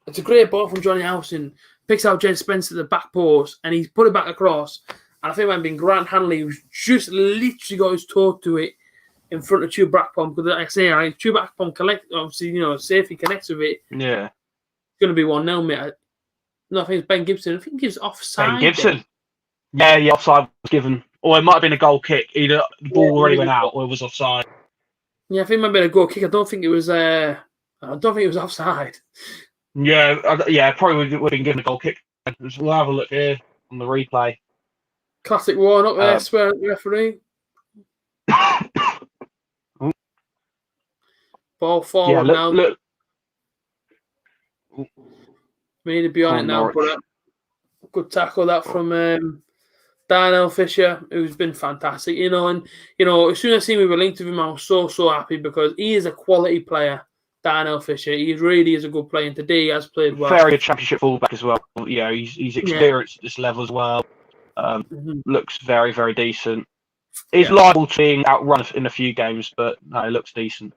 It's a great ball from Johnny Howson. Picks out Jed Spence at the back post and he's put it back across. And I think it might have been Grant Hanley who's just literally got his toe to it in front of Chuba Akpom. Because like I say, Chuba Akpom safely connects with it. Yeah. It's going to be 1-0, mate. No, I think it's Ben Gibson. I think he's offside. Ben Gibson. There. Yeah, offside was given. Or it might have been a goal kick. Either the ball already went out or it was offside. Yeah, I think it might have been a goal kick. I don't think it was offside. Yeah, probably would have been given a goal kick. We'll have a look here on the replay. Classic Warnock there, swear at the referee. Ball forward now. Look. We need to be on it now, but good tackle that from Darnell Fisher, who's been fantastic, and as soon as I seen we were linked with him, I was so happy because he is a quality player, Darnell Fisher. He really is a good player, and today he has played well. Very good championship fullback as well. He's experienced at this level as well. Looks very, very decent. He's liable to being outrun in a few games, but no, he looks decent.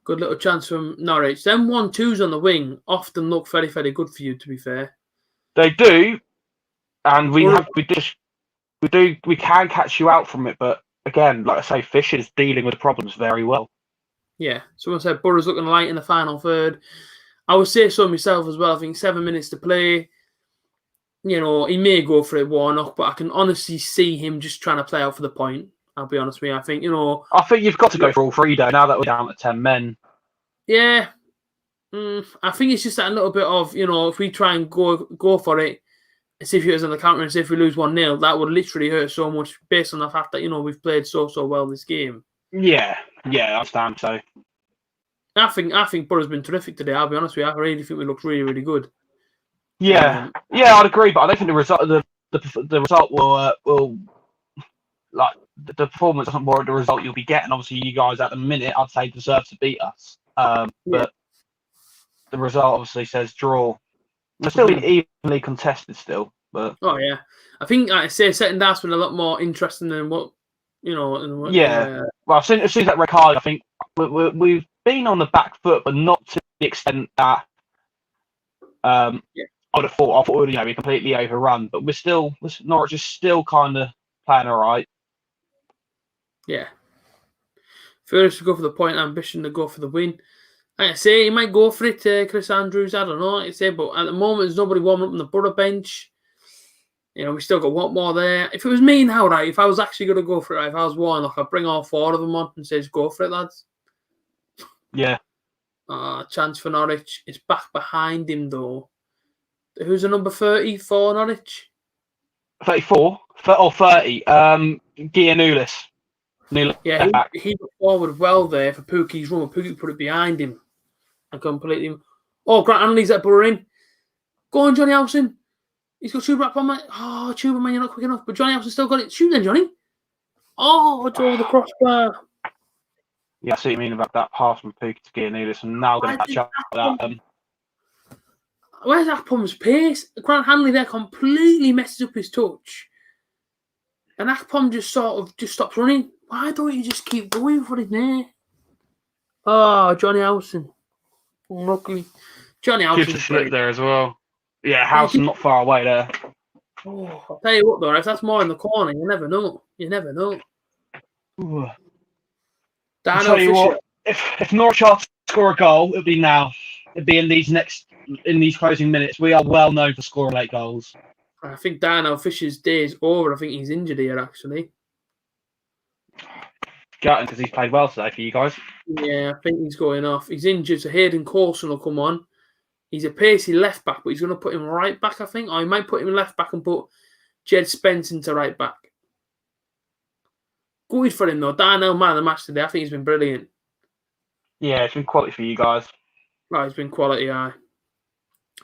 Good little chance from Norwich. Them 1-2s on the wing often look very, very good for you, to be fair. They do. And we can catch you out from it, but again, like I say, Fisher's dealing with the problems very well. Yeah, someone said Borough's looking light in the final third. I would say so myself as well. I think 7 minutes to play. He may go for it, Warnock, but I can honestly see him just trying to play out for the point. I'll be honest with you. I think I think you've got to go for all three though. Now that we're down to 10 men. Yeah, I think it's just that little bit of if we try and go for it. See if he was on the counter and see if we lose 1-0, that would literally hurt so much based on the fact that we've played so well this game. Yeah, I understand. So I think Borough's been terrific today. I'll be honest with you. I really think we looked really, really good. Yeah, I'd agree, but I don't think the result will like the performance doesn't warrant the result you'll be getting. Obviously, you guys at the minute I'd say deserve to beat us, but the result obviously says draw. They're still evenly contested still, but I think like I say second half's been a lot more interesting than what Well, as soon as that red card, I think we've been on the back foot, but not to the extent that I would have thought. I thought we would be completely overrun, but Norwich is still kind of playing all right. Yeah, first to go for the point, ambition to go for the win. Like I say, he might go for it, Chris Andrews. I don't know. Like I say, but at the moment, there's nobody warming up on the Borough bench. We still got one more there. If it was me now, right, if I was actually going to go for it, if I was Warnock, I'd bring all four of them on and say, just go for it, lads. Yeah. Chance for Norwich. It's back behind him, though. Who's the number 30 for Norwich? 34? Or 30? Giannoulis. Yeah, he got forward well there for Pookie's run. Pookie put it behind him and completely. Oh, Grant Hanley's at Borough in. Go on, Johnny Howson. He's got Chuba up on my. Oh, Chuba, man, you're not quick enough. But Johnny Howson still got it. Shoot then, Johnny. Oh, it's over the crossbar. Yeah, I see what you mean about that pass from Pookie to Giannoulis. And now going to catch up with that. Where's Akpom's pace? Grant Hanley there completely messes up his touch. And Akpom just stops running. Why don't you just keep going for it there? Oh, Johnny Howson. Unluckily. Johnny Howson. Gives a slip there as well. Yeah, Howson not far away there. Oh, I'll tell you what, though, if that's more in the corner, you never know. I'll tell you what, if Norwich are to score a goal, it'll be now. It'll be in these closing minutes. We are well known for scoring late goals. I think Darnell Fisher's day is over. I think he's injured here, actually. Gutting because he's played well today for you guys. Yeah, I think he's going off. He's injured, so Hayden Coulson will come on. He's a pacey left back, but he's going to put him right back, I think. Or he might put him left back and put Jed Spence into right back. Good for him, though. Darnell, man of the match today. I think he's been brilliant. Yeah, it's been quality for you guys. Right, he's been quality, aye.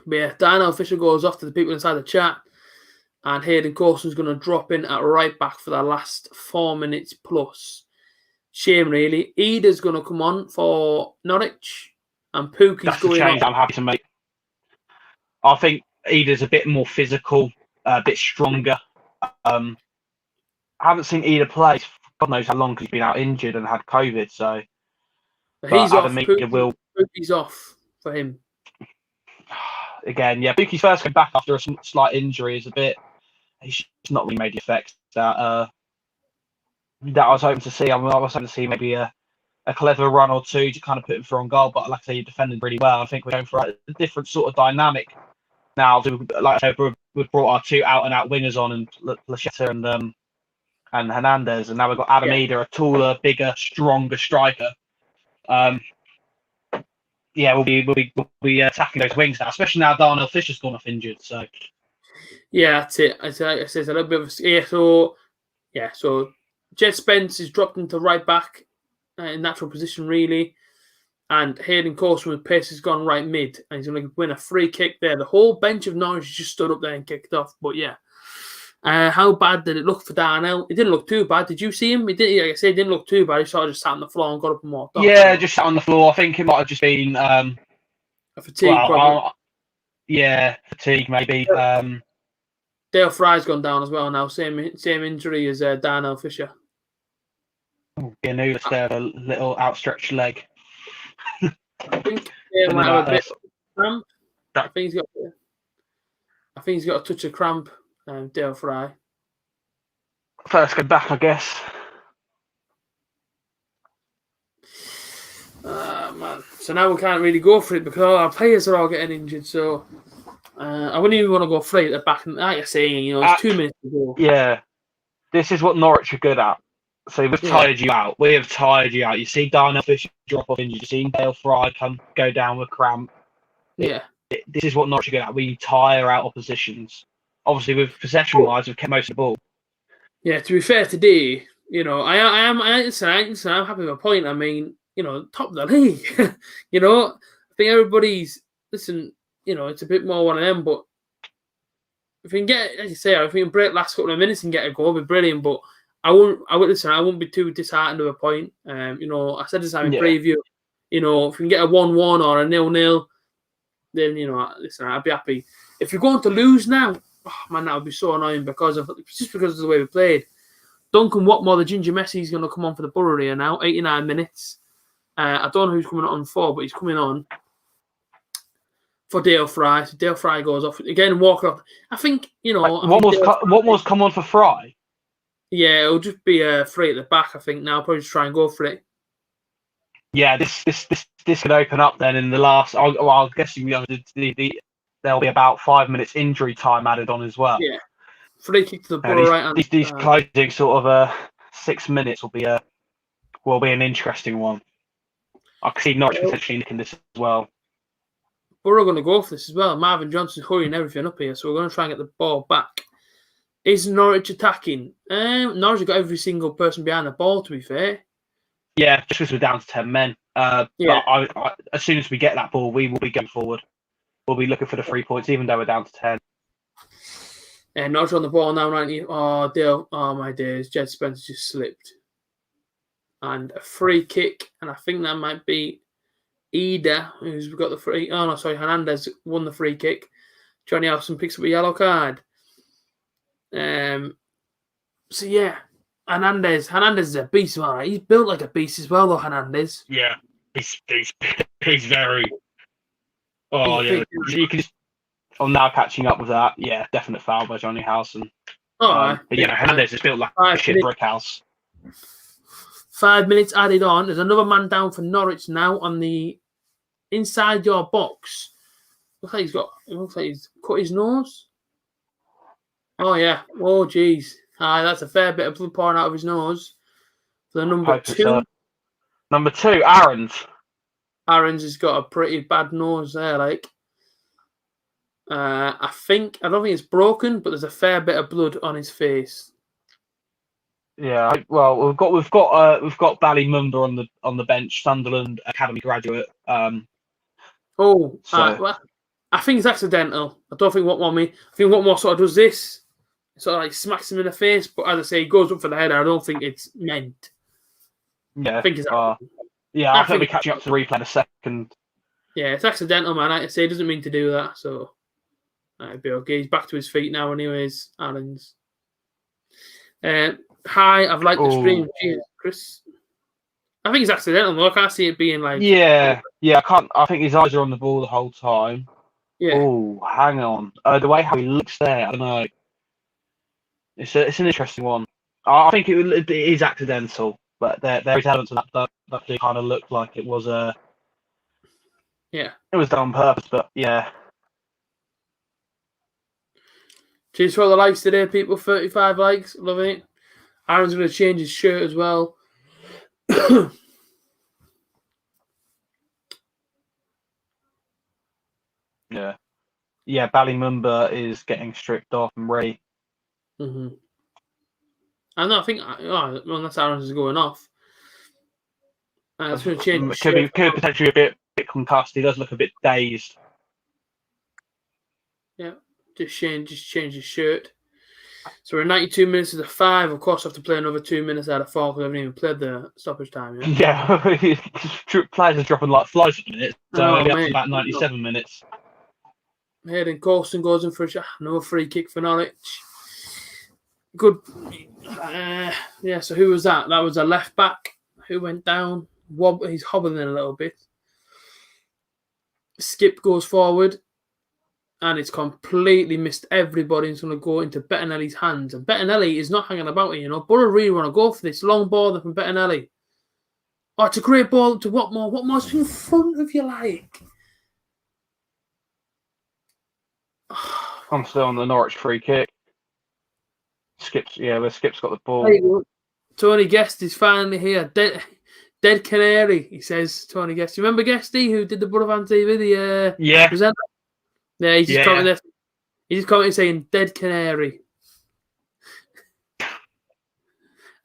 But yeah, Darnell Fisher goes off to the people inside the chat, and Hayden Coulson's going to drop in at right back for the last 4 minutes plus. Shame, really. Ida's going to come on for Norwich, and Pookie's That's going the change on. I'm happy to make. I think Ida's a bit more physical, a bit stronger. I haven't seen Ida play. God knows how long, because he's been out injured and had COVID. So He's off. Pookie's off for him. Again, yeah, Pookie's first came back after a slight injury is a bit. He's not really made the effects that I was hoping to see. I was hoping to see maybe a clever run or two to kind of put him through on goal. But like I say, he defended really well. I think we're going for a different sort of dynamic now. Like I said, we've brought our 2 out-and-out wingers on, and Lachetta and Hernandez, and now we've got Adam Ida, a taller, bigger, stronger striker. We'll be attacking those wings now, especially now Darnell Fisher's gone off injured. So yeah, that's it. I say it's a little bit of So Jed Spence is dropped into right back in natural position, really, and Hayden Coulson with pace has gone right mid, and he's going to win a free kick there. The whole bench of Norwich just stood up there and kicked off. But yeah, how bad did it look for Darnell? It didn't look too bad. Did you see him? He didn't. Like I said, it didn't look too bad. He sort of just sat on the floor and got up and walked off. Yeah, just sat on the floor. I think it might have just been a fatigue problem. Fatigue maybe. Dale Fry's gone down as well now. Same injury as Darnell Fisher. Gianoulis there, a little outstretched leg. I think Dale might have a bit of cramp. I think he's got a touch of cramp. Dale Fry. First go back, I guess. Man. So now we can't really go for it because all our players are all getting injured. So I wouldn't even want to go for it at the back. Like you're saying, it's 2 minutes to go. Yeah, this is what Norwich are good at. So we've tired you out. We have tired you out. You see Darnell Fisher drop off injured. You see Dale Fry go down with cramp. Yeah. This is what Norwich are good at. We tire out oppositions. Obviously, with possession-wise, we've kept most of the ball. Yeah, to be fair today, I'm happy with a point. I mean, top of the league. I think everybody's it's a bit more one of them. But if we can get, as you say, if we can break last couple of minutes and get a goal, it'd be brilliant. But I wouldn't be too disheartened with a point. I said this in preview. If we can get a 1-1 or a 0-0, then I'd be happy. If you're going to lose now, that would be so annoying because of the way we played. Duncan Watmore, the Ginger Messi, is going to come on for the Borough here now. 89 minutes. I don't know who's coming on for, but he's coming on for Dale Fry. So Dale Fry goes off again. Walker off. I think Watmore's come on for Fry. Yeah, it'll just be free at the back. I think now probably just try and go for it. Yeah, this could open up then in the last. I'm guessing there'll be about 5 minutes injury time added on as well. Yeah, free kick to the Borough right. These closing sort of 6 minutes will be an interesting one. I can see Norwich potentially nicking this as well. Borough going to go for this as well. Marvin Johnson's hurrying everything up here, so we're going to try and get the ball back. Is Norwich attacking? Norwich have got every single person behind the ball, to be fair. Yeah, just because we're down to 10 men. But as soon as we get that ball, we will be going forward. We'll be looking for the 3 points, even though we're down to 10. And Norwich on the ball now, right? Oh, Dale. Oh, my days. Jed Spence just slipped. And a free kick. And I think that might be Ida, who's got the free. Oh, no, sorry. Hernandez won the free kick. Johnny Allison picks up a yellow card. So yeah, Hernandez is a beast, all right. He's built like a beast as well, though. Hernandez. Yeah, he's very. Oh yeah, you can. I'm now catching up with that. Yeah, definite foul by Johnny Howson. But Hernandez is built like a shit brick house. 5 minutes added on. There's another man down for Norwich now on the inside your box. Looks like he's cut his nose. Oh, yeah. Oh, jeez. That's a fair bit of blood pouring out of his nose. For the number 2. Number 2, Aaron's. Aaron's has got a pretty bad nose there, like. I don't think it's broken, but there's a fair bit of blood on his face. Yeah, well, we've got Ballymunda on the bench, Sunderland Academy graduate. Oh, well, I think it's accidental. I don't think I think Watmore sort of does this, sort of like smacks him in the face. But as I say, he goes up for the header. I don't think it's meant. Yeah, I think it's yeah. I think we'll be catching up to the replay in a second. Yeah, it's accidental, man. Like I say, he doesn't mean to do that, so that'd be okay. He's back to his feet now, anyways. Aaron's. Hi, I've liked the stream. Cheers, Chris. I think it's accidental, though. I can't see it being like. Yeah, I can't. I think his eyes are on the ball the whole time. Yeah. Oh, hang on. The way how he looks there, I don't know. It's an interesting one. I think it is accidental, but there is elements of that do kind of look like it was yeah. It was done on purpose, but yeah. Cheers for all the likes today, people. 35 likes. Love it. Aaron's going to change his shirt as well. Yeah. Ballymumba is getting stripped off and ready. Mm-hmm. I think unless Aaron's is going off. It's going to change. Could potentially be a bit concussed. He does look a bit dazed. Yeah, just change his shirt. So we're 92 minutes to the 5. Of course, I have to play another 2 minutes out of 4 because we haven't even played the stoppage time yet. Yeah, players are dropping like flies at the minute. So that's about 97 minutes. Hayden Coulson goes in for another free kick for Norwich. Good. Yeah, so who was that? That was a left back who went down. He's hobbling a little bit. Skip goes forward. And it's completely missed everybody. It's going to go into Bettinelli's hands. And Bettinelli is not hanging about here, Borough really want to go for this long ball from Bettinelli. Oh, it's a great ball to Watmore. Watmore's in front of you, like. I'm still on the Norwich free kick. Skip's got the ball. Tony Guest is finally here. Dead Canary, he says. Tony Guest. You remember Guesty who did the Borough Fan TV? Yeah. Presenter? Yeah, he's just commenting. He's just commenting saying "dead canary,"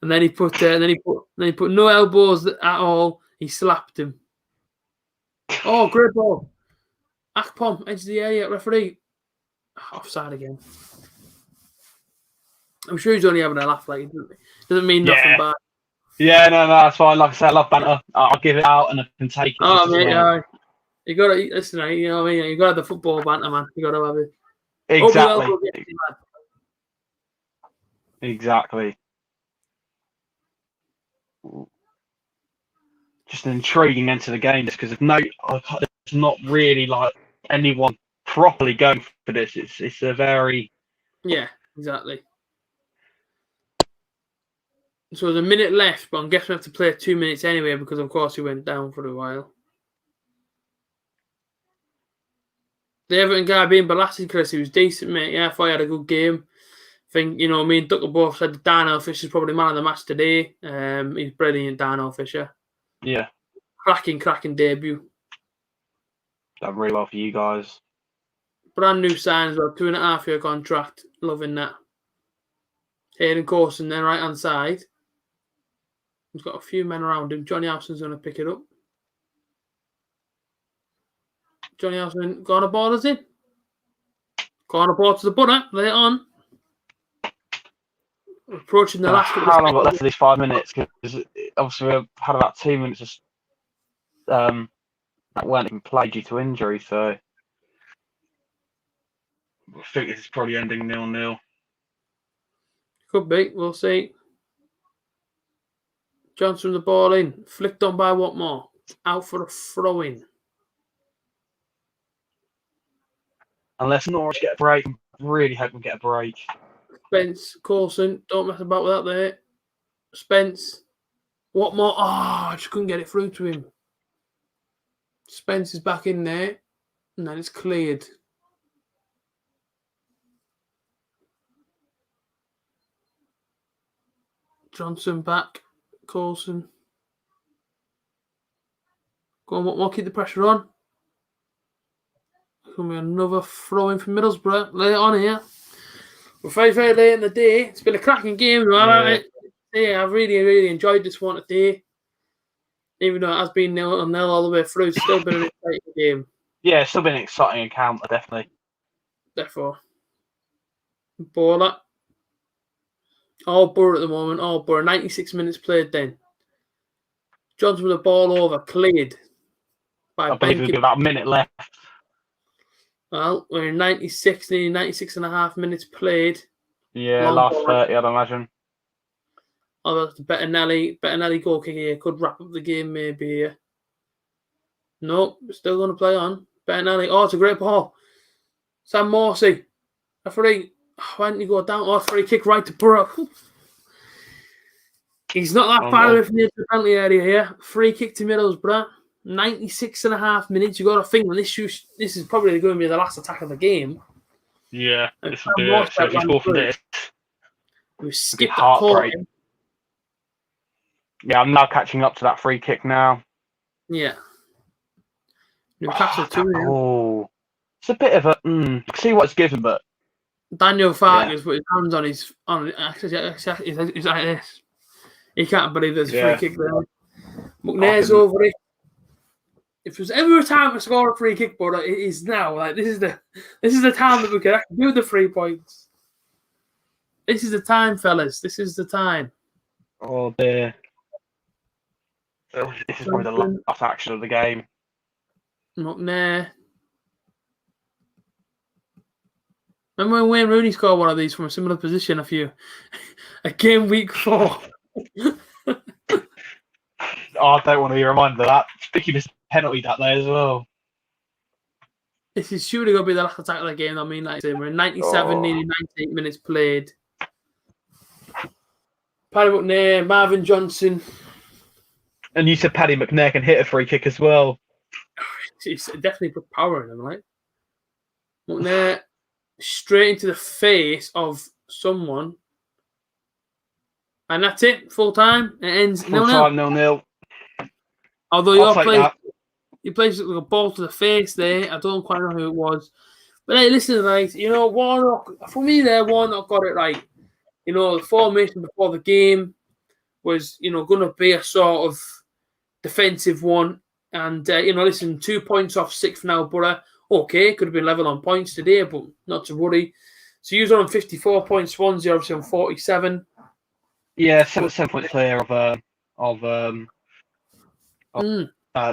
and then he put no elbows at all. He slapped him. Oh, great ball! Akpom edge of the area, referee. Offside again. I'm sure he's only having a laugh. Like it doesn't mean nothing bad. Yeah, no, that's fine. Like I said, I love banter. I'll give it out and I can take it. Oh, mate, yeah. You got to listen. You know what I mean. You got to have the football banter, man. You got to have it. Exactly. Just an intriguing end to the game, just because there's not really like anyone properly going for this. It's a very exactly. So there's a minute left, but I'm guessing we have to play 2 minutes anyway because of course he went down for a while. The Everton guy being blasted, Chris, he was decent, mate. Yeah, I thought he had a good game. I think, me and Ducker both said Darnell Fisher's probably man of the match today. He's brilliant, Darnell Fisher. Yeah. Cracking debut. Done really well for you guys. Brand new sign as well, 2.5-year contract. Loving that. Hayden Coulson then right hand side. He's got a few men around him. Johnny Howson's going to pick it up. Johnny Howson, corner ball is in. Corner ball to the butter. Lay it on. We're approaching the last. How long got left of these 5 minutes? Because obviously we've had about 2 minutes that weren't even played due to injury. So I think this is probably ending 0-0. Could be. We'll see. Johnson the ball in. Flicked on by Watmore. Out for a throw-in. Unless Norwich get a break, I'm really hoping we get a break. Spence, Coulson, don't mess about with that there. Spence, Watmore. I just couldn't get it through to him. Spence is back in there, and then it's cleared. Johnson back, Coulson. Go on, Watmore, keep the pressure on. Going to be another throw-in from Middlesbrough. Lay it on here. We're very, very late in the day. It's been a cracking game. I've really, really enjoyed this one today. Even though it has been 0-0 all the way through, it's still been an exciting game. Yeah, it's still been an exciting encounter, definitely. Therefore, Bowler. All Borough at the moment. All Borough. 96 minutes played then. Johnson with the ball over. Cleared by I believe we've got about a minute left. Well, we're in 96, nearly 96 and a half minutes played. Yeah, last 30, I'd imagine. Oh, that's Bettinelli goal kick here. Could wrap up the game maybe here. Nope, still going to play on. Bettinelli. Oh, it's a great ball. Sam Morsey. Referee. Why didn't you go down? Oh, free kick right to Borough. He's not that far away from the penalty area here. Free kick to Middlesbrough. 96 and a half minutes. You've got to think when this is probably going to be the last attack of the game. Yeah, this will be it. So if you score for this, we skipped the corner. Yeah, I'm now catching up to that free kick now. Yeah. Newcastle 2. Oh, it's a bit of a. See what it's given, but Daniel Farkas put his hands on his. He's like this. He can't believe there's a free kick there. McNair's over it. If there's ever a time to score a free kick, but it is now. Like this is the time that we can actually do the 3 points. This is the time, fellas. This is the time. Oh dear. This is probably the last action of the game. McNair. Remember when Wayne Rooney scored one of these from a similar position a game week 4? I don't want to be reminded of that. Vicky missed a penalty that day as well. This is surely going to be the last attack of the game. I mean, like I say, we're in 97, nearly 98 minutes played. Paddy McNair, Marvin Johnson. And you said Paddy McNair can hit a free kick as well. It's definitely put power in him, right? McNair straight into the face of someone. And that's it, full time. It ends 0-0. Full time, 0-0. Although he plays like a ball to the face there. I don't quite know who it was. But hey, listen, right, Warnock, for me there, Warnock got it right. The formation before the game was, going to be a sort of defensive one. And, listen, 2 points off 6th now, Borough. Okay, could have been level on points today, but not to worry. So you're on 54 points, Swansea obviously on 47. Yeah, 7 points clear of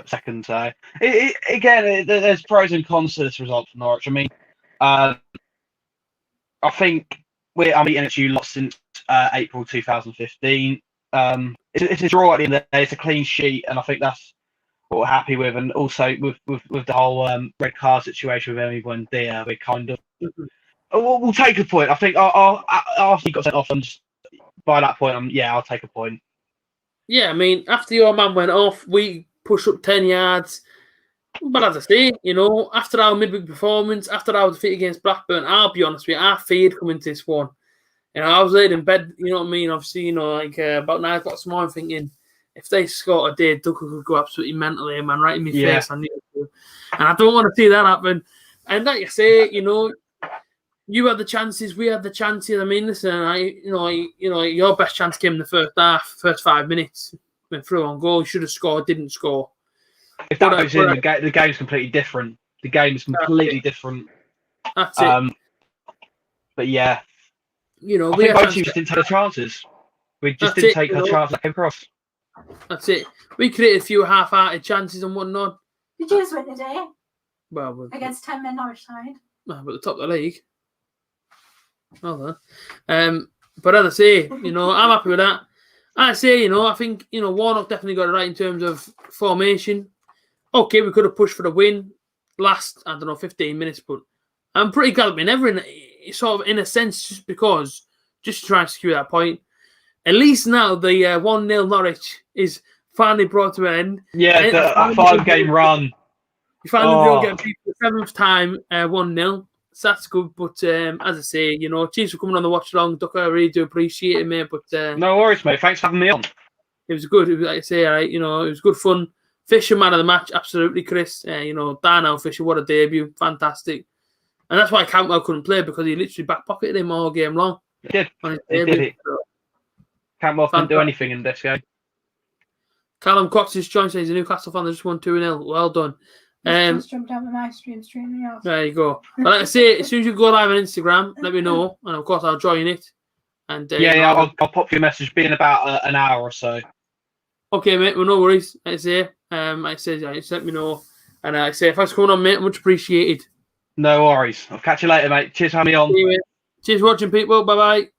second. So again, there's pros and cons to this result for Norwich. I mean, I think we're unbeaten at you lost since April 2015. It's a draw at the end of the day. It's a clean sheet, and I think that's what we're happy with. And also with the whole red card situation with everyone there, we're kind of we'll take a point. I think after he got sent off, and by that point, I'll take a point. Yeah, I mean, after your man went off, we pushed up 10 yards. But as I say, after our midweek performance, after our defeat against Blackburn, I'll be honest with you, I feared coming to this one. I was laid in bed, you know what I mean? Obviously, about 9 o'clock this morning thinking, if they scored a day, Ducker could go absolutely mental here, man, right in my face. I knew it would. And I don't want to see that happen. And like you say, you had the chances, we had the chances. I mean, listen, your best chance came in the first half, first 5 minutes. Went through on goal, should have scored, didn't score. If that goes in, the game's completely different. The game's completely different. That's it. But yeah, we both teams didn't take the chances. We just didn't take the chances that came across. That's it. We created a few half-hearted chances and whatnot. Did you win today? Well, against 10 men Norwich side. But at the top of the league. Well done. But as I say, I'm happy with that. I say, I think, Warnock definitely got it right in terms of formation. Okay, we could have pushed for the win last, 15 minutes, but I'm pretty glad we never, in a sense, just to try and secure that point. At least now the 1-0 Norwich is finally brought to an end. Yeah, a 5-game run. You finally get beat for the 7th time, 1-0. So that's good, but as I say, Chiefs for coming on the watch along. Ducker, I really do appreciate it, mate. But no worries, mate. Thanks for having me on. It was good. Like I say, it was good fun. Fisher man of the match, absolutely, Chris. Darnell Fisher, what a debut, fantastic. And that's why Cantwell couldn't play, because he literally back pocketed him all game long. He did. He did it. Cantwell couldn't do anything in this game. Callum Cox is joined, saying he's a Newcastle fan. They just won 2-0. Well done. Just jumped out of my stream streaming off. There you go. But like I say, as soon as you go live on Instagram, let me know, and of course I'll join it. And I'll pop you a message. Be in about an hour or so. Okay, mate. Well, no worries. Like I say, just let me know. And I say, thanks for coming on, mate. Much appreciated. No worries. I'll catch you later, mate. Cheers for having me on. Cheers for watching, people. Bye bye.